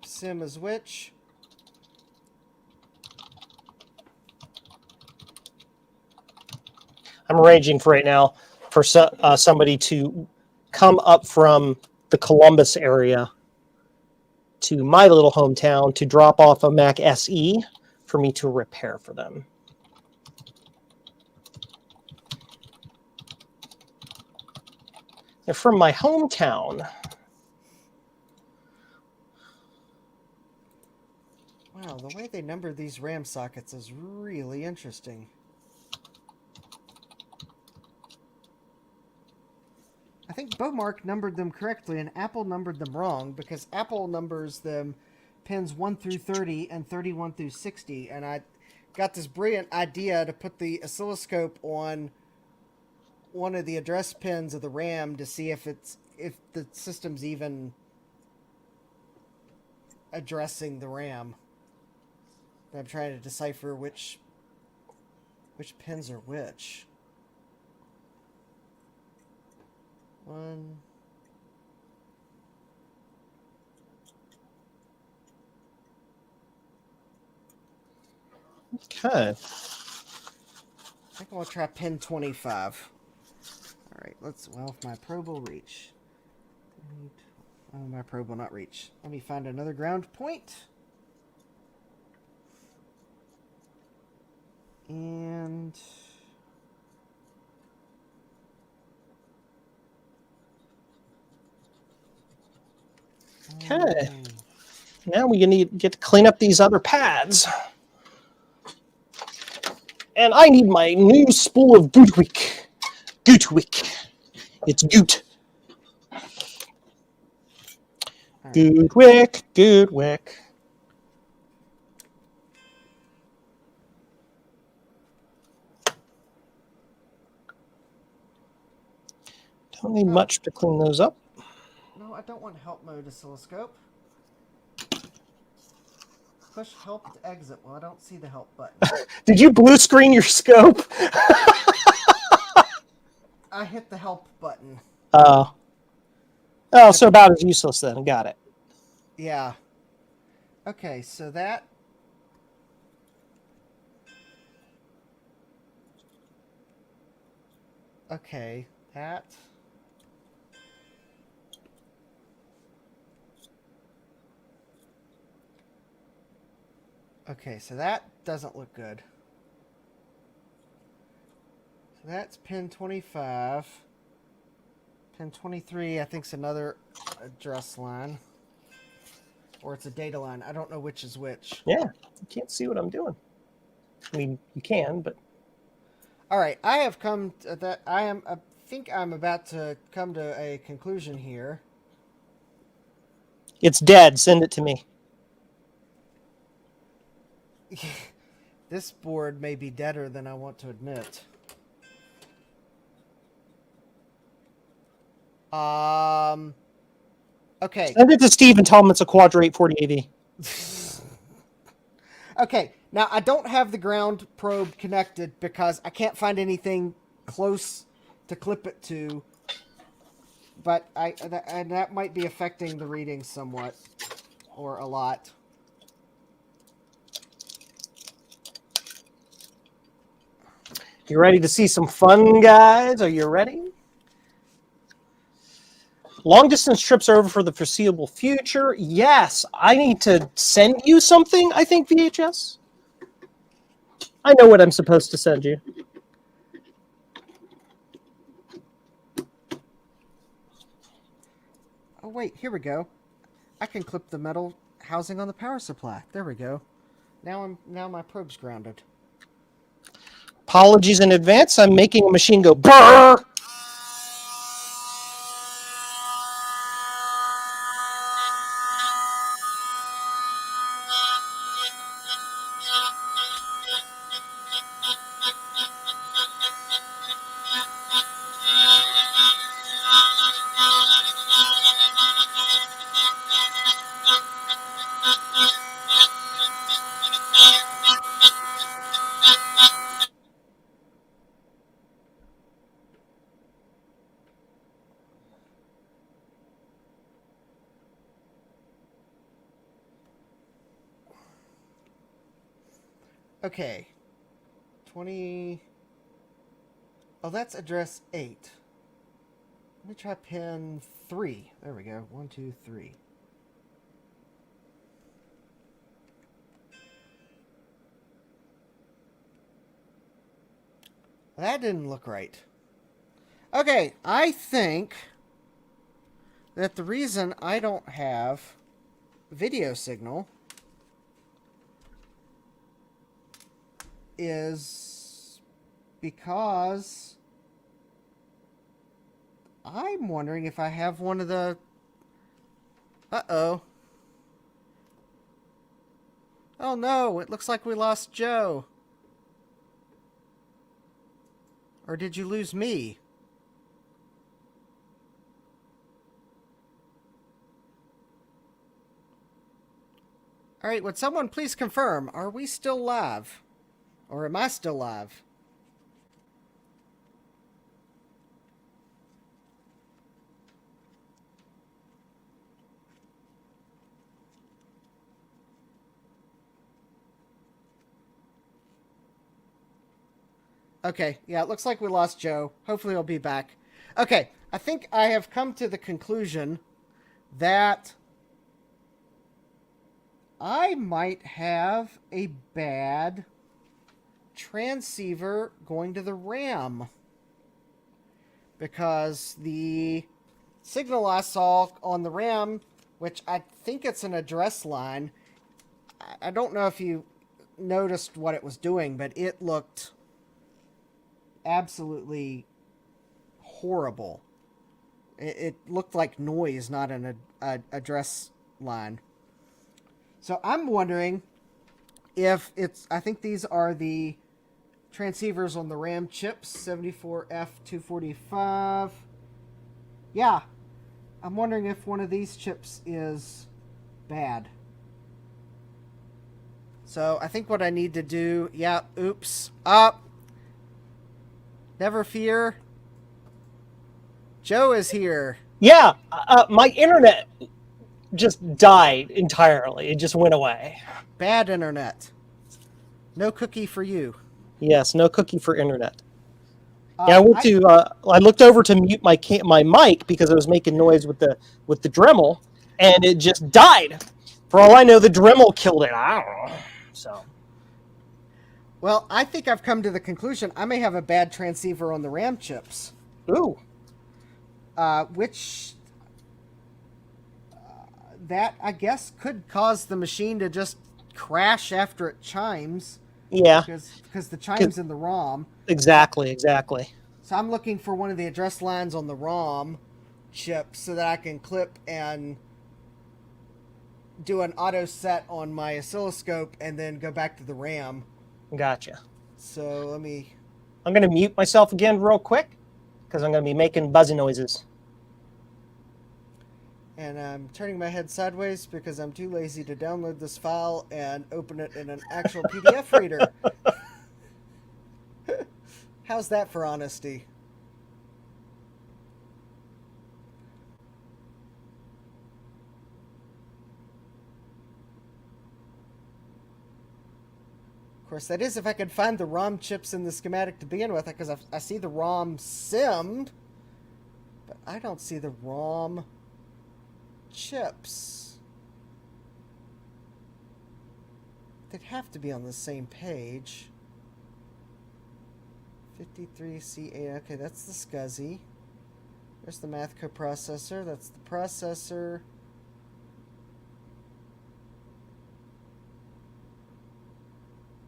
sim is which. I'm arranging for right now for somebody to come up from the Columbus area to my little hometown to drop off a Mac SE for me to repair for them. They're from my hometown. Wow, the way they number these RAM sockets is really interesting. I think Beaumark numbered them correctly and Apple numbered them wrong, because Apple numbers them pins 1 through 30 and 31 through 60, and I got this brilliant idea to put the oscilloscope on one of the address pins of the RAM to see if the system's even addressing the RAM. I'm trying to decipher which pins are which. One. Okay. I think I'm gonna try pin 25. All right, well, if my probe will reach. Oh, my probe will not reach. Let me find another ground point. And Okay. Now we need to get to clean up these other pads. And I need my new spool of Gootwick. Gootwick. It's Goot. right. Gootwick. Gootwick. Don't need much to clean those up. No, I don't want help mode oscilloscope. Push help to exit. Well, I don't see the help button. Did you blue screen your scope? I hit the help button. Oh, so about as useless then. Got it. Yeah. Okay, so that... Okay, that... Okay, so that doesn't look good. So that's pin 25. Pin 23, I think, is another address line. Or it's a data line. I don't know which is which. Yeah, you can't see what I'm doing. I mean, you can, but... All right, I have come to that. I think I'm about to come to a conclusion here. It's dead. Send it to me. This board may be deader than I want to admit. Okay. Send it to Steve and tell him it's a Quadra 840 AV. Okay, now I don't have the ground probe connected because I can't find anything close to clip it to. But that might be affecting the reading somewhat, or a lot. You ready to see some fun, guys? Are you ready? Long distance trips are over for the foreseeable future. Yes, I need to send you something, I think, VHS. I know what I'm supposed to send you. Oh, wait, here we go. I can clip the metal housing on the power supply. There we go. Now my probe's grounded. Apologies in advance. I'm making a machine go brrr. Okay. 20... Oh, that's address 8. Let me try pin 3. There we go. 1, 2, 3. That didn't look right. Okay, I think that the reason I don't have video signal is because I'm wondering if I have one of the... Uh-oh. Oh no, it looks like we lost Joe. Or did you lose me? Alright, would someone please confirm, are we still live? Or am I still live? Okay, yeah, it looks like we lost Joe. Hopefully he'll be back. Okay, I think I have come to the conclusion that I might have a bad transceiver going to the RAM. Because the signal I saw on the RAM, which I think it's an address line, I don't know if you noticed what it was doing, but it looked absolutely horrible. It looked like noise, not an address line. So I'm wondering if it's... I think these are the transceivers on the RAM chips, 74F245. Yeah, I'm wondering if one of these chips is bad. So I think what I need to do... Yeah, oops. Up. Never fear. Joe is here. Yeah, my internet just died entirely. It just went away. Bad internet. No cookie for you. Yes, no cookie for internet. Yeah, I looked over to mute my mic because it was making noise with the Dremel, and it just died. For all I know, the Dremel killed it. I don't know. So. Well, I think I've come to the conclusion I may have a bad transceiver on the RAM chips. Ooh. Which that I guess could cause the machine to just crash after it chimes. Yeah. Because the chime's in the ROM. Exactly. So I'm looking for one of the address lines on the ROM chip so that I can clip and do an auto set on my oscilloscope and then go back to the RAM. Gotcha. So let me... I'm going to mute myself again real quick because I'm going to be making buzzy noises. And I'm turning my head sideways because I'm too lazy to download this file and open it in an actual PDF reader. How's that for honesty? Of course, that is if I could find the ROM chips in the schematic to begin with, because I see the ROM simmed, but I don't see the ROM chips. They'd have to be on the same page. 53C8, okay, that's the SCSI. There's the math coprocessor, that's the processor.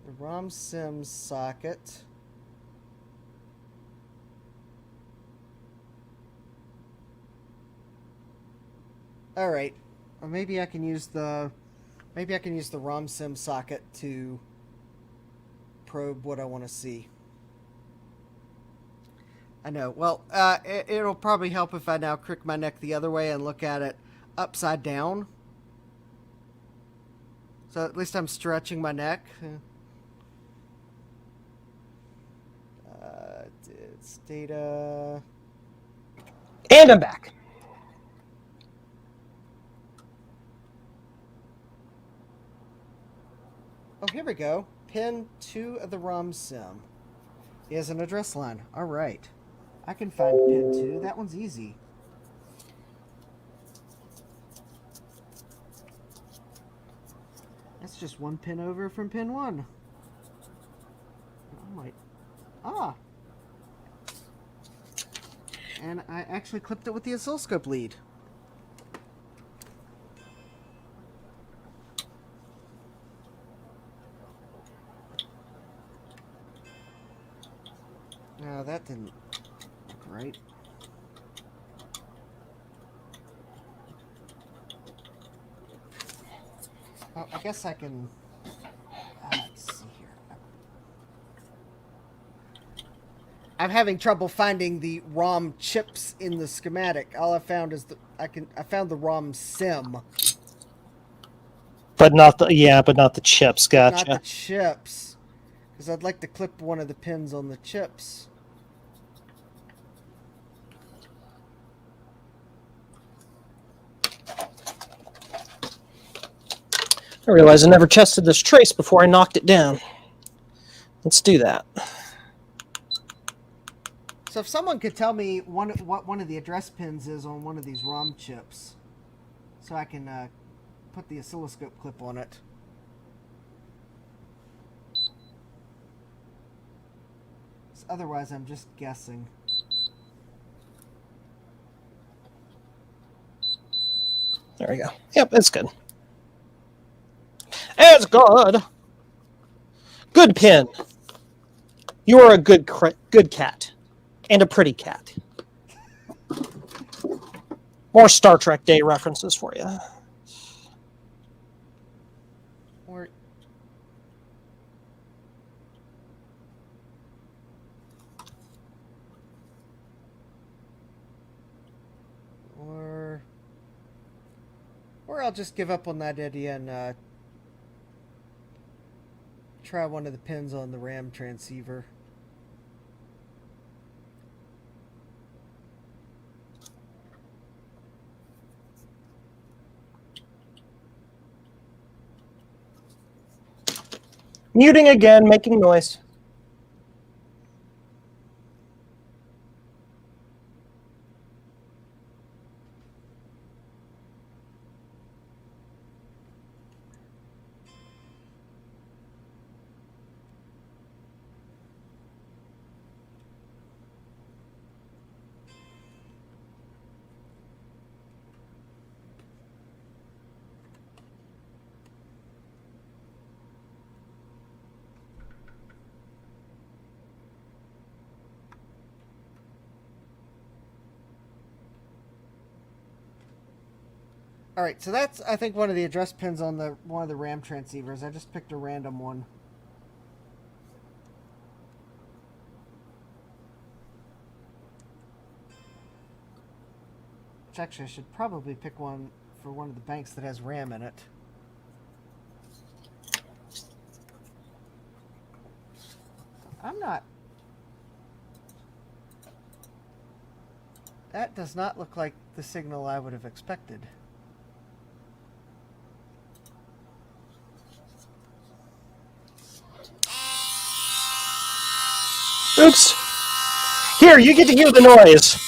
The ROM sim socket. All right, or maybe I can use the ROM sim socket to probe what I want to see. I know. Well, it'll probably help if I now crick my neck the other way and look at it upside down. So at least I'm stretching my neck. It's data. And I'm back. Oh, here we go. Pin 2 of the ROM sim is an address line. All right. I can find pin 2. That one's easy. That's just one pin over from pin 1. I might... Ah! And I actually clipped it with the oscilloscope lead. No, that didn't look right. Oh, I guess I can... let's see here. I'm having trouble finding the ROM chips in the schematic. All I found is I found the ROM sim, But not the chips. but not the Gotcha. chips. Because I'd like to clip one of the pins on the chips. I realized I never tested this trace before I knocked it down. Let's do that. So if someone could tell me what one of the address pins is on one of these ROM chips, so I can put the oscilloscope clip on it. Otherwise, I'm just guessing. There we go. Yep, it's good. It's good. Good pin. You are a good cat. And a pretty cat. More Star Trek Day references for you. Or I'll just give up on that idea and try one of the pins on the RAM transceiver. Muting again, making noise. Alright, so that's, I think, one of the address pins on one of the RAM transceivers. I just picked a random one. Which actually, I should probably pick one for one of the banks that has RAM in it. I'm not... That does not look like the signal I would have expected. Oops. Here, you get to hear the noise.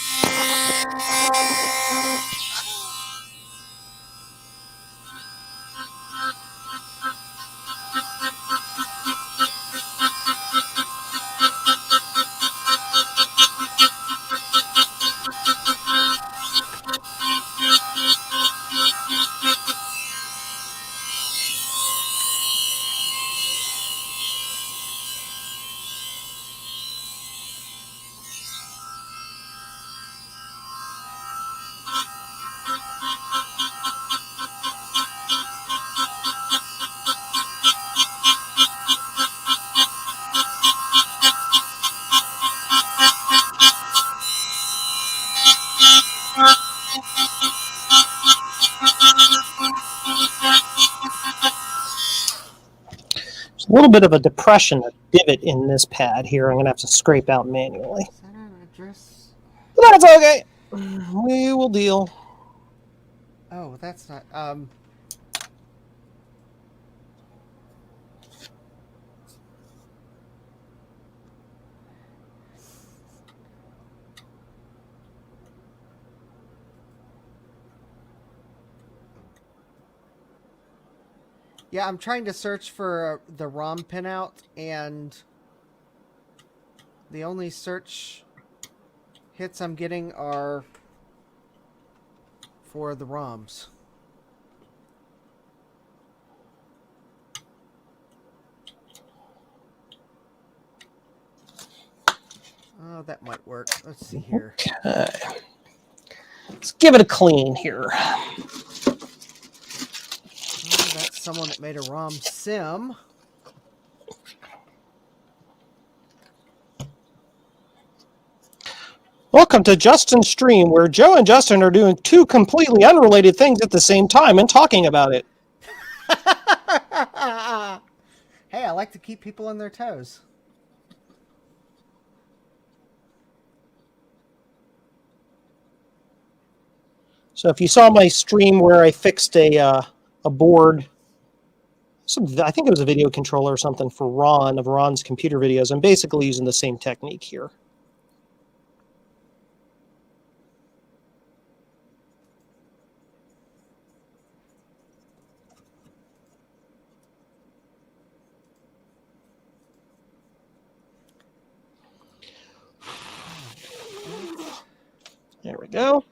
There's a little bit of a depression, a divot in this pad here. I'm going to have to scrape out manually. Is that an address? But that's okay. We will deal. Oh, that's not... Yeah, I'm trying to search for the ROM pinout, and the only search hits I'm getting are for the ROMs. Oh, that might work. Let's see here. Okay. Let's give it a clean here. Oh, that's someone that made a ROM sim. Welcome to Justin's stream, where Joe and Justin are doing two completely unrelated things at the same time and talking about it. Hey, I like to keep people on their toes. So if you saw my stream where I fixed a board, I think it was a video controller or something for Ron, of Ron's computer videos, I'm basically using the same technique here. There we go.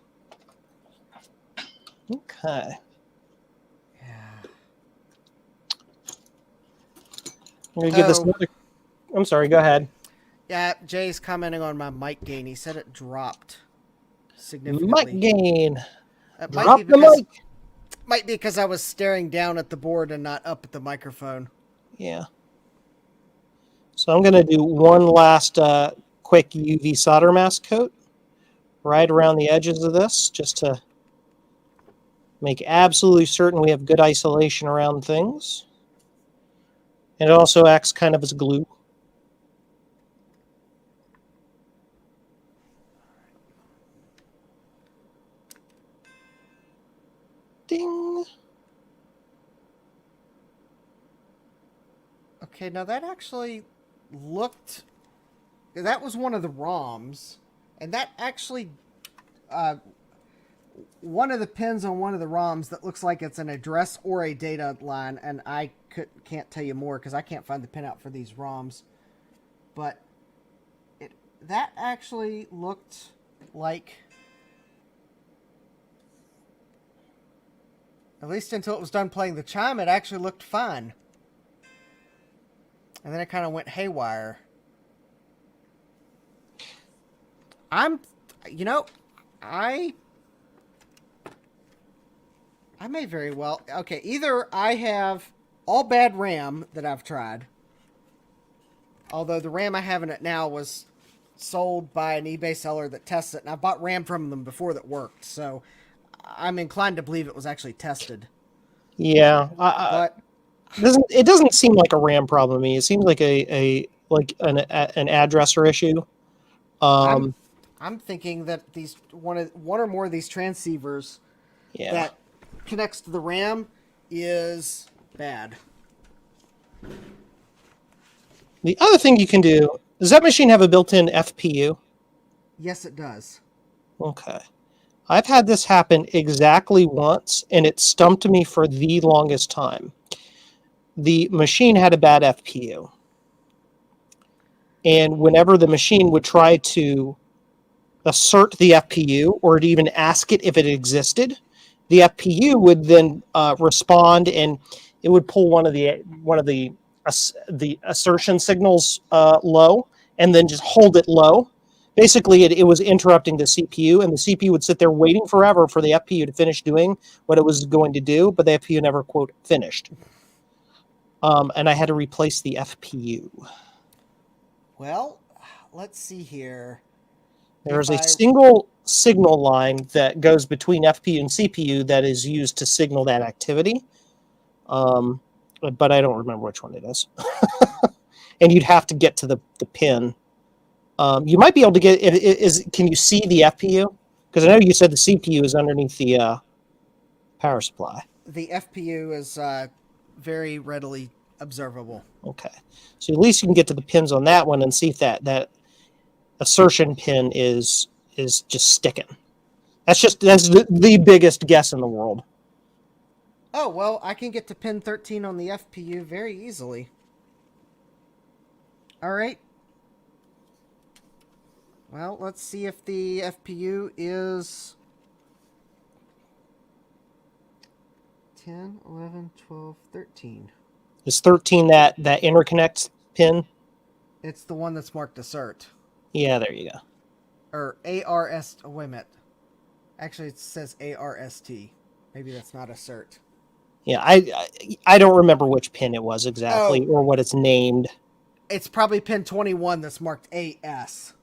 Okay. Yeah. I'm going to give this another... I'm sorry, go ahead. Yeah, Jay's commenting on my mic gain. He said it dropped significantly. Mic gain. Drop the mic. Might be because I was staring down at the board and not up at the microphone. Yeah. So I'm going to do one last quick UV solder mask coat right around the edges of this, just to make absolutely certain we have good isolation around things. And it also acts kind of as glue. Ding. Okay, now that actually looked... That was one of the ROMs. And that actually... one of the pins on one of the ROMs that looks like it's an address or a data line, and I can't tell you more because I can't find the pinout for these ROMs. But that actually looked like... At least until it was done playing the chime, it actually looked fine. And then it kind of went haywire. You know, I may very well... Okay, either I have all bad RAM that I've tried. Although the RAM I have in it now was sold by an eBay seller that tests it. And I bought RAM from them before that worked. So I'm inclined to believe it was actually tested. Yeah. But it doesn't seem like a RAM problem to me. It seems like an addresser issue. I'm thinking that these one or more of these transceivers that connects to the RAM is bad. The other thing you can do, does that machine have a built-in FPU? Yes, it does. Okay. I've had this happen exactly once, and it stumped me for the longest time. The machine had a bad FPU. And whenever the machine would try to assert the FPU, or to even ask it if it existed, the FPU would then respond, and it would pull one of the assertion signals low, and then just hold it low. Basically, it was interrupting the CPU, and the CPU would sit there waiting forever for the FPU to finish doing what it was going to do, but the FPU never, quote, finished. And I had to replace the FPU. Well, let's see here. There's a single signal line that goes between FPU and CPU that is used to signal that activity. But I don't remember which one it is. And you'd have to get to the pin. You might be able to get... Can you see the FPU? Because I know you said the CPU is underneath the power supply. The FPU is very readily observable. Okay. So at least you can get to the pins on that one and see if that assertion pin is just sticking. That's the biggest guess in the world. Oh, well, I can get to pin 13 on the FPU very easily. All right. Well, let's see if the FPU is 10, 11, 12, 13. Is 13 that interconnect pin? It's the one that's marked assert. Yeah, there you go. Or ARS. Oh, wait a minute. Actually, it says ARST. Maybe that's not assert. Yeah, I don't remember which pin it was exactly Oh, or what it's named. it's probably pin 21 that's marked AS.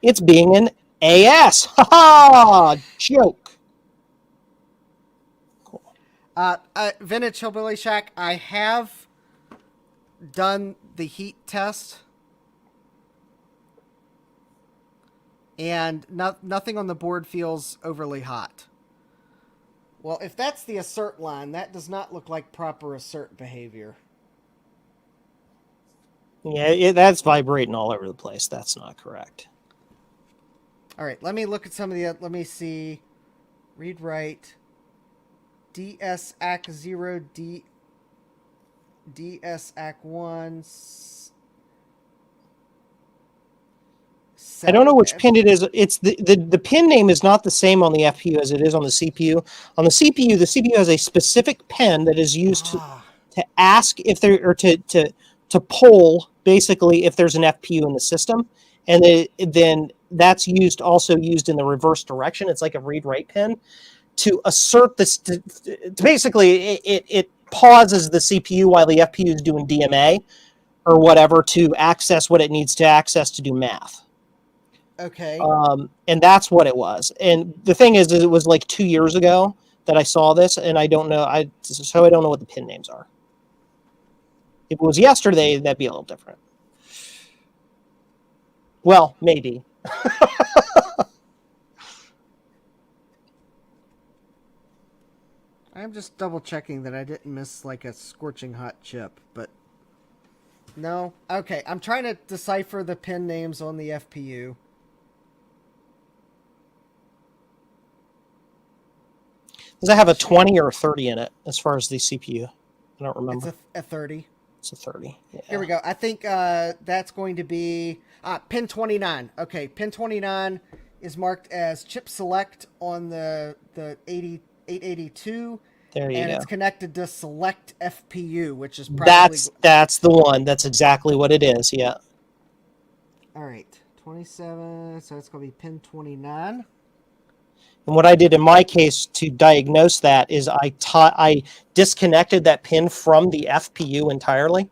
It's being an AS. Ha ha! Joke. Cool. Vintage Hillbilly Shack, I have done the heat test. And nothing on the board feels overly hot. Well, if that's the assert line, that does not look like proper assert behavior. Yeah, that's vibrating all over the place. That's not correct. All right, let me look at some of the. Let me see. Read write. DS AC 0, DS AC 1. I don't know which pin it is. It's the pin name is not the same on the FPU as it is on the CPU. On the CPU has a specific pin that is used to ask if there or to poll basically if there's an FPU in the system, and then that's also used in the reverse direction. It's like a read write pin to assert this. To basically, it pauses the CPU while the FPU is doing DMA or whatever to access what it needs to access to do math. Okay. And that's what it was. And the thing is it was like 2 years ago that I saw this, and I don't know. So I don't know what the pin names are. If it was yesterday, that'd be a little different. Well, maybe. I'm just double checking that I didn't miss like a scorching hot chip, but no. Okay, I'm trying to decipher the pin names on the FPU. Does it have a 20 or a 30 in it as far as the CPU? I don't remember. It's a 30. It's a 30. Yeah. Here we go. I think that's going to be pin 29. Okay, pin 29 is marked as chip select on the 882. There you and go. It's connected to select FPU, which is probably... That's the one. That's exactly what it is. Yeah. All right, 27. So it's going to be pin 29. And what I did in my case to diagnose that is I disconnected that pin from the FPU entirely,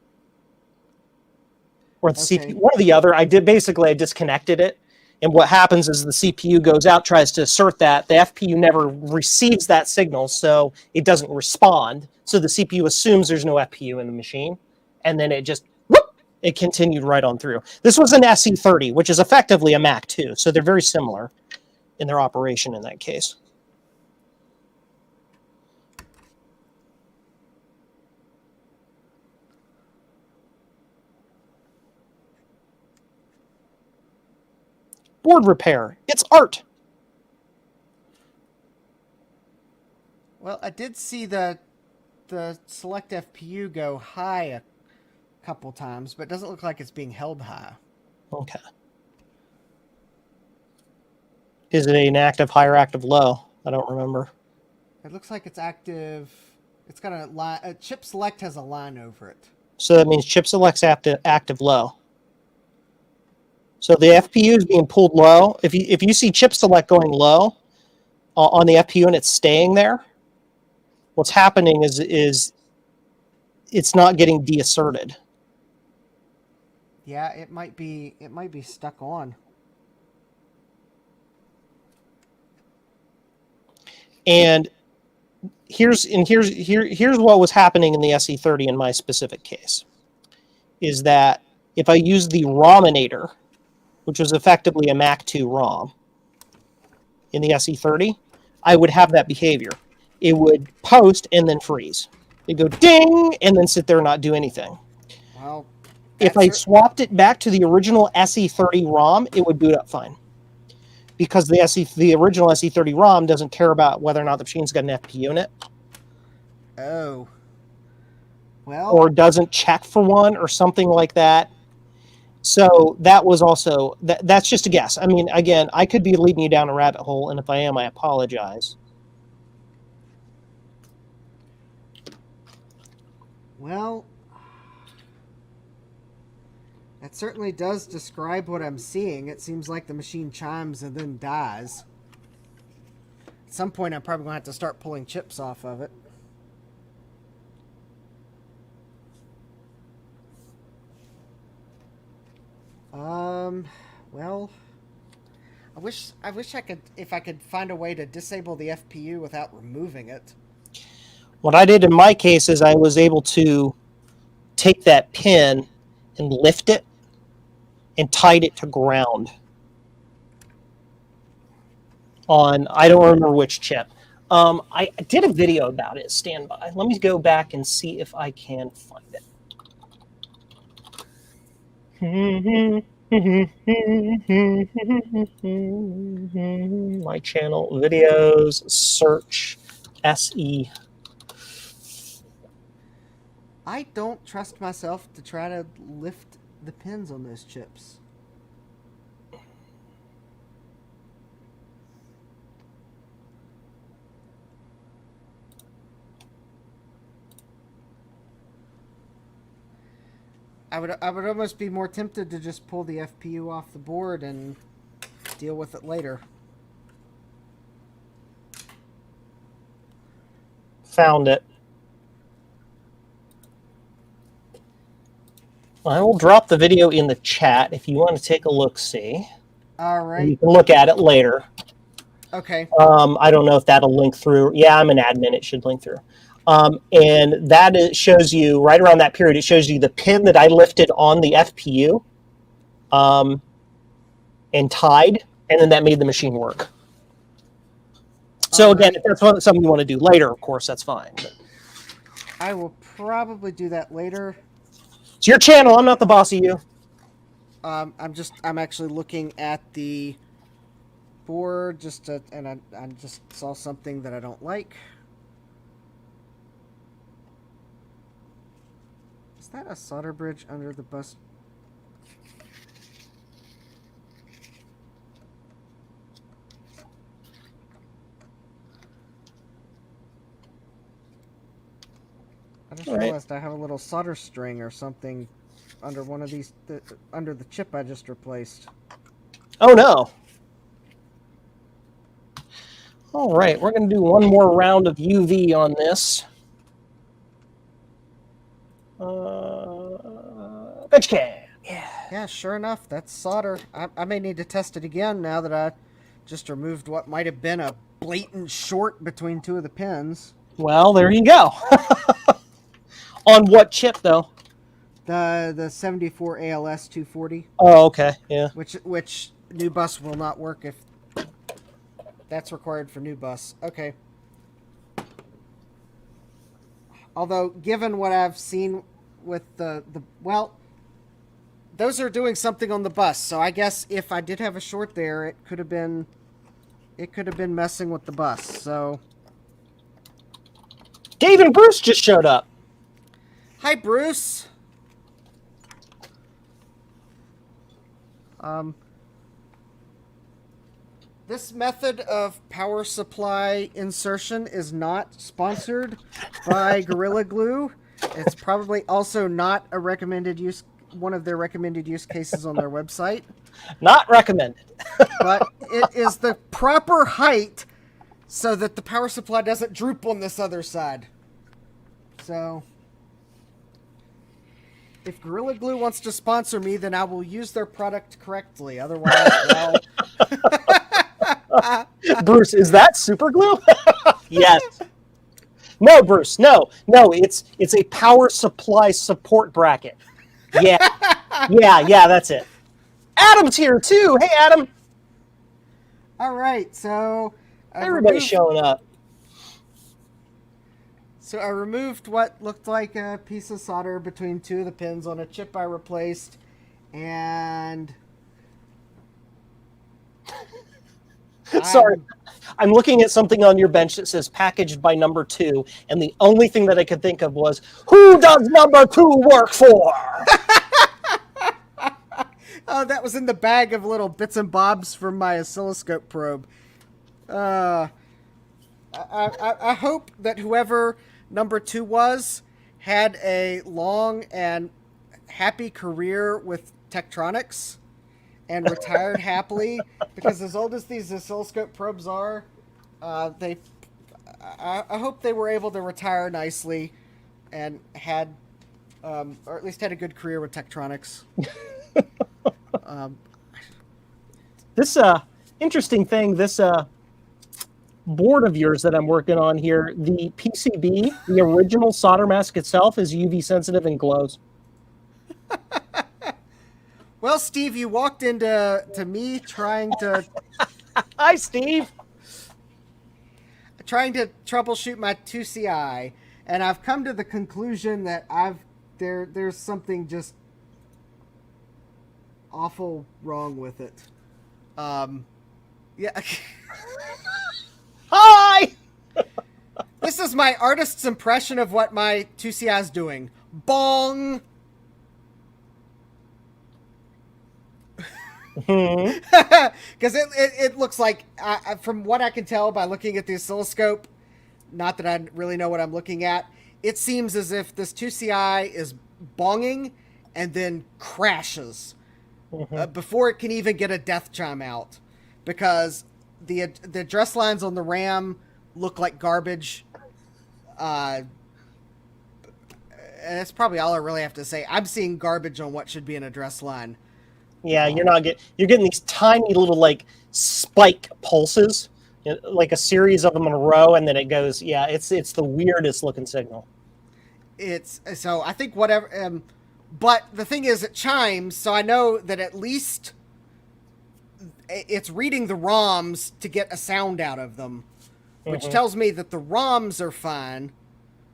or the CPU, one or the other. I disconnected it, and what happens is the CPU goes out, tries to assert that the FPU never receives that signal, so it doesn't respond. So the CPU assumes there's no FPU in the machine, and then it continued right on through. This was an SE30, which is effectively a Mac 2, so they're very similar in their operation in that case. Board repair. It's art. Well, I did see the select FPU go high a couple times, but it doesn't look like it's being held high. Okay. Is it an active high or active low? I don't remember. It looks like it's active. It's got a line. Chip select has a line over it. So that means chip select's active low. So the FPU is being pulled low. If you see chip select going low on the FPU and it's staying there, what's happening is it's not getting deasserted. Yeah, it might be stuck on. And here's what was happening in the SE30 in my specific case, is that if I use the ROMinator, which was effectively a Mac 2 ROM in the SE30, I would have that behavior. It would post and then freeze. It'd go ding and then sit there and not do anything. Well, if I swapped it back to the original SE30 ROM, it would boot up fine. Because the original SE30 ROM doesn't care about whether or not the machine's got an FPU in it. Oh. Well. Or doesn't check for one or something like that. So that was also, that's just a guess. I mean, again, I could be leading you down a rabbit hole, and if I am, I apologize. Well, That certainly does describe what I'm seeing. It seems like the machine chimes and then dies. At some point, I'm probably going to have to start pulling chips off of it. Well, I wish I could, if I could find a way to disable the FPU without removing it. What I did in my case is I was able to take that pin and lift it and tied it to ground on, I don't remember which chip. I did a video about it. Stand by. Let me go back and see if I can find it. My channel videos, search SE. I don't trust myself to try to lift the pins on those chips. I would almost be more tempted to just pull the FPU off the board and deal with it later. Found it. I will drop the video in the chat if you want to take a look-see. All right. You can look at it later. Okay. I don't know if that'll link through. Yeah, I'm an admin. It should link through. And that shows you, right around that period, it shows you the pin that I lifted on the FPU and tied, and then that made the machine work. So again, if that's something you want to do later, of course, that's fine. But I will probably do that later. it's your channel. I'm not the boss of you. I'm actually looking at the board and I just saw something that I don't like. Is that a solder bridge under the bus? I just realized I have a little solder string or something under one of these, under the chip I just replaced. Oh, no. All right, we're going to do one more round of UV on this. Bench cam. Yeah. Yeah, sure enough, that's solder. I may need to test it again now that I just removed what might have been a blatant short between two of the pins. Well, there you go. On what chip, though? The 74 ALS 240. Oh, okay, yeah. Which new bus will not work if that's required for new bus. Okay. Although, given what I've seen with well, those are doing something on the bus. So I guess if I did have a short there, it could have been messing with the bus. So Dave and Bruce just showed up. Hi, Bruce. This method of power supply insertion is not sponsored by Gorilla Glue. It's probably also not a recommended use, one of their recommended use cases on their website. Not recommended. But it is the proper height so that the power supply doesn't droop on this other side. So if Gorilla Glue wants to sponsor me, then I will use their product correctly. Otherwise, well... Bruce, is that super glue? Yes. No, Bruce, no. It's a power supply support bracket. Yeah. yeah, that's it. Adam's here too. Hey, Adam. All right, so everybody's showing up. So I removed what looked like a piece of solder between two of the pins on a chip I replaced, and sorry, I'm looking at something on your bench that says packaged by number 2, and the only thing that I could think of was, who does number 2 work for? Oh, that was in the bag of little bits and bobs from my oscilloscope probe. I hope that whoever number 2 was had a long and happy career with Tektronix and retired happily, because as old as these oscilloscope probes are, I hope they were able to retire nicely and had, or at least had a good career with Tektronix. This interesting thing, this board of yours that I'm working on here, the PCB, the original solder mask itself, is UV sensitive and glows. Well, Steve, you walked into me trying to Hi, Steve. troubleshoot my 2CI, and I've come to the conclusion that there's something just awful wrong with it. Yeah. Hi. This is my artist's impression of what my 2CI is doing. Bong. Because it looks like, from what I can tell by looking at the oscilloscope, not that I really know what I'm looking at, it seems as if this 2CI is bonging and then crashes before it can even get a death chime out, because the address lines on the RAM look like garbage. And that's probably all I really have to say. I'm seeing garbage on what should be an address line. Yeah, you're getting these tiny little like spike pulses, like a series of them in a row, and then it goes. Yeah, it's the weirdest looking signal. So I think whatever. But the thing is, it chimes, so I know that at least it's reading the ROMs to get a sound out of them, which tells me that the ROMs are fine,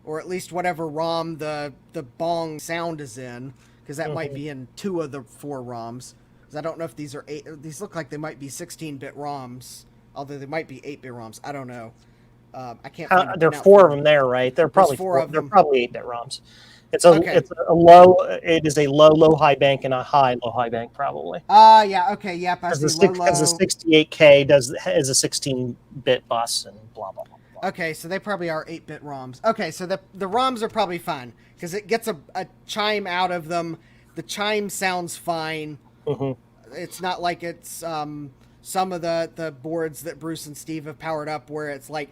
or at least whatever ROM the bong sound is in, because that might be in 2 of the 4 ROMs. Because I don't know if these are 8. These look like they might be 16-bit ROMs, although they might be 8-bit ROMs. I don't know. I can't. There are 4 of them there, right? They're probably 4 of them. They're probably 8-bit ROMs. It's a low. It is a low high bank and a high low high bank probably. Yeah. Okay. Yep. I see. Because the 68K is a 16-bit bus and blah blah blah. Okay, so they probably are 8-bit ROMs. Okay, so the ROMs are probably fine, because it gets a chime out of them. The chime sounds fine. It's not like it's some of the boards that Bruce and Steve have powered up where it's like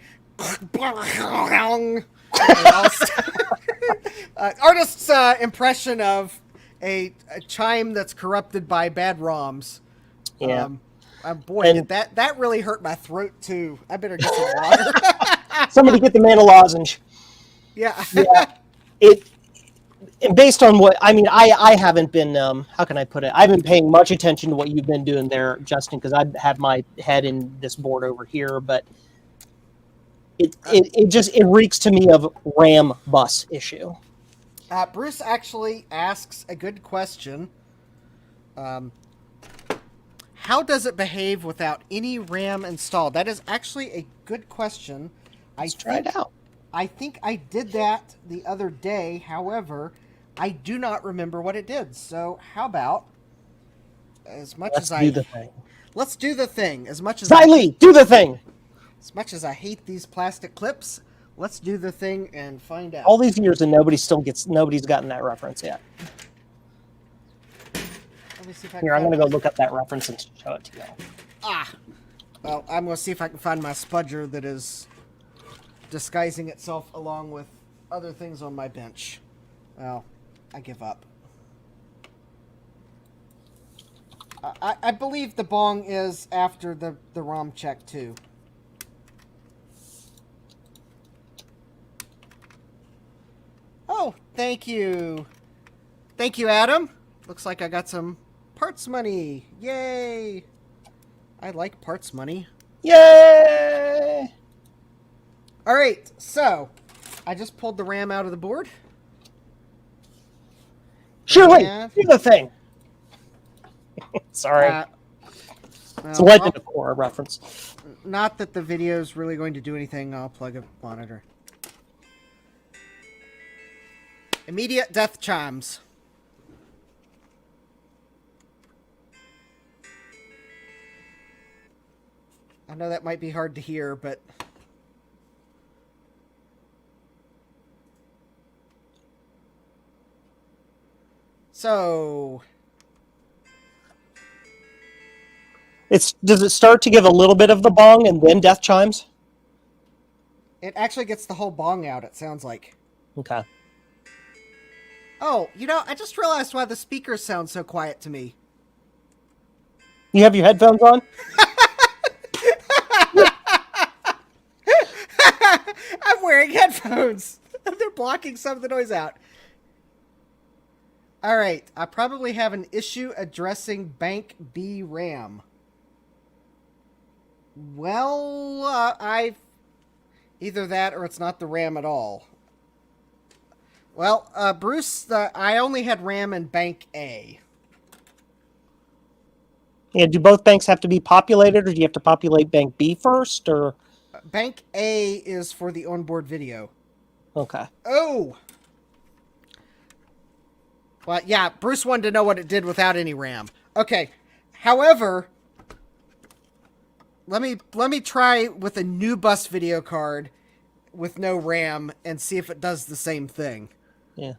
artist's impression of a chime that's corrupted by bad ROMs. Yeah. Boy, that really hurt my throat too. I better get some water. Somebody get the man a lozenge. Yeah. And based on what I mean, I haven't been. How can I put it? I've been paying much attention to what you've been doing there, Justin, because I have my head in this board over here. But it reeks to me of RAM bus issue. Bruce actually asks a good question. How does it behave without any RAM installed? That is actually a good question. Let's try it out. I think I did that the other day. However, I do not remember what it did. So how about, let's do the thing. Let's do the thing. As much as do the thing. As much as I hate these plastic clips, let's do the thing and find out. All these years and nobody's gotten that reference yet. Let me see if I Here, I'm going to go look up that reference and show it to you. Well, I'm going to see if I can find my spudger that is disguising itself along with other things on my bench. Well, I give up. I believe the bong is after the ROM check too. Oh, thank you. Thank you, Adam. Looks like I got some parts money. Yay. I like parts money. Yay! All right, so I just pulled the RAM out of the board. Shirley, do the thing. Sorry. It's a Legend of Korra reference. Not that the video is really going to do anything. I'll plug a monitor. Immediate death chimes. I know that might be hard to hear, but... So... Does it start to give a little bit of the bong and then death chimes? It actually gets the whole bong out, it sounds like. Okay. Oh, I just realized why the speakers sound so quiet to me. You have your headphones on? I'm wearing headphones. They're blocking some of the noise out. All right, I probably have an issue addressing Bank B RAM. Well, I've either that or it's not the RAM at all. Well, Bruce, I only had RAM in Bank A. Yeah, do both banks have to be populated, or do you have to populate Bank B first, or? Bank A is for the onboard video. Okay. Oh! Well, yeah, Bruce wanted to know what it did without any RAM. Okay. However, let me try with a new bus video card with no RAM and see if it does the same thing. Yeah.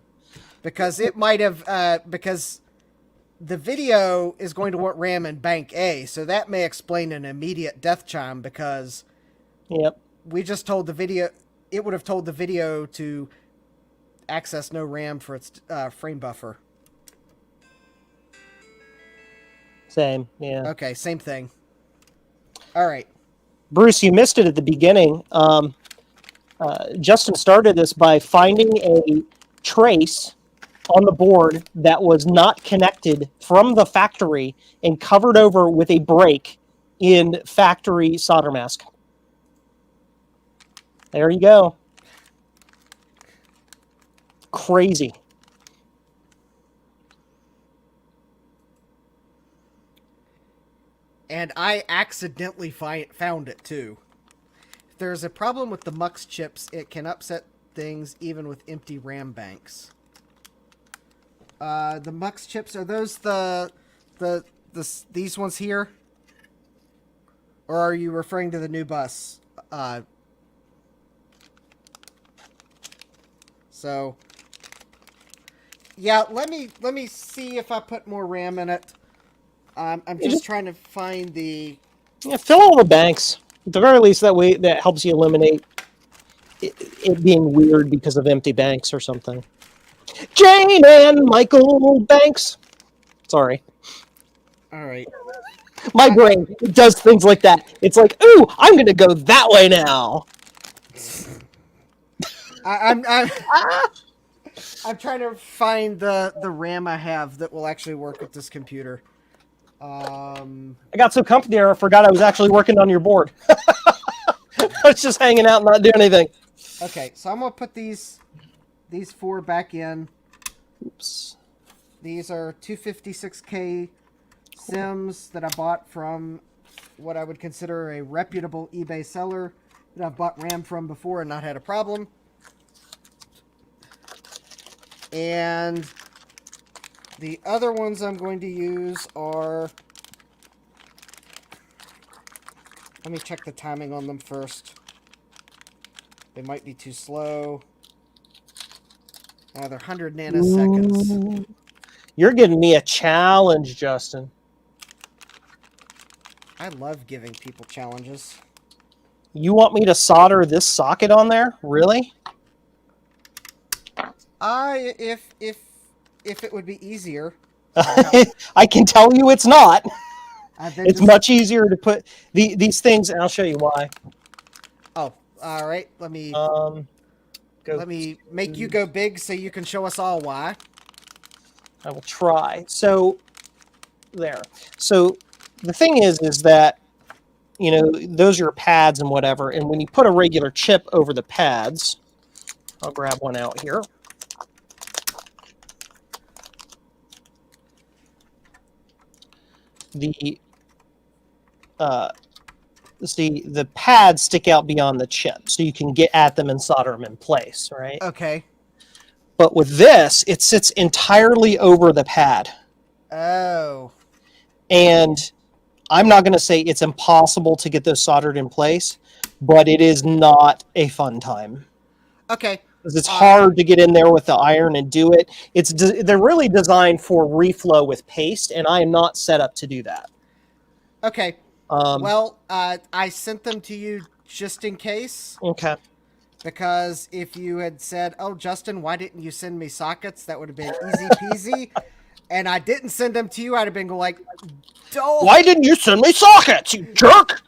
Because it might have, because the video is going to want RAM in Bank A, so that may explain an immediate death chime because Yep. we just told the video, it would have told the video to access no RAM for its frame buffer. Same, yeah. Okay, same thing. All right. Bruce, you missed it at the beginning. Justin started this by finding a trace on the board that was not connected from the factory and covered over with a break in factory solder mask. There you go. Crazy. And I accidentally found it too. If there's a problem with the MUX chips, it can upset things even with empty RAM banks. The MUX chips, are those these ones here? Or are you referring to the new bus? So yeah, let me see if I put more RAM in it. I'm just trying to find the... Yeah, fill all the banks. At the very least, that helps you eliminate it being weird because of empty banks or something. Jane and Michael Banks. Sorry. All right. My brain does things like that. It's like, ooh, I'm going to go that way now. I'm trying to find the RAM I have that will actually work with this computer. I got so comfy there, I forgot I was actually working on your board. I was just hanging out and not doing anything. Okay, so I'm going to put these four back in. Oops. These are 256K Sims that I bought from what I would consider a reputable eBay seller that I've bought RAM from before and not had a problem. And the other ones I'm going to use are... Let me check the timing on them first. They might be too slow. They're 100 nanoseconds. Ooh. You're giving me a challenge, Justin. I love giving people challenges. You want me to solder this socket on there? Really? If it would be easier. I can tell you it's not. It's Just... much easier to put these things, and I'll show you why. Oh, all right. Let me make you go big so you can show us all why. I will try. So there. So the thing is that, you know, those are your pads and whatever, and when you put a regular chip over the pads, I'll grab one out here. The pads stick out beyond the chip, so you can get at them and solder them in place, right? Okay. But with this, it sits entirely over the pad. Oh. And I'm not going to say it's impossible to get those soldered in place, but it is not a fun time. Okay. Because it's hard to get in there with the iron and do it. They're really designed for reflow with paste, and I am not set up to do that. Okay. Well, I sent them to you just in case. Okay. Because if you had said, "Oh, Justin, why didn't you send me sockets?" That would have been easy peasy. And I didn't send them to you. I'd have been like, "Don't." Why didn't you send me sockets, you jerk?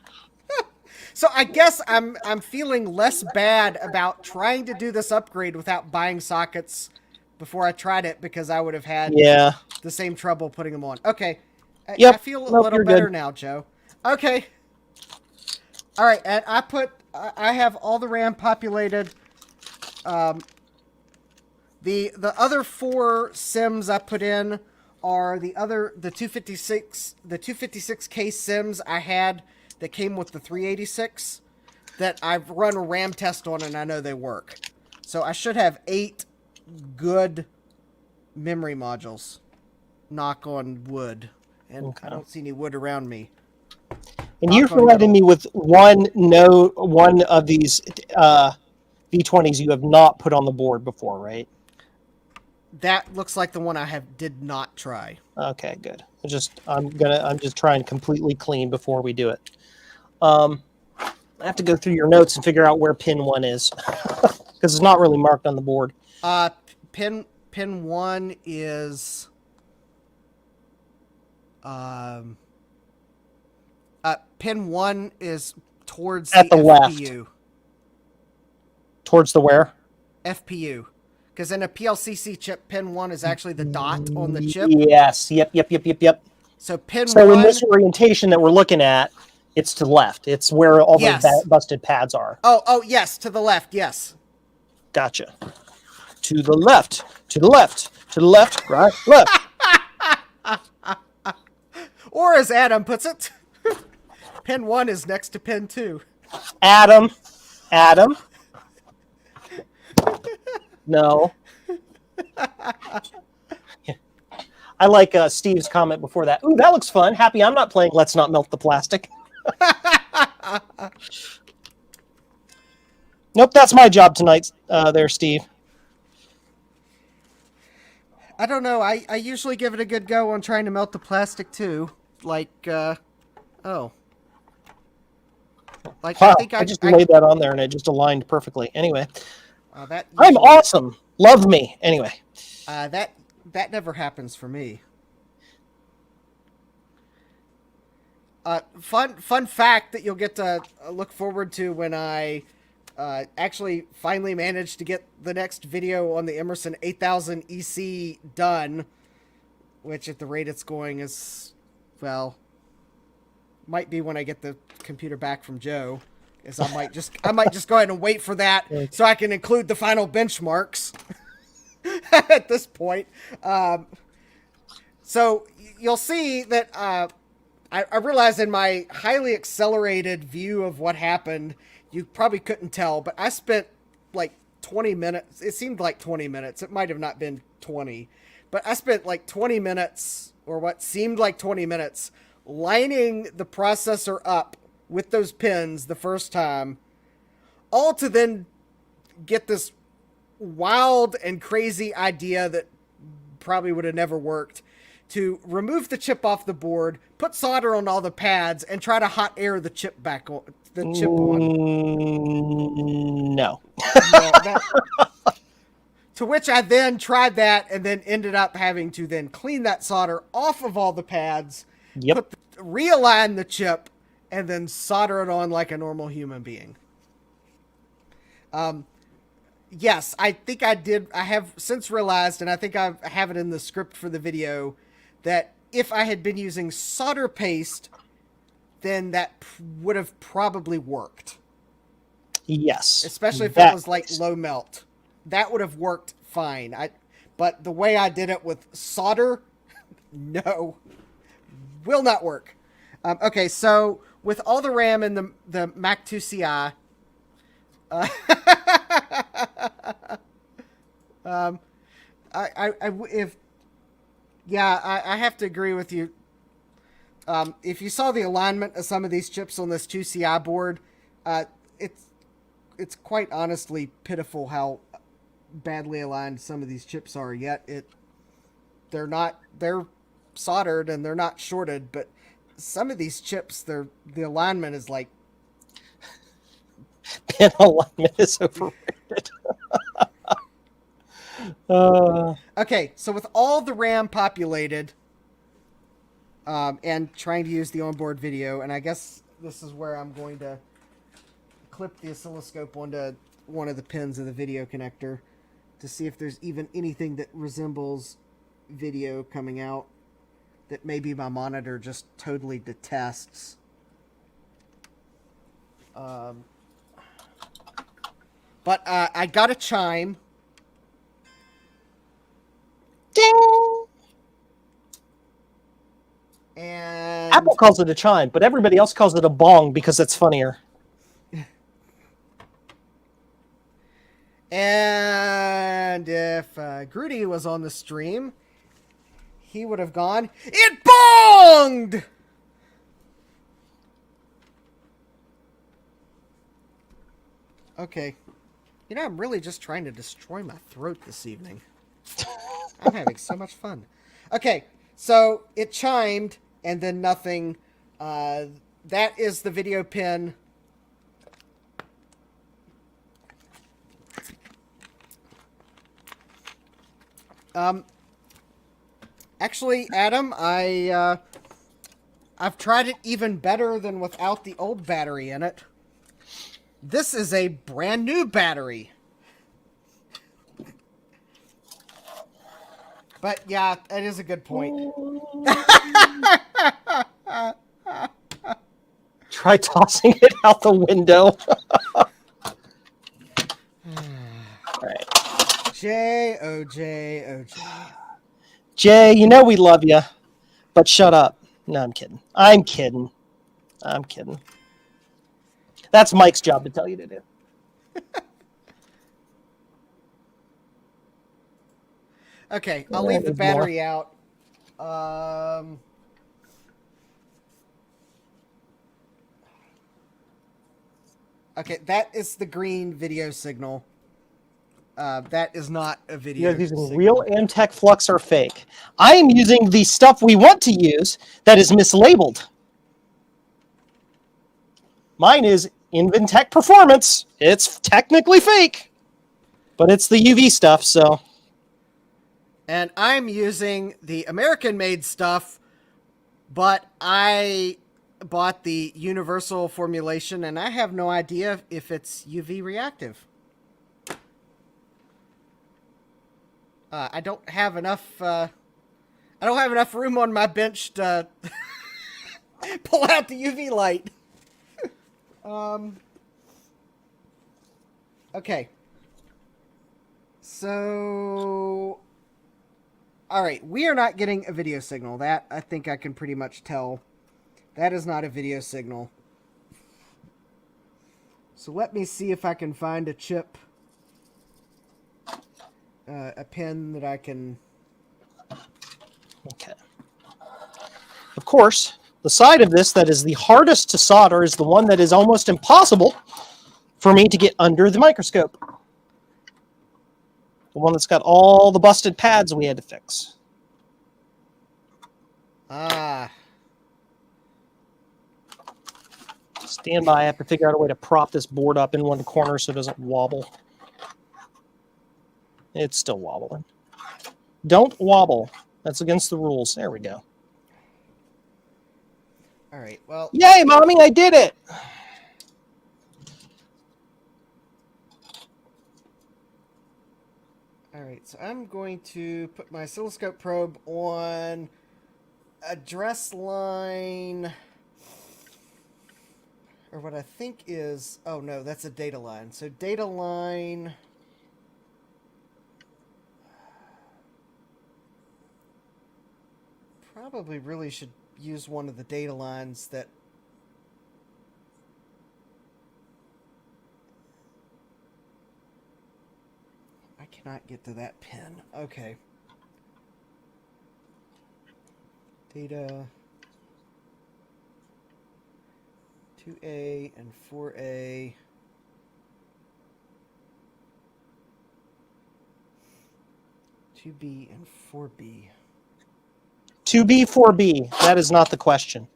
So I guess I'm feeling less bad about trying to do this upgrade without buying sockets before I tried it, because I would have had the same trouble putting them on. Okay. Yep. I feel a Nope, little you're better good. now, Joe. Okay. All right, and I have all the RAM populated. The other 4 sims I put in are the 256K sims I had that came with the 386 that I've run a RAM test on, and I know they work. So I should have 8 good memory modules. Knock on wood. And Okay. I don't see any wood around me. And you provided me with one of these V20s you have not put on the board before, right? That looks like the one I did not try. Okay, good. I'm just trying completely clean before we do it. I have to go through your notes and figure out where pin 1 is because it's not really marked on the board. Pin 1 is pin 1 is towards at the FPU. left. Towards the where? FPU. Because in a PLCC chip, pin 1 is actually the dot on the chip. Yes. Yep. So pin 1... So in this orientation that we're looking at, it's to the left. It's where all those busted pads are. Oh, yes, to the left, yes. Gotcha. To the left, right, left. Or as Adam puts it, pin 1 is next to pin 2. Adam. No. I like Steve's comment before that. Ooh, that looks fun. Happy I'm not playing Let's Not Melt the Plastic. Nope, that's my job tonight there, Steve. I don't know. I usually give it a good go on trying to melt the plastic, too. Like, oh. Like, wow, I just laid that on there and it just aligned perfectly. Anyway. I'm awesome. Love me. Anyway. That never happens for me. Fun fact that you'll get to look forward to when I actually finally managed to get the next video on the Emerson 8000 EC done, which at the rate it's going is, well, might be when I get the computer back from Joe. Is I might just go ahead and wait for that so I can include the final benchmarks at this point. So you'll see that I realize in my highly accelerated view of what happened, you probably couldn't tell, but I spent like 20 minutes. It seemed like 20 minutes. It might have not been 20, but I spent like 20 minutes, or what seemed like 20 minutes, lining the processor up with those pins the first time, all to then get this wild and crazy idea that probably would have never worked, to remove the chip off the board, put solder on all the pads, and try to hot air the chip back on. No. To which I then tried that and then ended up having to then clean that solder off of all the pads, realign the chip, and then solder it on like a normal human being. Yes, I think I did. I have since realized, and I think I have it in the script for the video, that if I had been using solder paste, then that would have probably worked. Yes. Especially if it was like low melt. That would have worked fine. But the way I did it with solder, no. Will not work. Okay, so with all the RAM in the Mac 2 CI, I have to agree with you. If you saw the alignment of some of these chips on this 2 CI board, it's quite honestly pitiful how badly aligned some of these chips are. Yet they're soldered and they're not shorted, but some of these chips, the alignment is like... Pin alignment is overrated. Okay, so with all the RAM populated, and trying to use the onboard video, and I guess this is where I'm going to clip the oscilloscope onto one of the pins of the video connector to see if there's even anything that resembles video coming out that maybe my monitor just totally detests. But I got a chime. Ding! And Apple calls it a chime, but everybody else calls it a bong because it's funnier. And if Grudy was on the stream, he would have gone, "It bonged!" Okay. You know, I'm really just trying to destroy my throat this evening. I'm having so much fun. Okay, so it chimed, and then nothing. That is the video pin. Actually, Adam, I've tried it even better than without the old battery in it. This is a brand new battery. But yeah, that is a good point. Try tossing it out the window. Right. J-O-J. Jay, you know we love you, but shut up. No, I'm kidding. I'm kidding. That's Mike's job to tell you to do. Okay, I'll leave the battery out. Okay, that is the green video signal. That is not a video You're using signal. real Amtech flux or fake. I am using the stuff we want to use that is mislabeled. Mine is Inventec Performance. It's technically fake, but it's the UV stuff, so. And I'm using the American-made stuff, but I bought the universal formulation, and I have no idea if it's UV reactive. I don't have enough room on my bench to pull out the UV light. Okay. So, all right, we are not getting a video signal. That I think I can pretty much tell. That is not a video signal. So let me see if I can find a chip, a pin that I can... Okay. Of course, the side of this that is the hardest to solder is the one that is almost impossible for me to get under the microscope. The one that's got all the busted pads we had to fix. Ah. Stand by, I have to figure out a way to prop this board up in one corner so it doesn't wobble. It's still wobbling. Don't wobble. That's against the rules. There we go. All right, well... Yay, Mommy, I did it! All right, so I'm going to put my oscilloscope probe on address line... or what I think is... oh, no, that's a data line. So data line... probably really should use one of the data lines that... I cannot get to that pin. Okay. Data... 2A and 4A. 2B and 4B. 2B, 4B. That is not the question.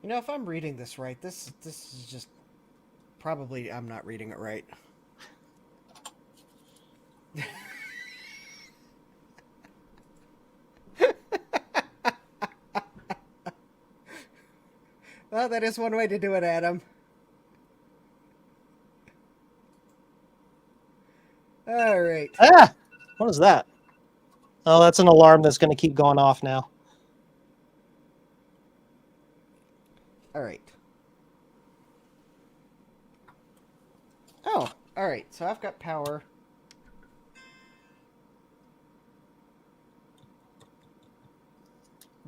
You know, if I'm reading this right, this is just probably I'm not reading it right. Well, that is one way to do it, Adam. All right. Ah! What is that? Oh, that's an alarm that's going to keep going off now. All right. Oh, all right. So I've got power.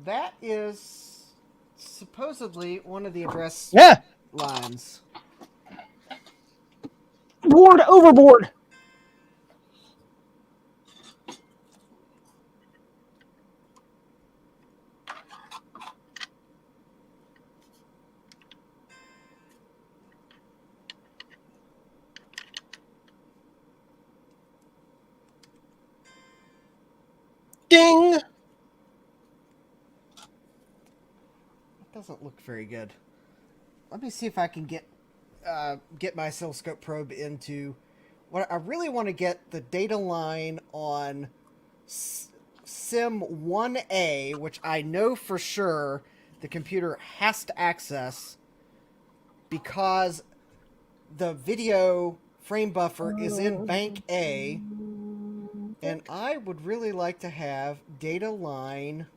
That is supposedly one of the address lines. Board overboard. Ding. It doesn't look very good. Let me see if I can get my oscilloscope probe into what I really want to get the data line on Sim 1A, which I know for sure the computer has to access because the video frame buffer is in bank A, and I would really like to have data line.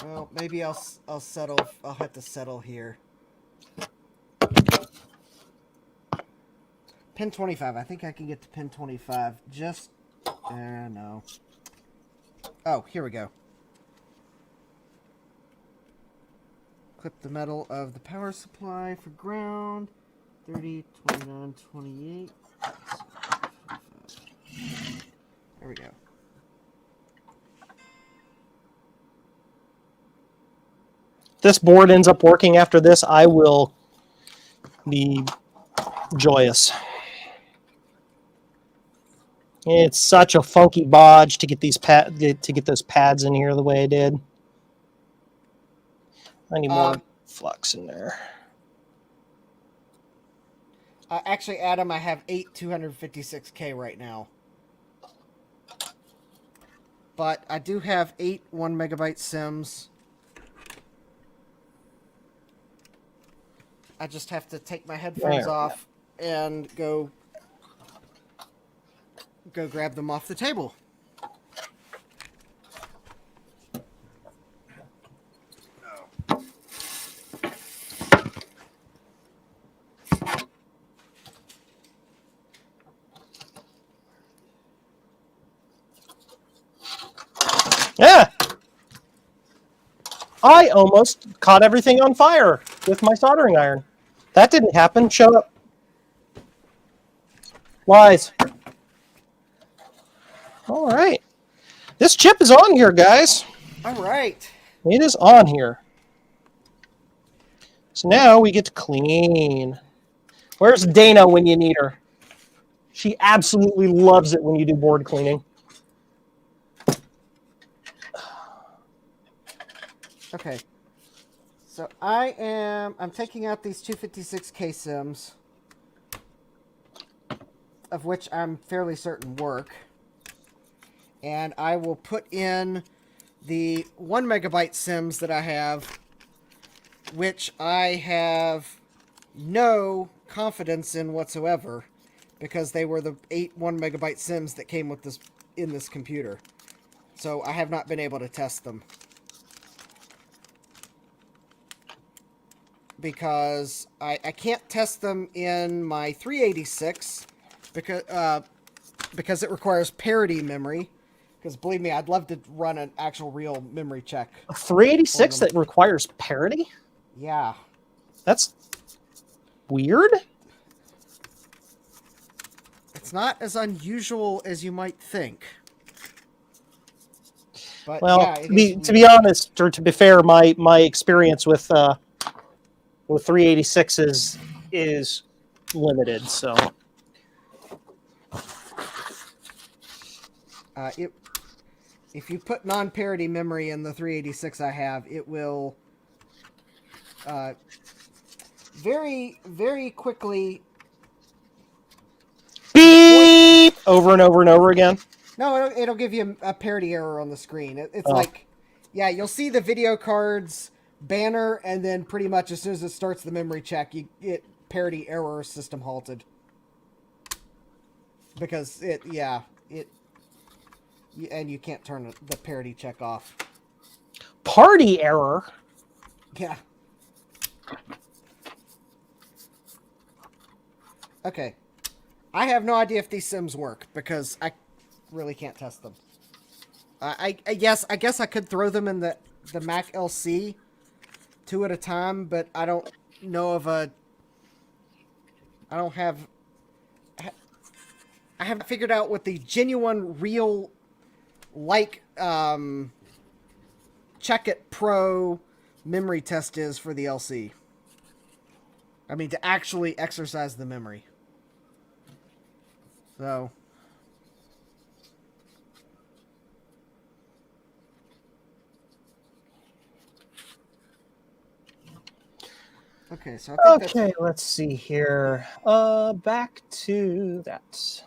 Well, maybe I'll settle. I'll have to settle here. Pin 25. I think I can get to pin 25. Just no. Oh, here we go. Clip the metal of the power supply for ground. 30, 29, 28. There we go. This board ends up working after this, I will be joyous. It's such a funky bodge to get these those pads in here the way I did. I need more flux in there. Actually, Adam, I have 8 256K right now. But I do have 8 1 megabyte sims. I just have to take my headphones off and go grab them off the table. Yeah! I almost caught everything on fire with my soldering iron. That didn't happen. Shut up. Lies. All right. This chip is on here, guys. All right. It is on here. So now we get to clean. Where's Dana when you need her? She absolutely loves it when you do board cleaning. Okay. So I'm taking out these 256K sims, of which I'm fairly certain work. And I will put in the 1 megabyte sims that I have, which I have no confidence in whatsoever, because they were the 8 1 megabyte sims that came with this in this computer. So I have not been able to test them. Because I can't test them in my 386 because it requires parity memory. Because believe me, I'd love to run an actual real memory check. A 386 that requires parity? Yeah. That's weird. It's not as unusual as you might think. But well, yeah, to be honest, or to be fair, my experience with 386 is limited, so if you put non-parity memory in the 386 I have, it will very, very quickly beep over and over and over again. No, it'll give you a parity error on the screen. It's like, yeah, you'll see the video card's banner, and then pretty much as soon as it starts the memory check, you get parity error, system halted. Because and you can't turn the parity check off. Party error? Yeah. Okay. I have no idea if these sims work, because I really can't test them. I guess I could throw them in the Mac LC 2 at a time, but I don't know of a... I haven't figured out what the genuine, real, like, Check It Pro memory test is for the LC. I mean, to actually exercise the memory. So... Okay, so I think okay, let's see here. Back to that.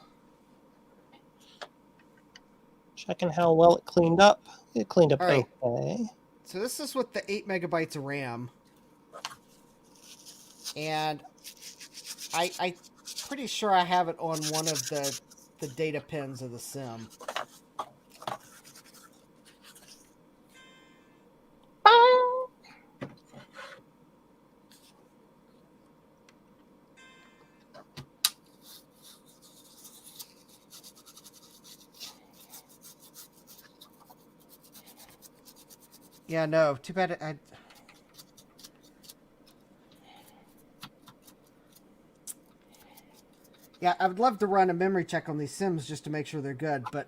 Checking how well it cleaned up. It cleaned up right. okay. So this is with the 8 megabytes of RAM. And I'm pretty sure I have it on one of the data pins of the sim. Yeah, no, too bad Yeah, I would love to run a memory check on these sims just to make sure they're good, but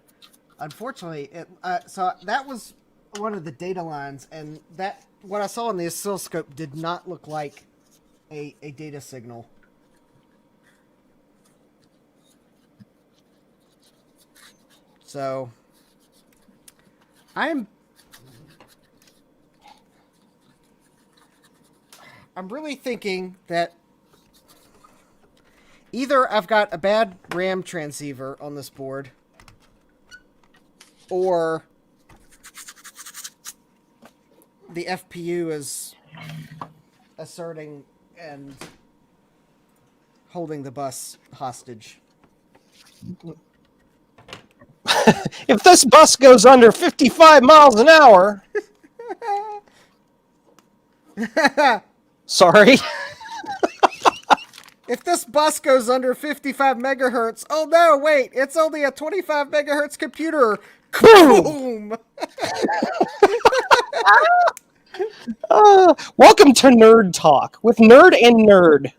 unfortunately, so that was one of the data lines, and that what I saw on the oscilloscope did not look like a data signal. So I'm really thinking that either I've got a bad RAM transceiver on this board, or the FPU is asserting and holding the bus hostage. If this bus goes under 55 miles an hour... Sorry. If this bus goes under 55 megahertz, oh no, wait, it's only a 25 megahertz computer. Boom! Welcome to Nerd Talk with Nerd and Nerd.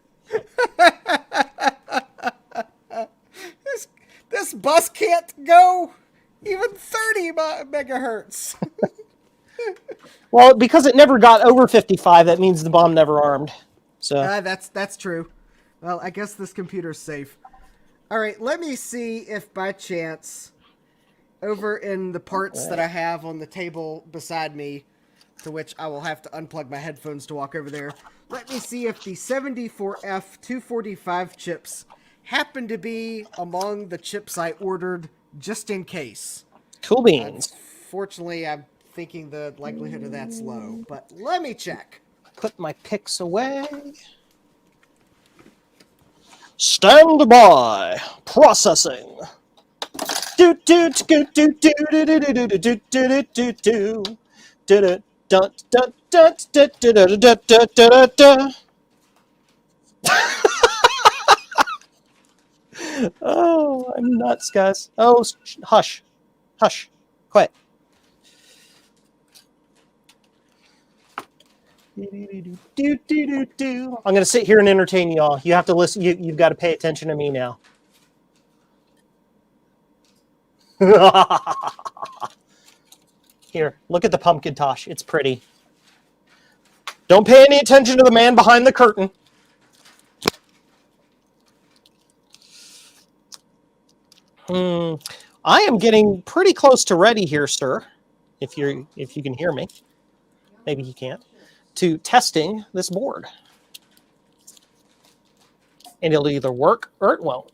This bus can't go even 30 megahertz. Well, because it never got over 55, that means the bomb never armed. So that's true. Well, I guess this computer's safe. All right, let me see if by chance, over in the parts that I have on the table beside me, to which I will have to unplug my headphones to walk over there, let me see if the 74F245 chips happen to be among the chips I ordered just in case. Cool beans. Fortunately, I'm thinking the likelihood of that's low, but let me check. Put my picks away. Stand by. Processing. Do do do do do do do do do do do do do do dun dun dun dun dun dun dun dun dun. Oh, I'm nuts, guys. Oh, hush. Hush. Quiet. I'm going to sit here and entertain y'all. You have to listen. You've got to pay attention to me now. Here, look at the pumpkin tosh. It's pretty. Don't pay any attention to the man behind the curtain. I am getting pretty close to ready here, sir. If you can hear me, maybe you can't. To testing this board, and it'll either work or it won't.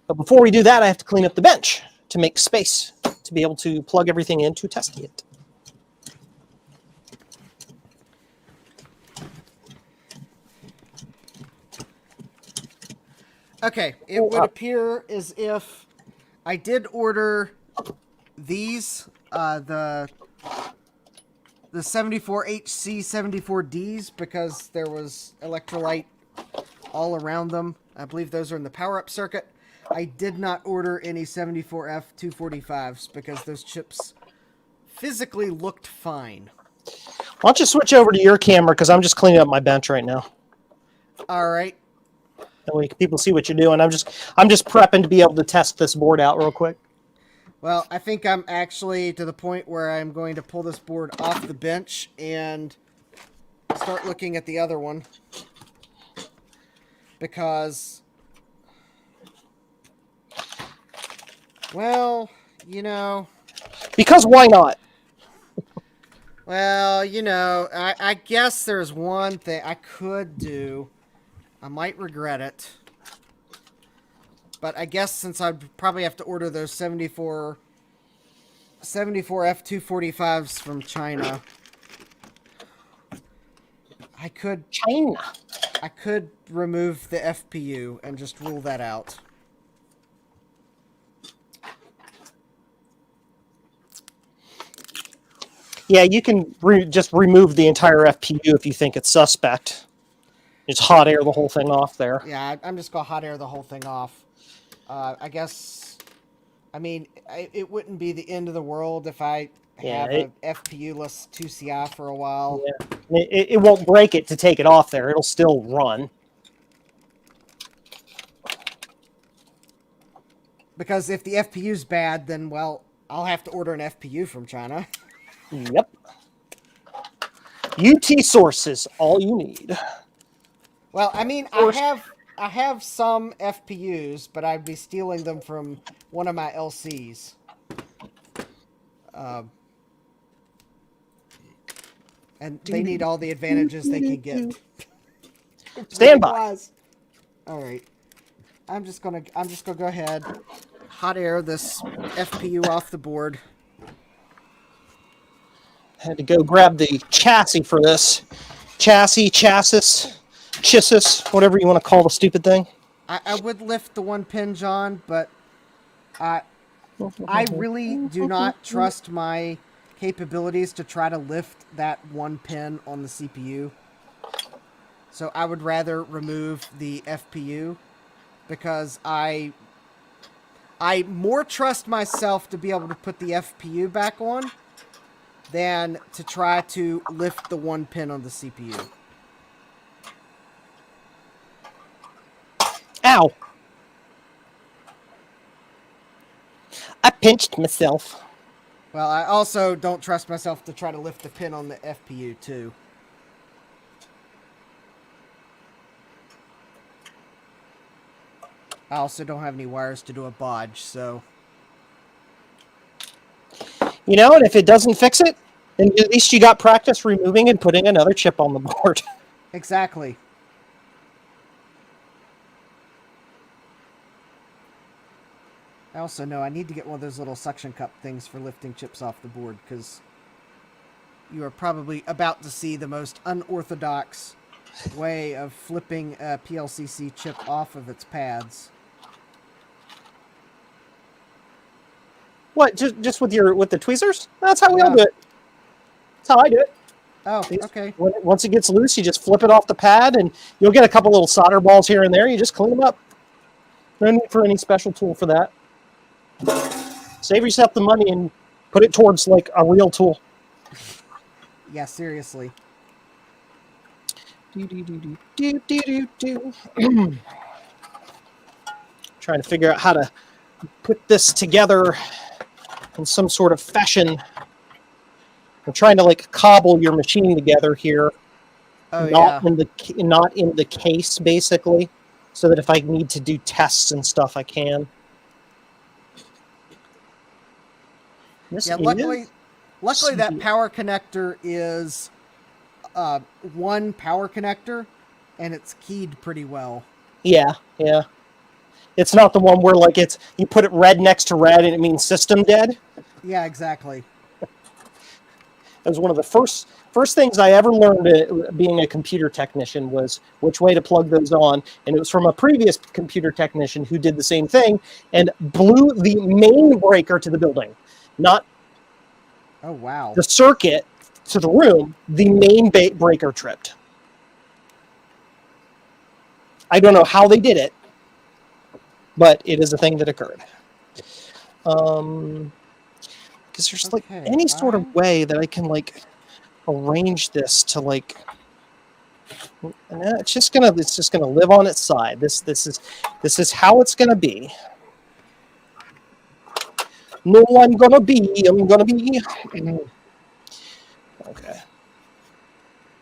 But before we do that, I have to clean up the bench to make space to be able to plug everything in to test it. Okay, it would appear as if I did order these, the 74HC 74Ds, because there was electrolyte all around them. I believe those are in the power-up circuit. I did not order any 74F 245s because those chips physically looked fine. Why don't you switch over to your camera, because I'm just cleaning up my bench right now. All right. That way people see what you're doing. I'm just prepping to be able to test this board out real quick. Well, I think I'm actually to the point where I'm going to pull this board off the bench and start looking at the other one. Because, well, you know... Because why not? Well, you know, I guess there's one thing I could do. I might regret it. But I guess since I'd probably have to order those 74 F245s from China, I could remove the FPU and just rule that out. Yeah, you can just remove the entire FPU if you think it's suspect. Just hot air the whole thing off there. Yeah, I'm just going to hot air the whole thing off. I guess, I mean, it wouldn't be the end of the world if I have an FPU-less 2CI for a while. Yeah. It won't break it to take it off there. It'll still run. Because if the FPU's bad, then, well, I'll have to order an FPU from China. Yep. UT sources, all you need. Well, I mean, I have some FPUs, but I'd be stealing them from one of my LCs. And they need all the advantages they can get. Stand by. All right. I'm just gonna go ahead, hot air this FPU off the board. Had to go grab the chassis for this. Chassis, whatever you want to call the stupid thing. I would lift the one pin, John, but I really do not trust my capabilities to try to lift that one pin on the CPU. So I would rather remove the FPU because I more trust myself to be able to put the FPU back on than to try to lift the one pin on the CPU. Ow! I pinched myself. Well, I also don't trust myself to try to lift the pin on the FPU, too. I also don't have any wires to do a bodge, so... You know, and if it doesn't fix it, then at least you got practice removing and putting another chip on the board. Exactly. I also know I need to get one of those little suction cup things for lifting chips off the board, because you are probably about to see the most unorthodox way of flipping a PLCC chip off of its pads. What? Just with the tweezers? That's how we all do it. That's how I do it. Oh, okay. Once it gets loose, you just flip it off the pad, and you'll get a couple little solder balls here and there. You just clean them up. No need for any special tool for that. Save yourself the money and put it towards like a real tool. Yeah, seriously. Trying to figure out how to put this together in some sort of fashion. I'm trying to like cobble your machine together here. Oh, not in the case, basically. so that if I need to do tests and stuff, I can. This Yeah, is luckily that CD. power connector is one power connector, and it's keyed pretty well. Yeah. It's not the one where like you put it red next to red and it means system dead. Yeah, exactly. It was one of the first things I ever learned being a computer technician was which way to plug those on, and it was from a previous computer technician who did the same thing and blew the main breaker to the building, not Oh, wow. the circuit to the room. The main breaker tripped. I don't know how they did it, but it is a thing that occurred. Because there's like any sort of way that I can like arrange this to like. It's just gonna live on its side. This is how it's gonna be. No, I'm gonna be. Okay.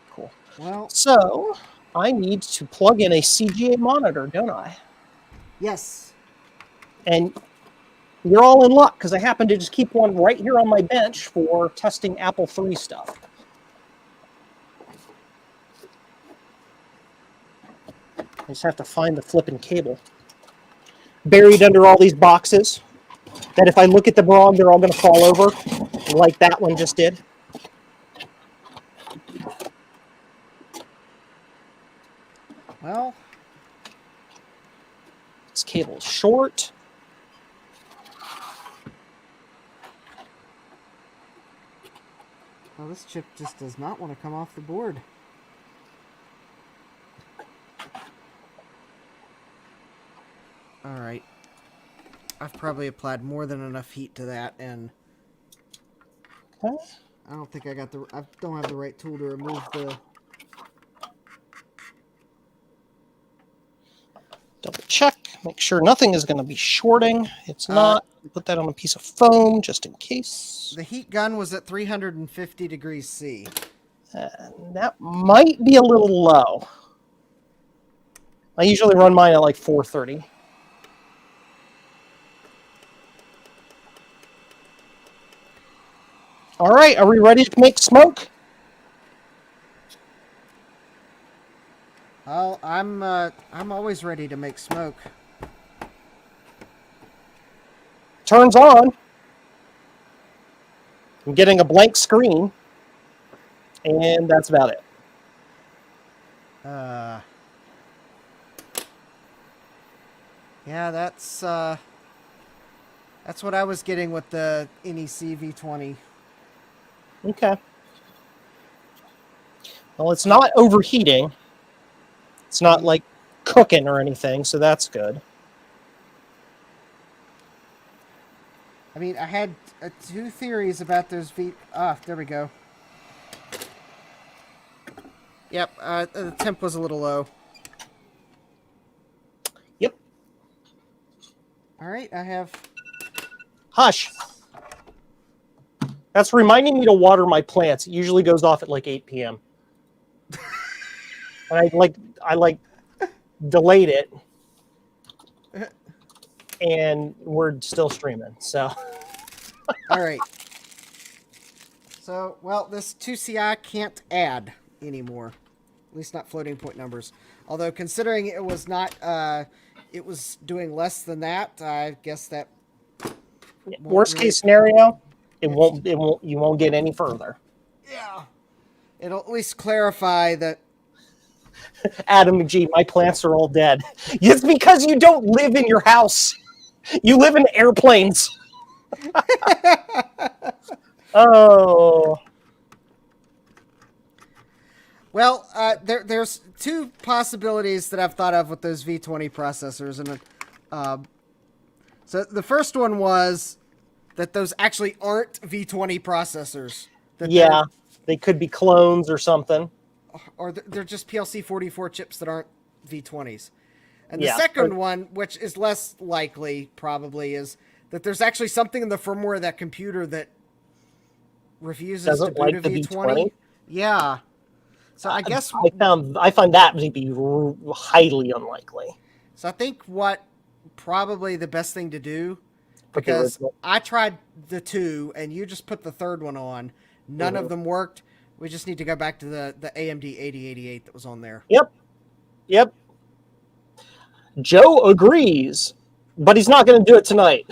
Cool. Well, so I need to plug in a CGA monitor, don't I? Yes. And you're all in luck because I happen to just keep one right here on my bench for testing Apple III stuff. I just have to find the flipping cable. Buried under all these boxes that if I look at them wrong, they're all going to fall over like that one just did. Well, this cable is short. well, this chip just does not want to come off the board. All right. I've probably applied more than enough heat to that, and Okay. I don't think I don't have the right tool to remove the. Double check, make sure nothing is going to be shorting. It's not. Put that on a piece of foam just in case. The heat gun was at 350 degrees C. That might be a little low. I usually run mine at like 430. All right, are we ready to make smoke? Well, I'm always ready to make smoke. Turns on. I'm getting a blank screen, and that's about it. Yeah, that's what I was getting with the NEC V20. Okay. Well, it's not overheating. It's not like cooking or anything, so that's good. I mean, I had two theories about those there we go. Yep, the temp was a little low. Yep. All right, I have... Hush. That's reminding me to water my plants. It usually goes off at like 8 p.m. And I delayed it. And we're still streaming, so. All right. So, well, this 2CI can't add anymore. At least not floating point numbers. Although, considering it was not, it was doing less than that, I guess that... Worst case scenario, you won't get any further. Yeah. It'll at least clarify that... Adam, gee, my plants are all dead. It's because you don't live in your house. You live in airplanes. Oh. Well, there's two possibilities that I've thought of with those V20 processors, and so the first one was that those actually aren't V20 processors. Yeah, they could be clones or something. Or they're just PLC-44 chips that aren't V20s. And the second one, which is less likely probably, is that there's actually something in the firmware of that computer that refuses to boot a V20. Yeah. So I guess I find that to be highly unlikely. So I think what probably the best thing to do, Put the because original. I tried the 2 and you just put the 3rd one on. None of them worked. We just need to go back to the AMD 8088 that was on there. Yep. Yep. Joe agrees, but he's not going to do it tonight.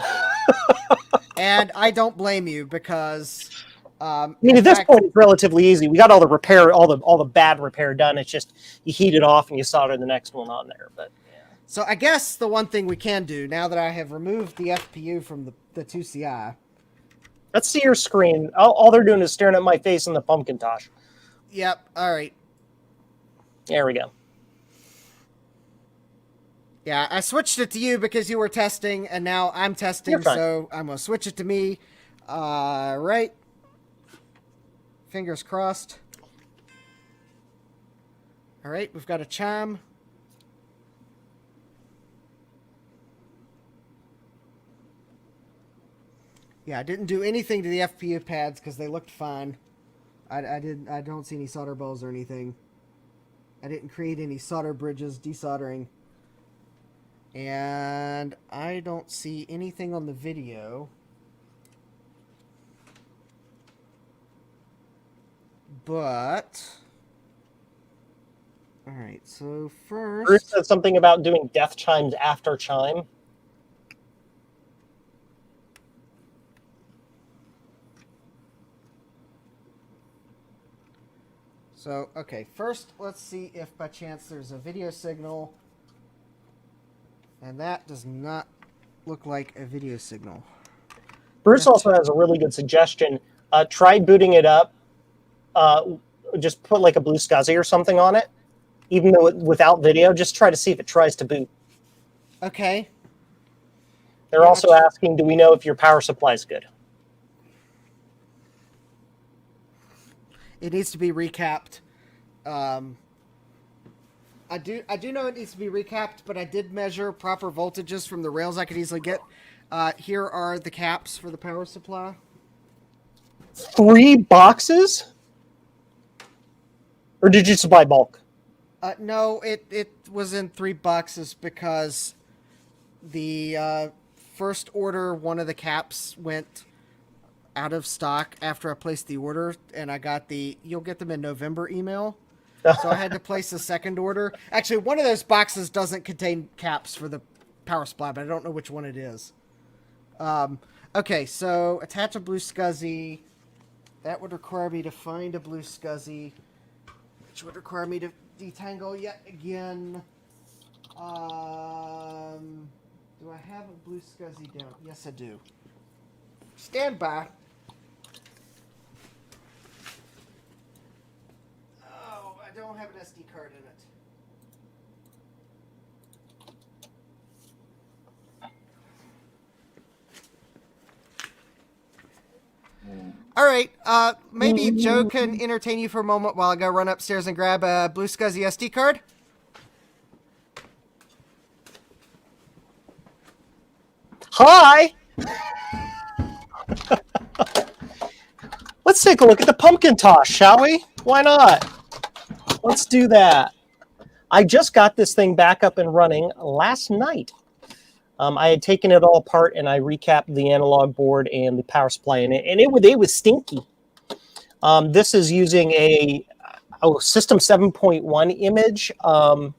And I don't blame you because, I mean, at this point, it's relatively easy. We got all the repair, all the bad repair done. It's just you heat it off and you solder the next one on there. But yeah. So I guess the one thing we can do now that I have removed the FPU from the 2CI. Let's see your screen. All they're doing is staring at my face in the pumpkin tosh. Yep. All right. There we go. Yeah, I switched it to you because you were testing, and now I'm testing, so I'm going to switch it to me. Right. Fingers crossed. All right, we've got a chime. Yeah, I didn't do anything to the FPU pads because they looked fine. I don't see any solder balls or anything. I didn't create any solder bridges, desoldering. And I don't see anything on the video. But all right, so first Bruce said something about doing death chimes after chime. So, okay, first let's see if by chance there's a video signal. And that does not look like a video signal. Bruce also has a really good suggestion. Try booting it up. Just put like a blue SCSI or something on it. Even though without video, just try to see if it tries to boot. Okay. They're also asking, do we know if your power supply is good? It needs to be recapped. I do know it needs to be recapped, but I did measure proper voltages from the rails I could easily get. Here are the caps for the power supply. 3 boxes? Or did you supply bulk? No, it was in 3 boxes because the first order, one of the caps went out of stock after I placed the order, and I got the "you'll get them in November" email. So I had to place a second order. Actually, one of those boxes doesn't contain caps for the power supply, but I don't know which one it is. Okay, so attach a blue SCSI. That would require me to find a blue SCSI, which would require me to detangle yet again. Do I have a blue SCSI down? Yes, I do. Stand by. Oh, I don't have an SD card in it. All right, maybe Joe can entertain you for a moment while I go run upstairs and grab a blue SCSI SD card. Hi! Let's take a look at the pumpkin toss, shall we? Why not? Let's do that. I just got this thing back up and running last night. I had taken it all apart and I recapped the analog board and the power supply in it, and it was stinky. This is using a System 7.1 image from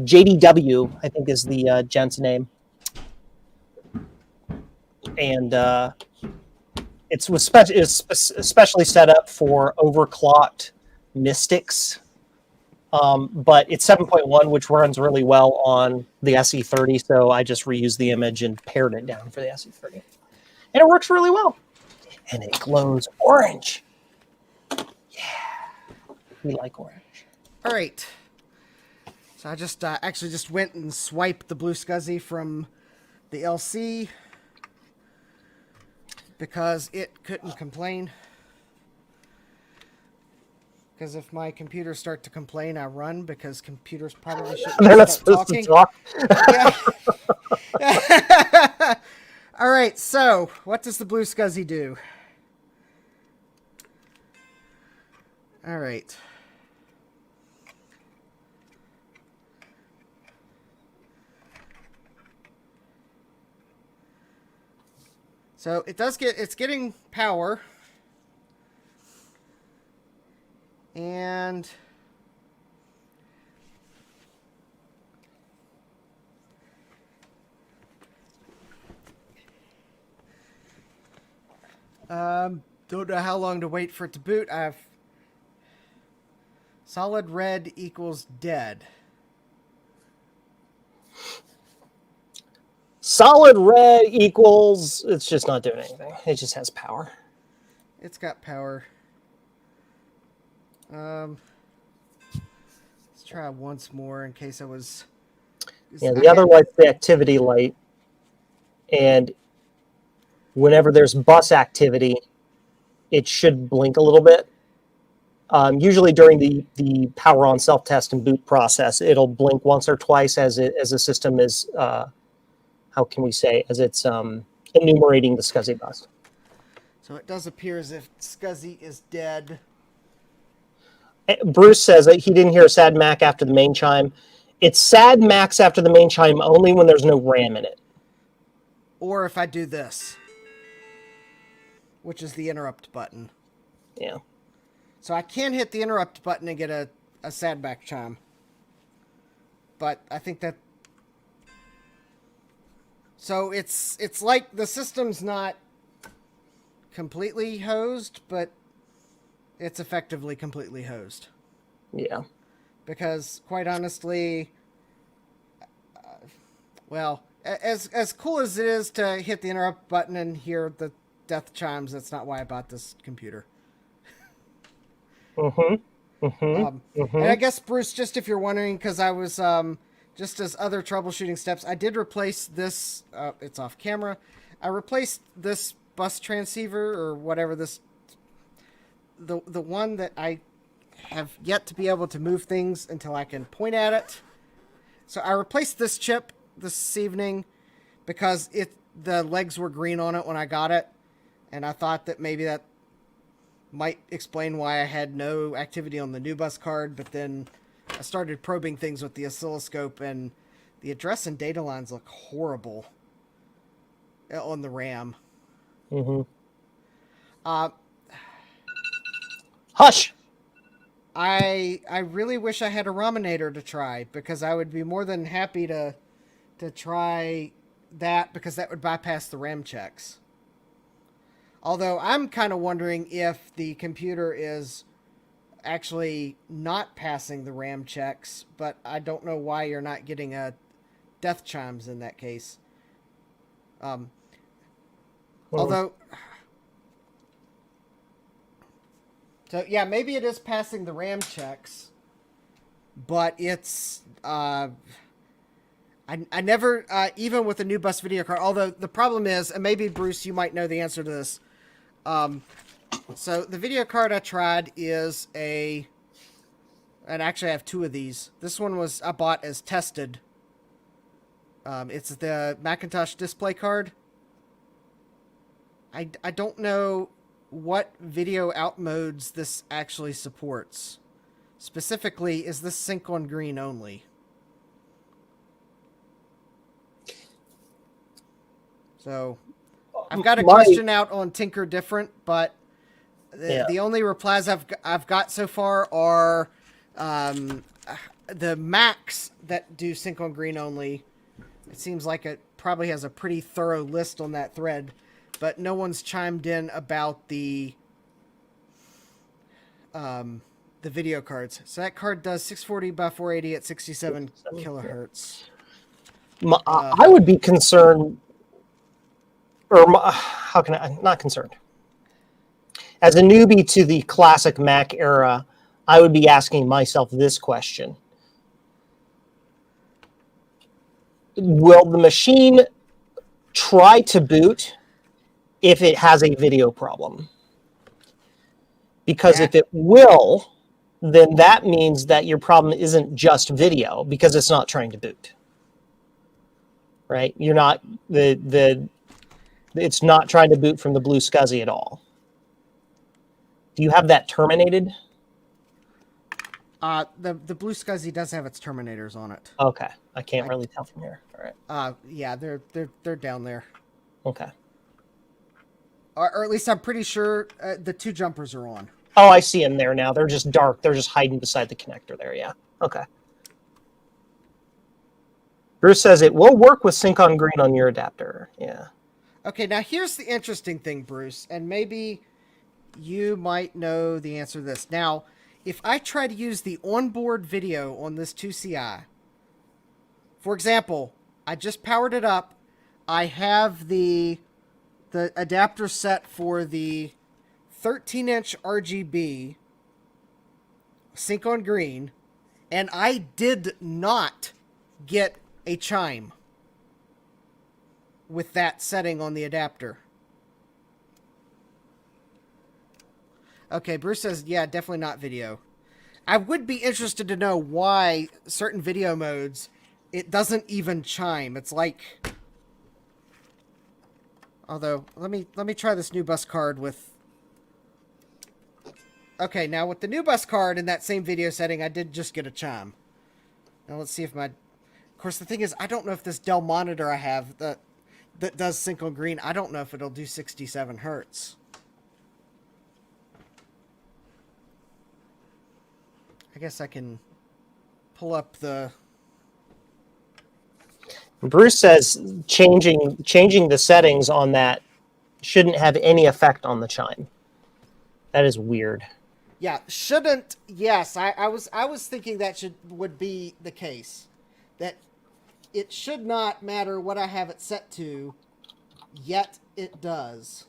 JDW, I think is the gent's name. And it's especially set up for overclocked Mystics. But it's 7.1, which runs really well on the SE30, so I just reused the image and pared it down for the SE30. And it works really well. And it glows orange. Yeah, we like orange. All right. So I just actually just went and swiped the blue SCSI from the LC because it couldn't complain. Because if my computers start to complain, I run because computers probably shouldn't They're not start supposed talking. to talk. Yeah. All right, so what does the blue SCSI do? All right. So it's getting power. And don't know how long to wait for it to boot. I've solid red equals dead. Solid red equals, it's just not doing anything. It just has power. It's got power. Let's try once more in case I was... Yeah, the other light's the activity light. And whenever there's bus activity, it should blink a little bit. Usually during the power on self-test and boot process, it'll blink once or twice as the system is, how can we say, as it's enumerating the SCSI bus. So it does appear as if SCSI is dead. Bruce says that he didn't hear a sad Mac after the main chime. It's sad Macs after the main chime only when there's no RAM in it. Or if I do this, which is the interrupt button. Yeah. So I can hit the interrupt button and get a sad Mac chime. But I think that... So it's like the system's not completely hosed, but it's effectively completely hosed. Yeah. Because, quite honestly, well, as cool as it is to hit the interrupt button and hear the death chimes, that's not why I bought this computer. And I guess, Bruce, just if you're wondering, because I was, just as other troubleshooting steps, I did replace this, it's off camera, I replaced this bus transceiver, or whatever this, the one that I have yet to be able to move things until I can point at it. So I replaced this chip this evening because the legs were green on it when I got it, and I thought that maybe that might explain why I had no activity on the new bus card, but then I started probing things with the oscilloscope, and the address and data lines look horrible on the RAM. Hush! I really wish I had a Raminator to try, because I would be more than happy to try that, because that would bypass the RAM checks. Although I'm kind of wondering if the computer is actually not passing the RAM checks, but I don't know why you're not getting a death chimes in that case. Although... So, yeah, maybe it is passing the RAM checks, but it's, I never, even with a new bus video card, although the problem is, and maybe, Bruce, you might know the answer to this. So, the video card I tried is and actually I have two of these. This one I bought as tested. It's the Macintosh display card. I don't know what video out modes this actually supports. Specifically, is this sync on green only? So, I've got a question out on Tinker Different, but the only replies I've got so far are the Macs that do sync on green only. It seems like it probably has a pretty thorough list on that thread, but no one's chimed in about the video cards. So that card does 640 by 480 at 67 kilohertz. I would be concerned, or how can I, not concerned. As a newbie to the classic Mac era, I would be asking myself this question. Will the machine try to boot if it has a video problem? Because if it will, then that means that your problem isn't just video, because it's not trying to boot. Right? You're not it's not trying to boot from the blue SCSI at all. Do you have that terminated? The blue SCSI does have its terminators on it. Okay, I can't really tell from here. All right. Yeah, they're down there. Okay. Or at least I'm pretty sure the 2 jumpers are on. Oh, I see them there now. They're just dark. They're just hiding beside the connector there, yeah. Okay. Bruce says it will work with sync on green on your adapter. Yeah. Okay, now here's the interesting thing, Bruce, and maybe you might know the answer to this. Now, if I try to use the onboard video on this 2CI, for example, I just powered it up. I have the adapter set for the 13-inch RGB sync on green, and I did not get a chime with that setting on the adapter. Okay, Bruce says, yeah, definitely not video. I would be interested to know why certain video modes, it doesn't even chime. It's like... Although, let me try this new bus card with... Okay, now with the new bus card in that same video setting, I did just get a chime. Now let's see if my... Of course, the thing is, I don't know if this Dell monitor I have that does sync on green, I don't know if it'll do 67 hertz. I guess I can pull up the... Bruce says changing the settings on that shouldn't have any effect on the chime. That is weird. Yeah, shouldn't. Yes, I was thinking that would be the case. That it should not matter what I have it set to, yet it does.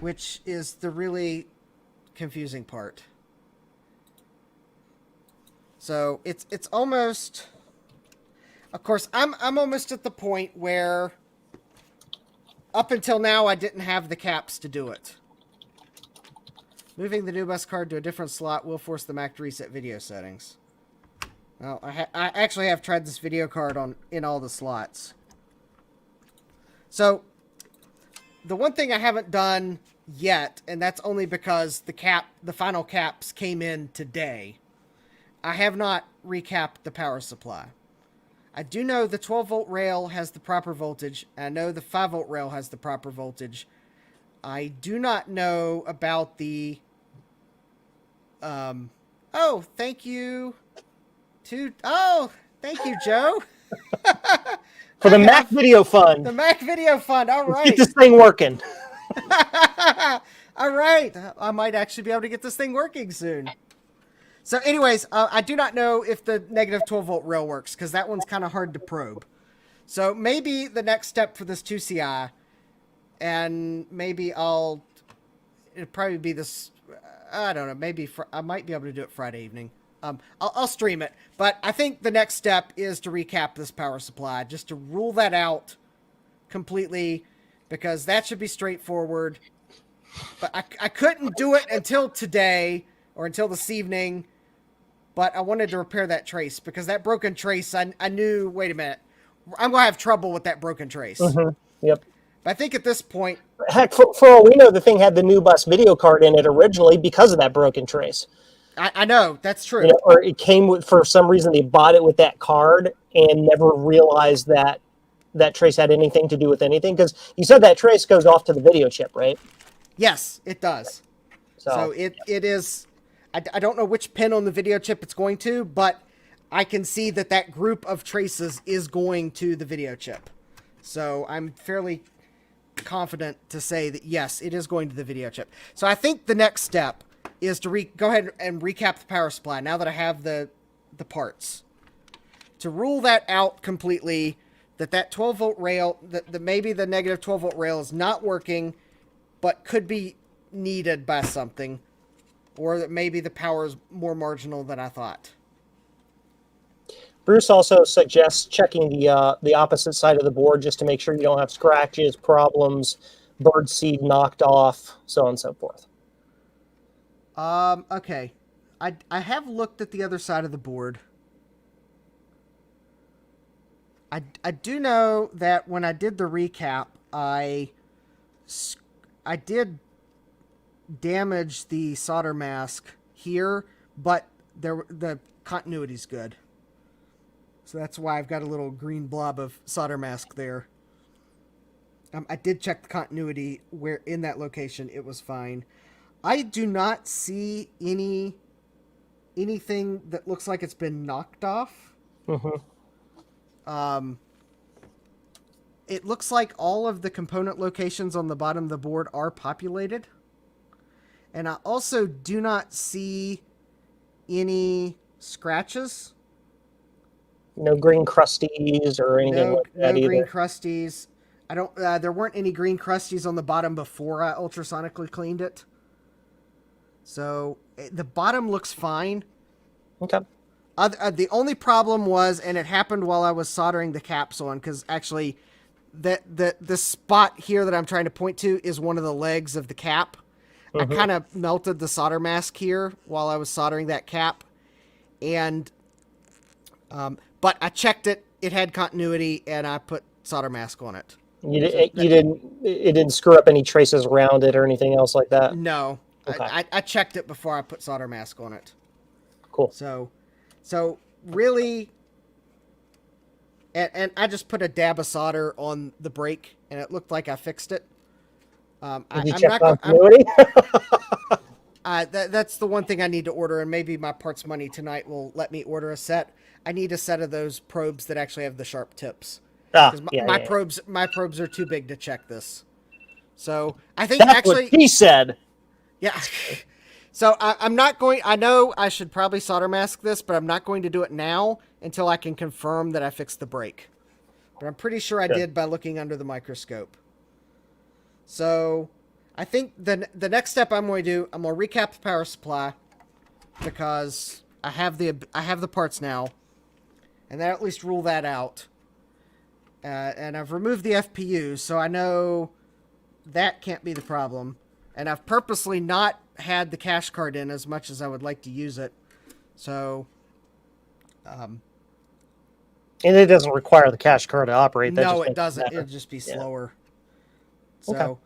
Which is the really confusing part. So it's almost... Of course, I'm almost at the point where up until now I didn't have the caps to do it. Moving the new bus card to a different slot will force the Mac to reset video settings. Well, I actually have tried this video card in all the slots. So the one thing I haven't done yet, and that's only because the final caps came in today, I have not recapped the power supply. I do know the 12-volt rail has the proper voltage. I know the 5-volt rail has the proper voltage. I do not know about the... Oh, thank you. Oh, thank you, Joe. For the Mac Video Fund. The Mac Video Fund, all right. Let's get this thing working. All right. I might actually be able to get this thing working soon. So anyways, I do not know if the negative 12-volt rail works, because that one's kind of hard to probe. So maybe the next step for this 2CI, and maybe it'll probably be this, I don't know, maybe I might be able to do it Friday evening. I'll stream it, but I think the next step is to recap this power supply, just to rule that out completely, because that should be straightforward. But I couldn't do it until today, or until this evening, but I wanted to repair that trace, because that broken trace, I knew, wait a minute, I'm going to have trouble with that broken trace. Mm-hmm. Yep. But I think at this point... Heck, for all we know, the thing had the new bus video card in it originally because of that broken trace. I know, that's true. You know, or it came with, for some reason, they bought it with that card and never realized that that trace had anything to do with anything. Because you said that trace goes off to the video chip, right? Yes, it does. So it is... I don't know which pin on the video chip it's going to, but I can see that group of traces is going to the video chip. So I'm fairly confident to say that, yes, it is going to the video chip. So I think the next step is to go ahead and recap the power supply now that I have the parts. To rule that out completely, that 12-volt rail, that maybe the negative 12-volt rail is not working, but could be needed by something. Or that maybe the power is more marginal than I thought. Bruce also suggests checking the opposite side of the board just to make sure you don't have scratches, problems, bird seed knocked off, so on and so forth. Okay. I have looked at the other side of the board. I do know that when I did the recap, I did damage the solder mask here, but the continuity's good. So that's why I've got a little green blob of solder mask there. I did check the continuity where in that location it was fine. I do not see anything that looks like it's been knocked off. Mm-hmm. It looks like all of the component locations on the bottom of the board are populated. And I also do not see any scratches. No green crusties or anything like that no either. green crusties. I don't. There weren't any green crusties on the bottom before I ultrasonically cleaned it. So the bottom looks fine. Okay. The only problem was, and it happened while I was soldering the caps on, because actually, the spot here that I'm trying to point to is one of the legs of the cap. Mm-hmm. I kind of melted the solder mask here while I was soldering that cap, and but I checked it. It had continuity, and I put solder mask on it. It didn't screw up any traces around it or anything else like that? No. Okay. I checked it before I put solder mask on it. Cool. So really, and I just put a dab of solder on the brake, and it looked like I fixed it. Did you check continuity? That's the one thing I need to order, and maybe my parts money tonight will let me order a set. I need a set of those probes that actually have the sharp tips. My probes are too big to check this. So I think that's what he said. Yeah. So I'm not going. I know I should probably solder mask this, but I'm not going to do it now until I can confirm that I fixed the brake. But I'm pretty sure I did by looking under the microscope. So I think the next step I'm going to do, I'm going to recap the power supply because I have the parts now, and that at least rule that out. And I've removed the FPU, so I know that can't be the problem. And I've purposely not had the cache card in as much as I would like to use it. So, and it doesn't require the cache card to operate. No, it doesn't. It'll just be slower. So,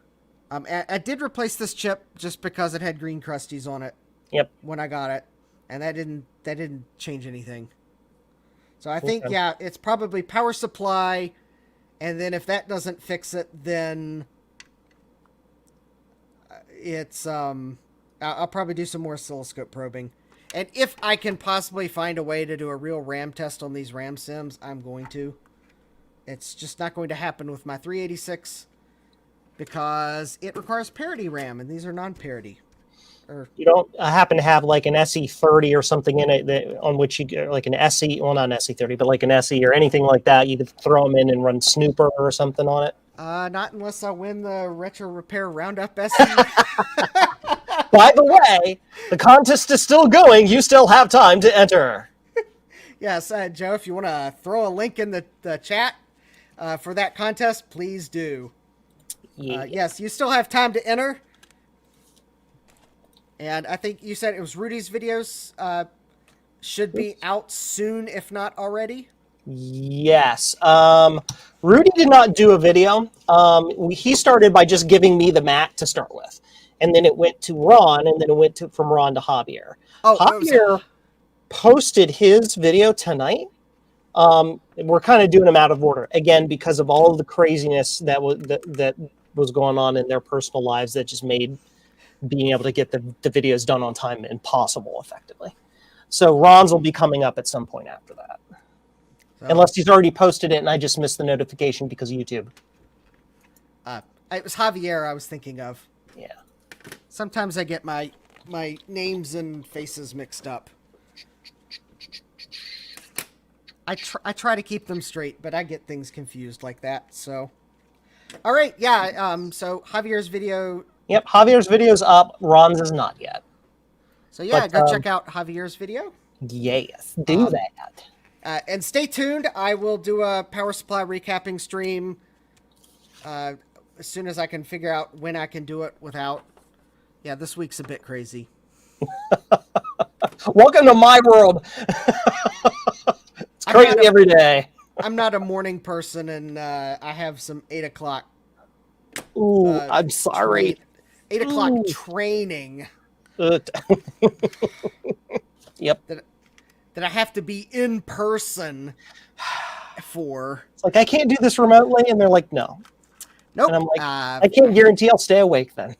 okay. I did replace this chip just because it had green crusties on it. Yep. When I got it, and that didn't change anything. So I think it's probably power supply, and then if that doesn't fix it, then it's I'll probably do some more oscilloscope probing. And if I can possibly find a way to do a real RAM test on these RAM sims, I'm going to. It's just not going to happen with my 386 because it requires parity RAM, and these are non-parity. You don't happen to have like an SE30 or something in it on which you like an SE, well, not an SE30, but like an SE or anything like that. You could throw them in and run Snooper or something on it. Not unless I win the Retro Repair Roundup SE. By the way, the contest is still going. You still have time to enter. Yes, Joe, if you want to throw a link in the chat for that contest, please do. Yeah. Yes, you still have time to enter. And I think you said it was Rudy's videos should be out soon, if not already. Yes. Rudy did not do a video. He started by just giving me the mat to start with. And then it went to Ron, and then it went from Ron to Javier. Javier posted his video tonight. We're kind of doing them out of order. Again, because of all of the craziness that was going on in their personal lives that just made being able to get the videos done on time impossible effectively. So Ron's will be coming up at some point after that. Unless he's already posted it and I just missed the notification because of YouTube. It was Javier I was thinking of. Yeah. Sometimes I get my names and faces mixed up. I try to keep them straight, but I get things confused like that. So, all right, yeah. So Javier's video. Yep, Javier's video's up. Ron's is not yet. So yeah, go check out Javier's video. Yes, do that. And stay tuned. I will do a power supply recapping stream as soon as I can figure out when I can do it without. Yeah, this week's a bit crazy. Welcome to my world. It's crazy every day. I'm not a morning person, and I have some 8 o'clock. Ooh, I'm sorry. 8 o'clock training. Yep. that I have to be in person for. It's like, I can't do this remotely, and they're like, no. Nope. And I'm like, I can't guarantee I'll stay awake then.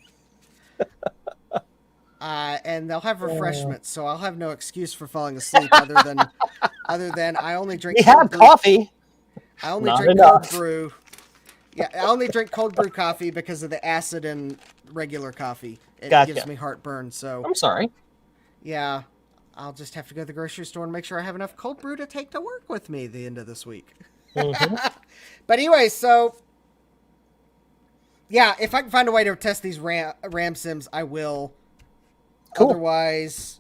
And they'll have refreshments, so I'll have no excuse for falling asleep other than I only drink. We have coffee. I only drink cold brew. Yeah, I only drink cold brew coffee because of the acid in regular coffee. It gives me heartburn. So I'm sorry. Yeah, I'll just have to go to the grocery store and make sure I have enough cold brew to take to work with me the end of this week. Mm-hmm. But anyway, so yeah, if I can find a way to test these RAM sims, I will. Cool. Otherwise,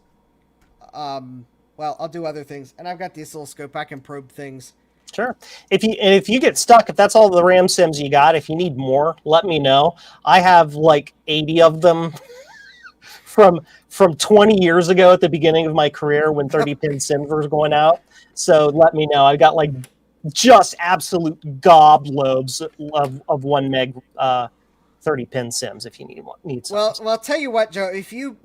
well, I'll do other things. And I've got the oscilloscope. I can probe things. Sure. If you get stuck, if that's all the RAM sims you got, if you need more, let me know. I have like 80 of them from 20 years ago at the beginning of my career when 30-pin sims were going out. So let me know. I've got like just absolute gobloads of 1 meg 30-pin sims if you need some. Well, I'll tell you what, Joe.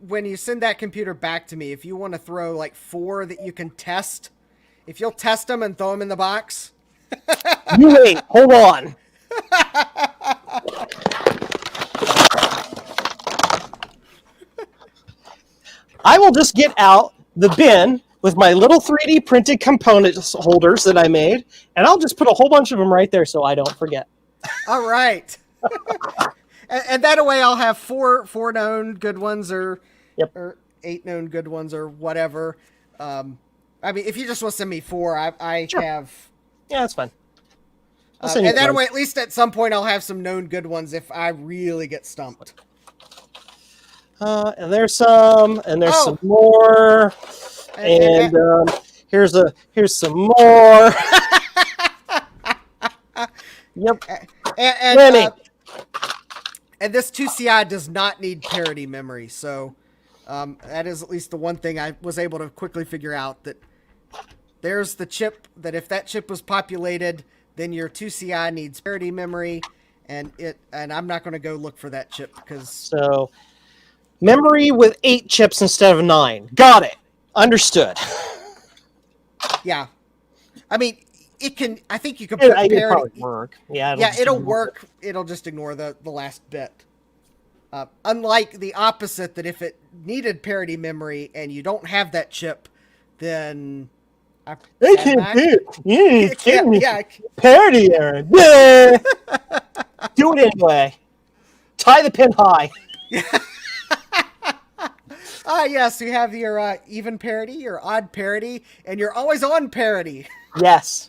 When you send that computer back to me, if you want to throw like 4 that you can test, if you'll test them and throw them in the box. You wait. Hold on. I will just get out the bin with my little 3D printed component holders that I made, and I'll just put a whole bunch of them right there so I don't forget. All right. And that way I'll have 4 known good ones or 8 known good ones or whatever. I mean, if you just want to send me 4, I sure. have. Yeah, that's fine. And that way, at least at some point, I'll have some known good ones if I really get stumped. And there's some, and there's some more, and here's some more. Yep. And this 2CI does not need parity memory, so that is at least the one thing I was able to quickly figure out, that there's the chip, that if that chip was populated, then your 2CI needs parity memory, and I'm not going to go look for that chip because... So, memory with 8 chips instead of 9. Got it. Understood. Yeah. I mean, it can... I think you can put parity... It'll probably work. It'll work. It'll just ignore the last bit. Unlike the opposite, that if it needed parity memory and you don't have that chip, then... They can't do it. Yeah. Parity error. Yeah. Do it anyway. Tie the pin high. Yes, you have your even parity, your odd parity, and you're always on parity. Yes.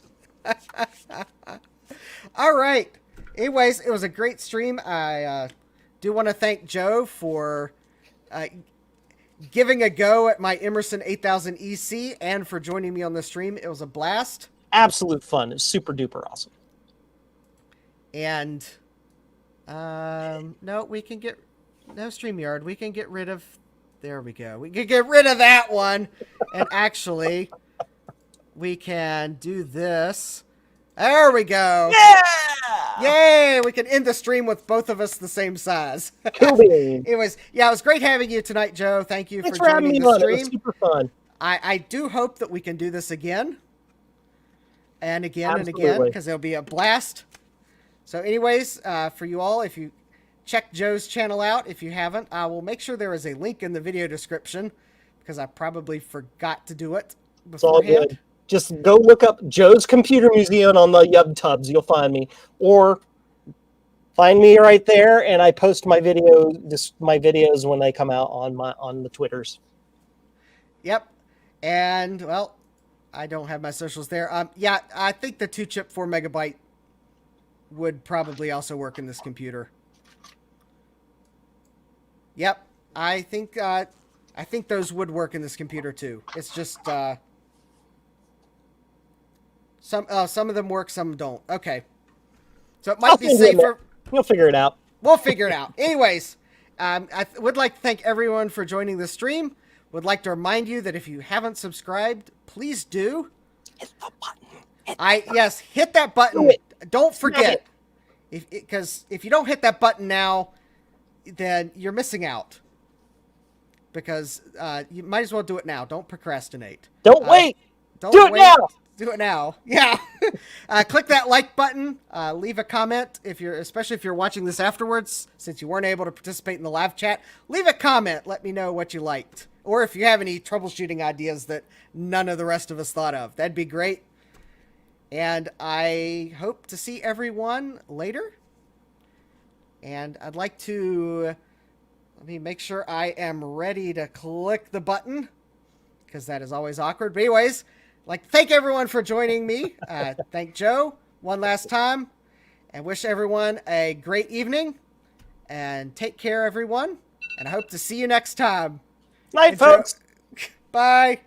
All right. Anyways, it was a great stream. I do want to thank Joe for giving a go at my Emerson 8000 EC and for joining me on the stream. It was a blast. Absolute fun. It was super duper awesome. And no, we can get no StreamYard. We can get rid of. There we go. We can get rid of that one. And actually, we can do this. There we go. Yeah! Yay! We can end the stream with both of us the same size. Cool. It was great having you tonight, Joe. Thank you for joining the stream. It was super fun. I do hope that we can do this again. And again and Absolutely. again, because it'll be a blast. So anyways, for you all, if you check Joe's channel out, if you haven't, I will make sure there is a link in the video description, because I probably forgot to do it beforehand. It's all good. Just go look up Joe's Computer Museum on the YubTubs. You'll find me. Or find me right there, and I post my videos when they come out on the Twitters. Yep. And, well, I don't have my socials there. Yeah, I think the 2-chip 4 megabyte would probably also work in this computer. Yep. I think those would work in this computer too. It's just some of them work, some don't. Okay. So it might be safer. We'll figure it out. We'll figure it out. Anyways, I would like to thank everyone for joining the stream. Would like to remind you that if you haven't subscribed, please do. Hit the button. Yes, hit that button. Don't forget. Because if you don't hit that button now, then you're missing out. Because you might as well do it now. Don't procrastinate. Don't wait. Don't Do it wait. now. Do it now. Yeah. Click that like button. Leave a comment especially if you're watching this afterwards, since you weren't able to participate in the live chat. Leave a comment. Let me know what you liked, or if you have any troubleshooting ideas that none of the rest of us thought of. That'd be great. And I hope to see everyone later. And I'd like to let me make sure I am ready to click the button, because that is always awkward. But anyways, I'd like to thank everyone for joining me. Thank Joe one last time, and wish everyone a great evening. And take care, everyone. And I hope to see you next time. Night, folks. Bye.